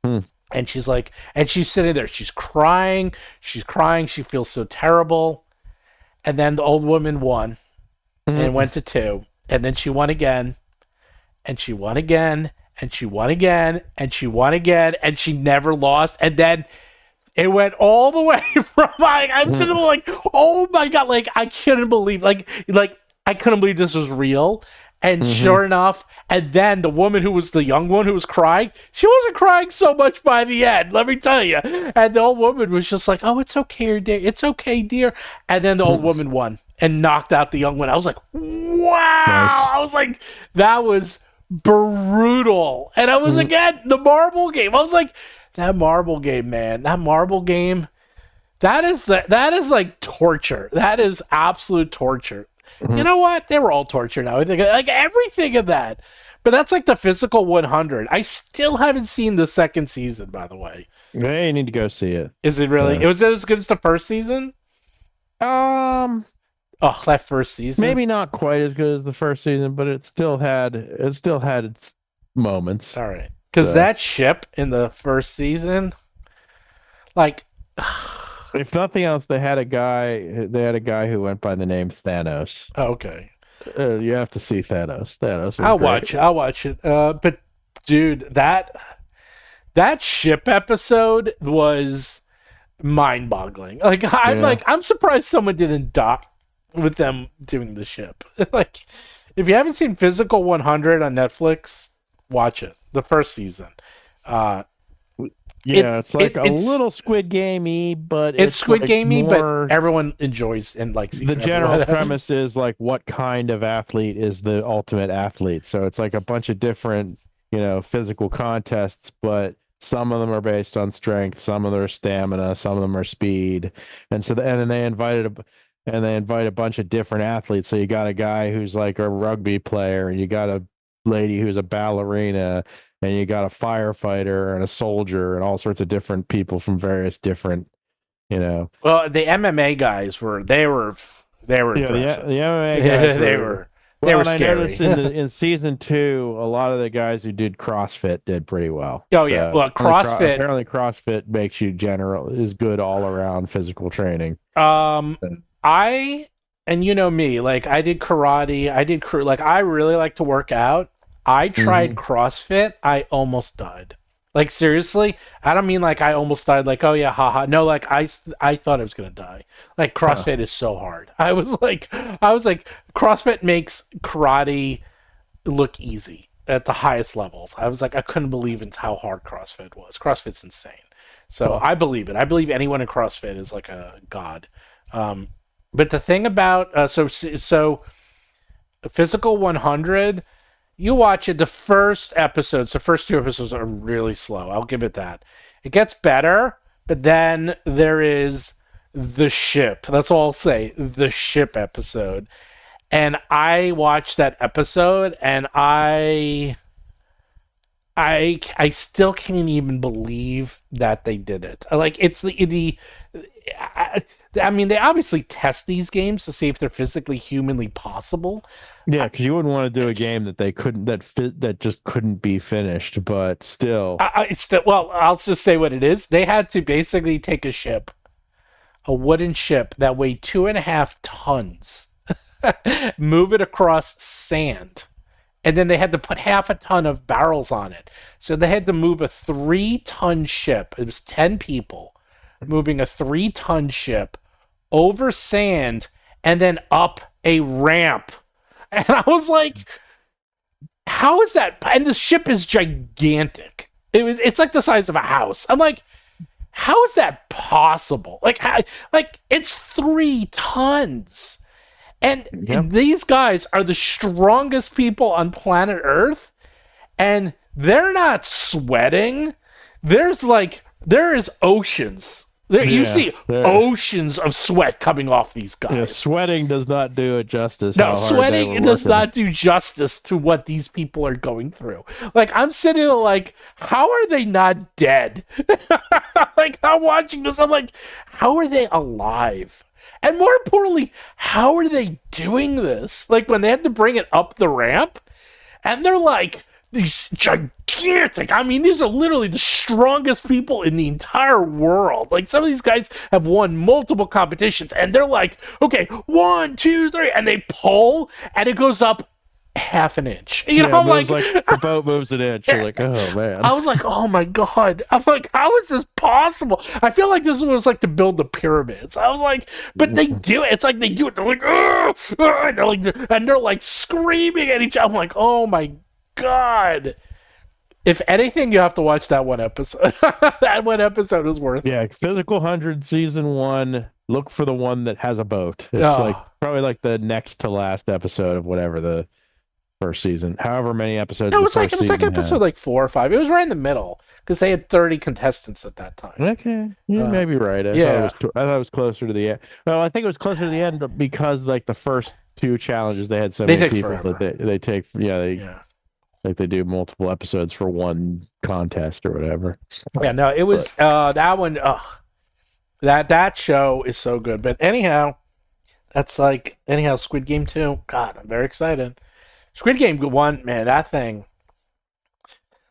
And she's like, and she's sitting there. She's crying. She feels so terrible. And then the old woman won. And went to 2, and then she won again, and she won again, and she won again, and she won again, and she never lost. And then it went all the way from I'm sitting there like, oh my God, like I couldn't believe, I couldn't believe this was real. And sure enough, and then the woman who was the young one who was crying, she wasn't crying so much by the end, let me tell you. And the old woman was just like, oh, it's okay, dear. It's okay, dear. And then the old woman won and knocked out the young one. I was like, wow. Nice. I was like, that was brutal. And I was, again, the marble game. I was like, that marble game, man. That marble game, that is like torture. That is absolute torture. You know what? They were all torture now. I think like everything of that. But that's like the physical 100. I still haven't seen the 2nd season, by the way. Yeah, you need to go see it. Is it really? Was it as good as the 1st season? Oh, that 1st season. Maybe not quite as good as the 1st season, but it still had its moments. All right. Because that ship in the 1st season, like if nothing else, they had a guy who went by the name Thanos. Oh, okay. You have to see Thanos. I'll watch it. But dude, that ship episode was mind-boggling. Like I'm surprised someone didn't die with them doing the ship. Like, if you haven't seen Physical 100 on Netflix, watch it. The 1st season. It's like a little Squid Game-y, but it's Squid like Game-y, but everyone enjoys and likes it. The general premise is like, what kind of athlete is the ultimate athlete? So it's like a bunch of different, physical contests, but some of them are based on strength, some of them are stamina, some of them are speed, and then they invite a bunch of different athletes. So you got a guy who's like a rugby player, and you got a lady who's a ballerina, and you got a firefighter and a soldier and all sorts of different people from various different, Well, the MMA guys were impressive. The MMA guys they were scary. I noticed in season 2, a lot of the guys who did CrossFit did pretty well. Oh yeah, well CrossFit. Apparently, CrossFit makes you is good all around physical training. And you know me, like I did karate, I really like to work out. I tried CrossFit. I almost died. Like, seriously? I don't mean like I almost died like, oh yeah, haha. No, like I thought I was going to die. Like, CrossFit is so hard. I was like, CrossFit makes karate look easy at the highest levels. I was like, I couldn't believe how hard CrossFit was. CrossFit's insane. So I believe it. I believe anyone in CrossFit is like a god. But the thing about, so Physical 100, You watch it. The first episodes, the first 2 episodes are really slow. I'll give it that. It gets better, but then there is the ship. That's all I'll say. The ship episode. And I watched that episode, and I still can't even believe that they did it. Like, it's I mean, they obviously test these games to see if they're physically, humanly possible. Yeah, because you wouldn't want to do a game that they couldn't that just couldn't be finished, but still. Well, I'll just say what it is. They had to basically take a wooden ship that weighed 2.5 tons, move it across sand, and then they had to put half a ton of barrels on it. So they had to move a 3-ton ship. It was 10 people moving a 3-ton ship over sand and then up a ramp. And I was like, how is that? And the ship is gigantic. It's like the size of a house. I'm like, how is that possible? Like it's 3 tons. And these guys are the strongest people on planet Earth, and they're not sweating. There is oceans. You see oceans of sweat coming off these guys. Yeah, sweating does not do it justice. No, sweating does not do justice to what these people are going through. Like, I'm sitting there like, how are they not dead? Like, I'm watching this, I'm like, how are they alive? And more importantly, how are they doing this? Like, when they had to bring it up the ramp, and they're like, these gigantic, I mean, these are literally the strongest people in the entire world. Like, some of these guys have won multiple competitions, and they're like, okay, 1, 2, 3, and they pull, and it goes up half an inch. You know, I'm like the boat moves an inch. You're like, oh man. I was like, oh my god. I'm like, how is this possible? I feel like this was like to build the pyramids. I was like, but they do it. It's like they do it. They're like, and they're like screaming at each other. I'm like, oh my god. If anything, you have to watch that one episode. That one episode is worth it. Yeah, Physical 100 season 1. Look for the one that has a boat. It's like probably like the next to last episode of whatever the first season, however many episodes. No, it was like episode like 4 or 5. It was right in the middle because they had 30 contestants at that time. Okay, you may be right. I thought it was closer to the end. Well, I think it was closer to the end because like the first 2 challenges they had so many people forever. That they take. Like they do multiple episodes for one contest or whatever. Yeah, no, it was that one. That show is so good. But anyhow, Squid Game 2. God, I'm very excited. Squid Game 1, man, that thing.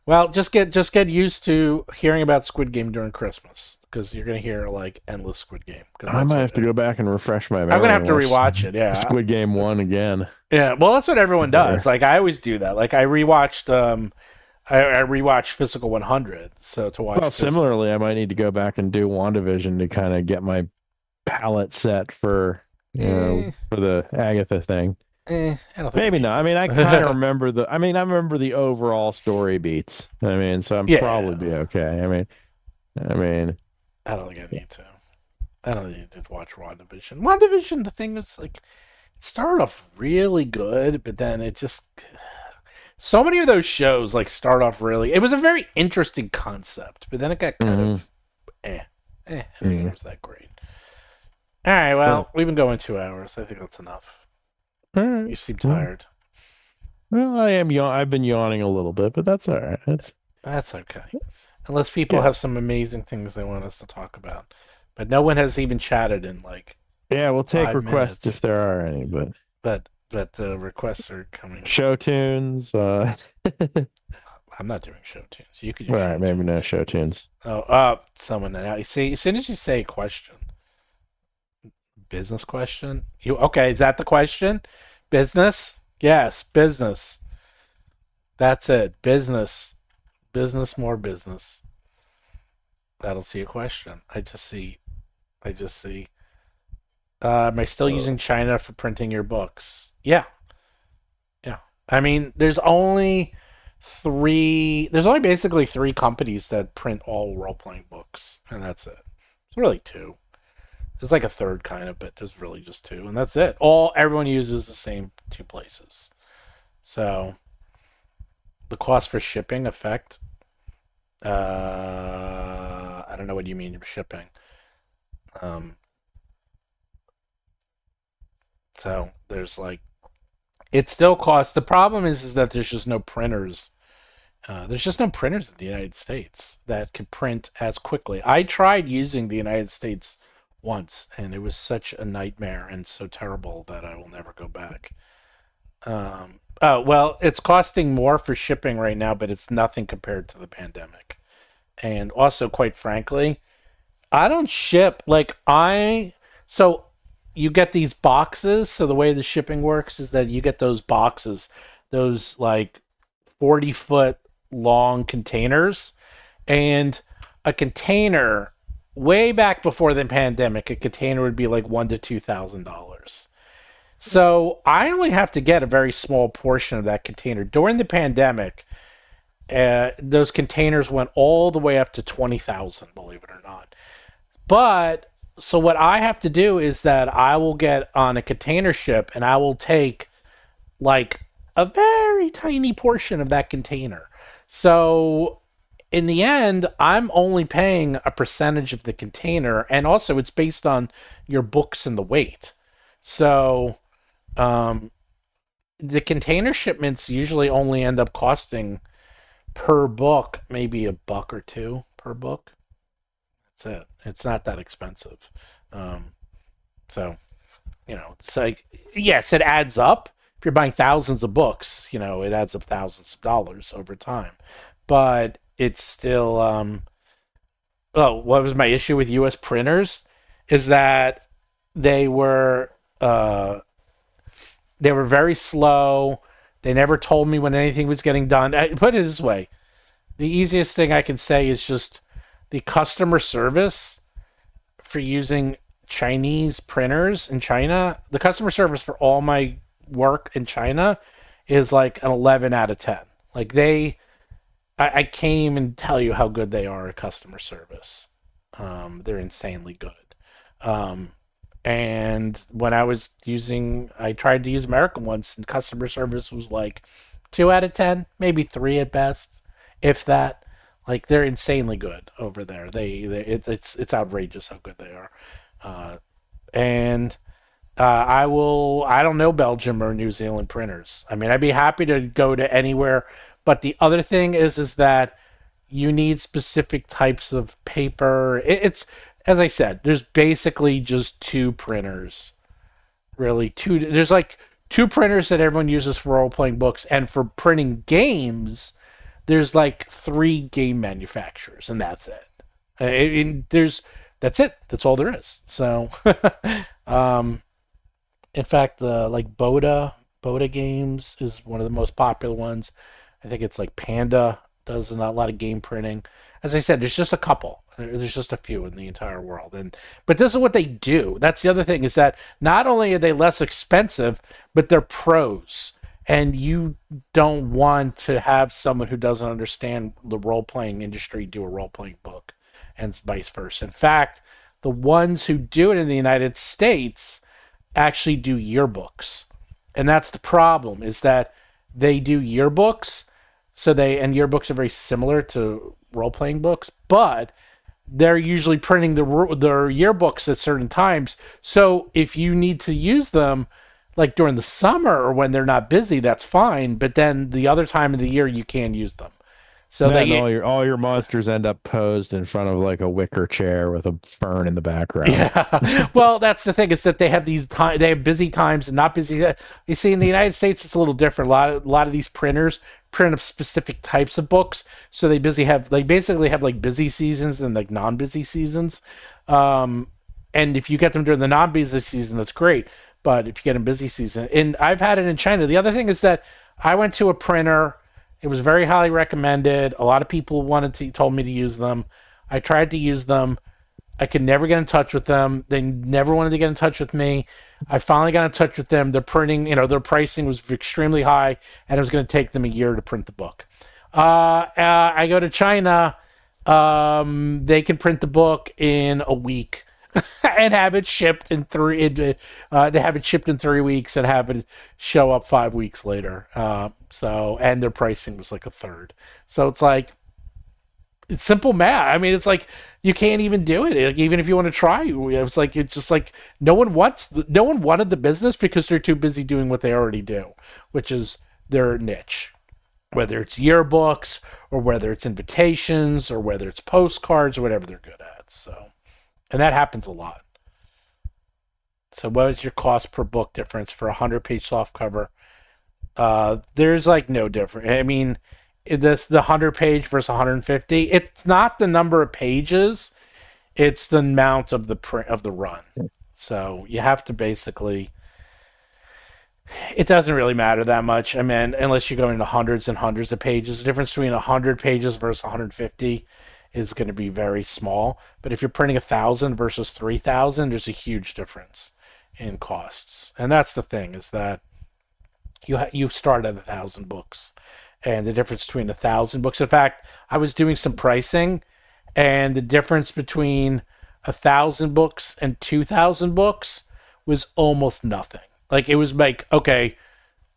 Well, just get used to hearing about Squid Game during Christmas because you're gonna hear like endless Squid Game. I might have to go back and refresh my memory. I'm gonna have to rewatch it. Yeah, Squid Game 1 again. Yeah, well, that's what everyone does. Like I always do that. Like I rewatched I rewatched Physical 100. So to watch. Well, similarly, I might need to go back and do WandaVision to kind of get my palette set for for the Agatha thing. Maybe not. I mean, I kind of remember I remember the overall story beats. I mean, so I'm probably be okay. I mean, I don't think I need to. I don't need to watch WandaVision. WandaVision, the thing is, like, it started off really good, but then it just... So many of those shows, like, start off really... It was a very interesting concept, but then it got kind of... I don't think it was that great. All right, well, we've been going 2 hours. I think that's enough. Right. You seem tired. Well, I am. I've been yawning a little bit, but that's all right. That's okay. Unless people have some amazing things they want us to talk about, but no one has even chatted in like. Yeah, we'll take requests if there are any, but requests are coming. Show tunes. I'm not doing show tunes. You could. All right, maybe no show tunes. Someone now. You see, as soon as you say a question. Business question? Okay, is that the question? Business? Yes, business. That's it. Business. Business, more business. That'll see a question. I just see. Am I still using China for printing your books? Yeah. I mean, there's only basically 3 companies that print all role-playing books, and that's it. It's really 2. There's like a third kind of, but there's really just 2, and that's it. Everyone uses the same 2 places. So, The cost for shipping effect. I don't know what you mean shipping. Um, so there's like it still costs. The problem is that there's just no printers. There's just no printers in the United States that can print as quickly. I tried using the United States once, and it was such a nightmare and so terrible that I will never go back. Oh, well, it's costing more for shipping right now, but it's nothing compared to the pandemic. And also, quite frankly, I don't ship so you get these boxes. So the way the shipping works is that you get those boxes, those like 40-foot long containers, and a container way back before the pandemic, a container would be like $1,000 to $2,000. So I only have to get a very small portion of that container. During the pandemic, those containers went all the way up to 20,000, believe it or not. But so what I have to do is that I will get on a container ship and I will take like a very tiny portion of that container. So in the end, I'm only paying a percentage of the container, and also it's based on your books and the weight. So the container shipments usually only end up costing per book maybe $1 or $2 per book. That's it. It's not that expensive. So it's like, yes, it adds up. If you're buying thousands of books, it adds up thousands of dollars over time. But it's still what was my issue with US printers is that they were very slow. They never told me when anything was getting done. I put it this way. The easiest thing I can say is just the customer service for using Chinese printers in China. The customer service for all my work in China is like an 11 out of 10. Like I can't even tell you how good they are at customer service. They're insanely good. And when I tried to use American ones, and customer service was like 2 out of 10, maybe 3 at best, if that. Like they're insanely good over there. It's outrageous how good they are. And I don't know Belgium or New Zealand printers. I mean, I'd be happy to go to anywhere, but the other thing is that you need specific types of paper. It's as I said, there's basically just 2 printers. Really, there's like 2 printers that everyone uses for role-playing books, and for printing games, there's like 3 game manufacturers, and that's it. That's it. That's all there is. So, in fact, like Boda Games is one of the most popular ones. I think it's like Panda does a lot of game printing. As I said, there's just a couple. There's just a few in the entire world. But this is what they do. That's the other thing, is that not only are they less expensive, but they're pros. And you don't want to have someone who doesn't understand the role-playing industry do a role-playing book, and vice versa. In fact, the ones who do it in the United States actually do yearbooks. And that's the problem, is that they do yearbooks, and yearbooks are very similar to role-playing books, but they're usually printing their yearbooks at certain times. So if you need to use them, like during the summer or when they're not busy, that's fine. But then the other time of the year, you can use them. So all your monsters end up posed in front of like a wicker chair with a fern in the background. Yeah. Well, that's the thing, is that they have they have busy times and not busy. You see, in the United States, it's a little different. A lot of these printers print of specific types of books. So they basically have like busy seasons and like non-busy seasons. And if you get them during the non-busy season, that's great. But if you get in busy season, and I've had it in China. The other thing is that I went to a printer. It was very highly recommended. A lot of people told me to use them. I tried to use them. I could never get in touch with them. They never wanted to get in touch with me. I finally got in touch with them. Their printing, their pricing was extremely high, and it was going to take them a year to print the book. I go to China. They can print the book in a week. And have it shipped in 3. They have it shipped in 3 weeks and have it show up 5 weeks later. So, and their pricing was like a third. So it's like, it's simple math. I mean, it's like you can't even do it. Like, even if you want to try, it's just like no one wanted the business because they're too busy doing what they already do, which is their niche. Whether it's yearbooks or whether it's invitations or whether it's postcards or whatever they're good at. So, and that happens a lot. So what is your cost per book difference for a 100-page softcover? There's like no difference. I mean, the 100-page versus 150. It's not the number of pages; it's the amount of the print of the run. So you have to basically. It doesn't really matter that much. I mean, unless you go into hundreds and hundreds of pages, the difference between 100 pages versus 150 is going to be very small. But if you're printing 1,000 versus 3,000, there's a huge difference in costs. And that's the thing, is that you start at 1,000 books, and the difference between 1,000 books. In fact, I was doing some pricing, and the difference between 1,000 books and 2,000 books was almost nothing. Like, it was like, okay,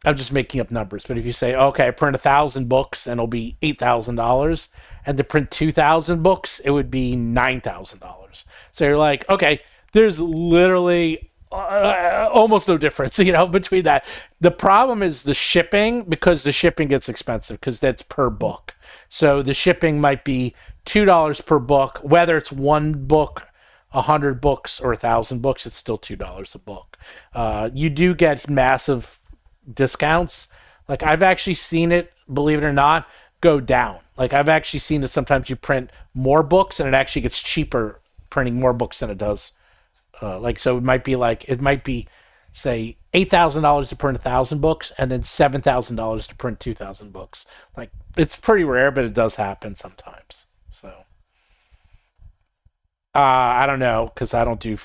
I'm just making up numbers, but if you say, okay, I print 1,000 books and it'll be $8,000, and to print 2,000 books, it would be $9,000. So you're like, okay, there's literally almost no difference, between that. The problem is the shipping, because the shipping gets expensive because that's per book. So the shipping might be $2 per book, whether it's one book, 100 books, or 1,000 books, it's still $2 a book. You do get massive discounts. Like, I've actually seen it, believe it or not, go down. Like, I've actually seen it sometimes you print more books and it actually gets cheaper printing more books than it does. So it might be say $8,000 to print 1,000 books and then $7,000 to print 2,000 books. Like, it's pretty rare, but it does happen sometimes. So. I don't know, because I don't do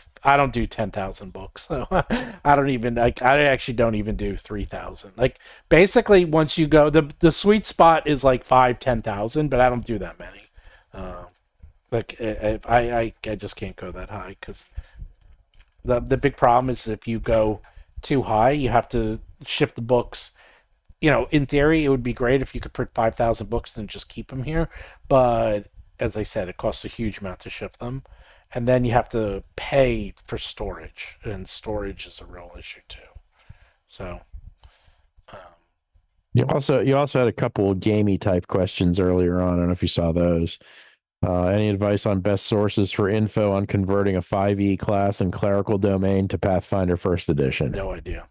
10,000 books, so I actually don't even do 3,000. Like, basically, once you go, the sweet spot is like 10,000, but I don't do that many. I just can't go that high, because the big problem is if you go too high, you have to ship the books. In theory, it would be great if you could print 5,000 books and just keep them here, but as I said, it costs a huge amount to ship them. And then you have to pay for storage, and storage is a real issue too. So, you also had a couple of gamey type questions earlier on. I don't know if you saw those. Any advice on best sources for info on converting a 5e class and clerical domain to Pathfinder First Edition? No idea.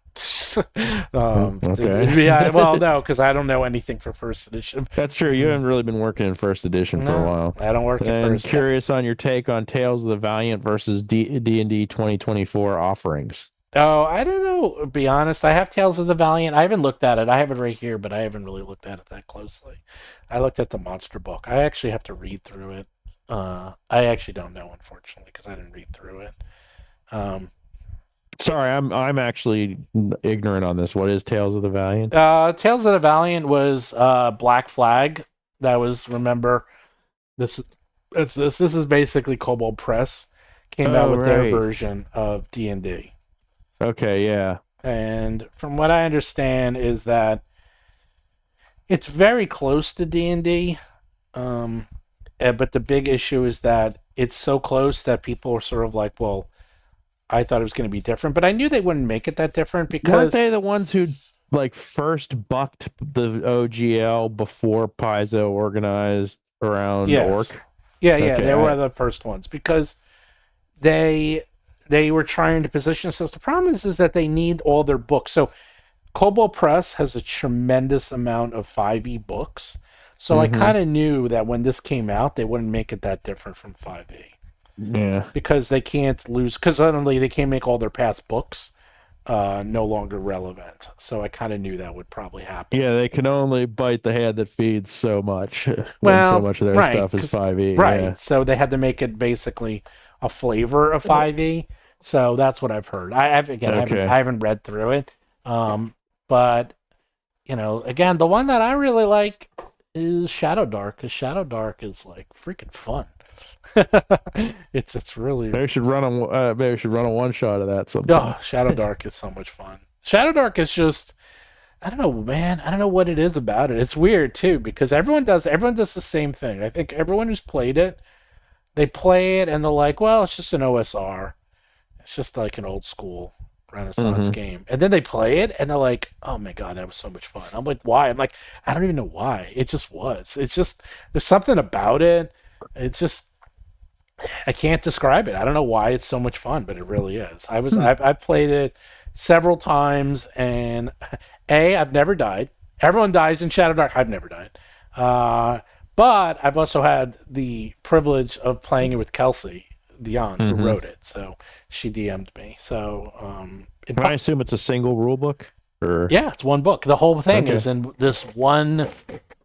Okay. Yeah, well, no, because I don't know anything for First Edition. That's true. You haven't really been working in First Edition for a while. I don't work in First. Curious on your take on Tales of the Valiant versus D&D 2024 offerings. Oh, I don't know. To be honest, I have Tales of the Valiant. I haven't looked at it. I have it right here, but I haven't really looked at it that closely. I looked at the monster book. I actually have to read through it. I actually don't know, unfortunately, because I didn't read through it. Sorry, I'm actually ignorant on this. What is Tales of the Valiant? Tales of the Valiant was Black Flag. That was, remember, this is basically Kobold Press came out with their version of D&D. Okay, yeah. And from what I understand is that it's very close to D&D, but the big issue is that it's so close that people are sort of like, well, I thought it was going to be different, but I knew they wouldn't make it that different because... Weren't they the ones who first bucked the OGL before Paizo organized around Orc? Yeah, okay, they were the first ones because they were trying to position themselves. The problem is that they need all their books. So Kobold Press has a tremendous amount of 5e books. So I kind of knew that when this came out, they wouldn't make it that different from 5e. Yeah. Because they can't lose, because suddenly they can't make all their past books no longer relevant. So I kind of knew that would probably happen. Yeah, they can only bite the hand that feeds so much when so much of their stuff is 5e. Right. Yeah. So they had to make it basically a flavor of 5e. So that's what I've heard. I haven't read through it. But, again, the one that I really like is Shadowdark, because Shadowdark is like freaking fun. it's really. Maybe we should run a one shot of that sometime. Oh, Shadowdark is so much fun. Shadowdark is just I don't know, man. I don't know what it is about it. It's weird too because everyone does the same thing. I think everyone who's played it, they play it and they're like, well, it's just an OSR. It's just like an old school Renaissance game. And then they play it and they're like, oh my God, that was so much fun. I'm like, why? I'm like, I don't even know why. It just was. It's just, there's something about it. It's just, I can't describe it. I don't know why it's so much fun, but it really is. I've played it several times and I've never died. Everyone dies in Shadowdark. I've never died. But I've also had the privilege of playing it with Kelsey Dion, who wrote it. So she DM'd me. So Can I assume it's a single rule book? Or yeah, it's one book. The whole thing is in this one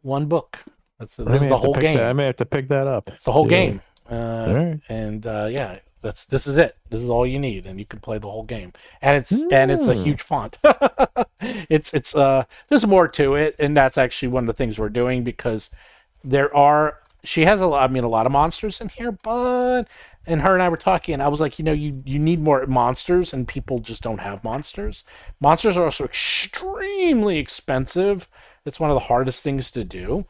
book. This is the whole game. I may have to pick that up. It's the whole game. Right. And yeah, this is it. This is all you need, and you can play the whole game. And it's a huge font. it's there's more to it, and that's actually one of the things we're doing because she has a lot of monsters in here, but and her and I were talking, and I was like, you need more monsters, and people just don't have monsters. Monsters are also extremely expensive. It's one of the hardest things to do.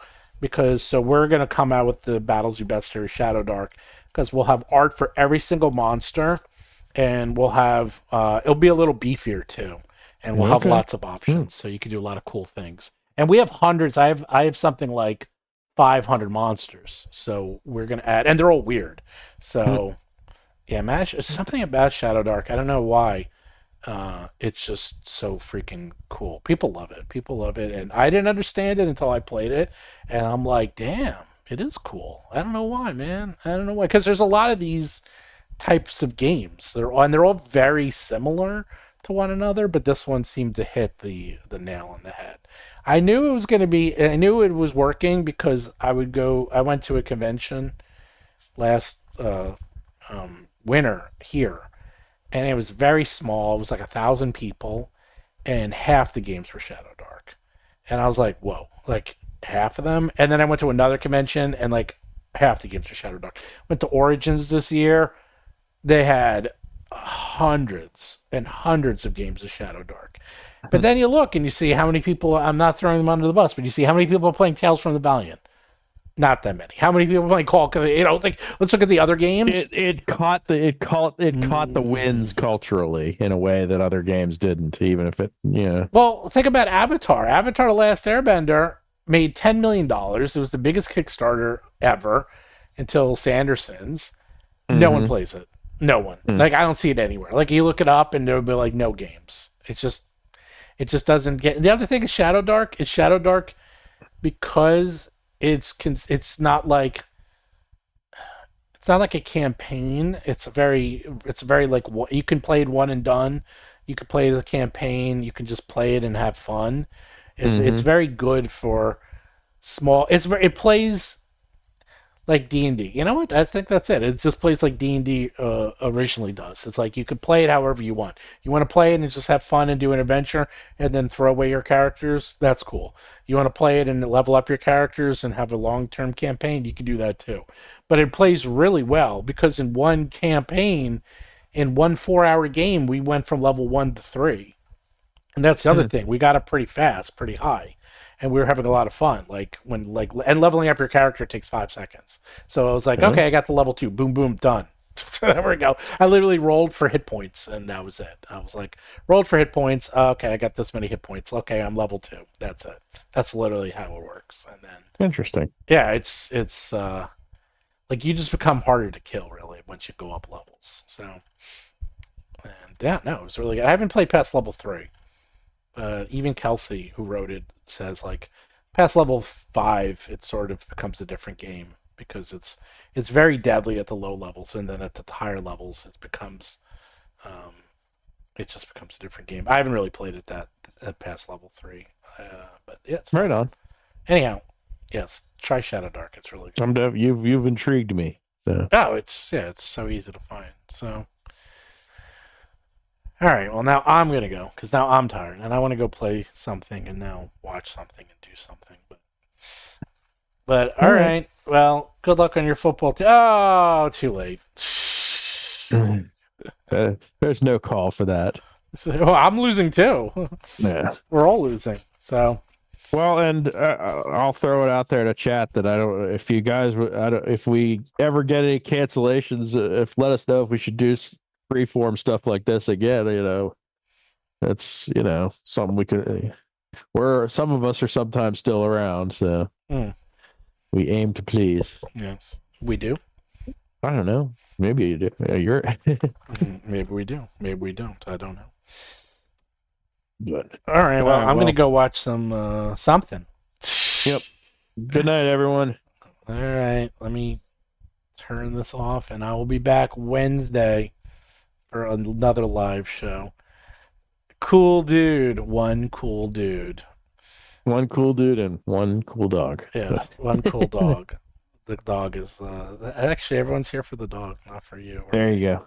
So we're going to come out with the Battlezoo Bestiary Shadowdark because we'll have art for every single monster and we'll have it'll be a little beefier too, and we'll have lots of options so you can do a lot of cool things. And we have hundreds. I have something like 500 monsters, so we're going to add, and they're all weird. So yeah, imagine something about Shadowdark. I don't know why. It's just so freaking cool. People love it, and I didn't understand it until I played it, and I'm like, damn, it is cool. I don't know why, man. I don't know why, because there's a lot of these types of games. They're all very similar to one another, but this one seemed to hit the nail on the head. I knew it was working because I went to a convention last winter here. And it was very small. It was like 1,000 people, and half the games were Shadowdark. And I was like, whoa, like half of them? And then I went to another convention, and like half the games were Shadowdark. Went to Origins this year. They had hundreds and hundreds of games of Shadowdark. But then you look and you see how many people, I'm not throwing them under the bus, but you see how many people are playing Tales from the Valiant. Not that many. How many people playing Call? Let's look at the other games. It caught the winds culturally in a way that other games didn't. Even if it, Well, think about Avatar. Avatar: The Last Airbender made $10 million. It was the biggest Kickstarter ever until Sanderson's. No one plays it. No one. Like I don't see it anywhere. Like you look it up and there'll be like no games. It just doesn't get. The other thing is Shadowdark because it's not like a campaign. It's very like you can play it one and done. You can play the campaign. You can just play it and have fun. It's very good for small. It plays like D&D. You know what? I think that's it. It just plays like D&D originally does. It's like you could play it however you want. You want to play it and just have fun and do an adventure and then throw away your characters? That's cool. You want to play it and level up your characters and have a long-term campaign? You can do that too. But it plays really well because in one campaign, in one 4-hour game, we went from level 1 to 3. And that's the other thing. We got up pretty fast, pretty high. And we were having a lot of fun. And leveling up your character takes 5 seconds. So I was like, okay, I got to level 2. Boom, boom, done. There we go. I literally rolled for hit points, and that was it. I was like, rolled for hit points. Okay, I got this many hit points. Okay, I'm level 2. That's it. That's literally how it works. And then interesting. Yeah, it's like you just become harder to kill really once you go up levels. So, and yeah, no, it was really good. I haven't played past level 3. Even Kelsey, who wrote it, says like past level 5, it sort of becomes a different game because it's very deadly at the low levels, and then at the higher levels, it just becomes a different game. I haven't really played it at past level 3, but yeah, it's right on. Anyhow, yes, try Shadowdark. It's really good. You've intrigued me. So. Oh, it's so easy to find. So. All right, well, now I'm going to go because now I'm tired and I want to go play something and now watch something and do something. But all right, well, good luck on your football team. Oh, too late. There's no call for that. So, well, I'm losing too. Yeah. We're all losing. So Well, and I'll throw it out there to chat that I don't. If you guys, if we ever get any cancellations, if let us know if we should do freeform stuff like this again. That's something we could. Where some of us are sometimes still around, so we aim to please. yes, we do. I don't know. Maybe you do. You're. Maybe we do. Maybe we don't. I don't know. But All right. Well, I'm gonna go watch some something. Yep. Good night, everyone. All right. Let me turn this off, and I will be back Wednesday for another live show. Cool dude. One cool dude. One cool dude and one cool dog. Yes. One cool dog. The dog is actually everyone's here for the dog, not for you. There you go.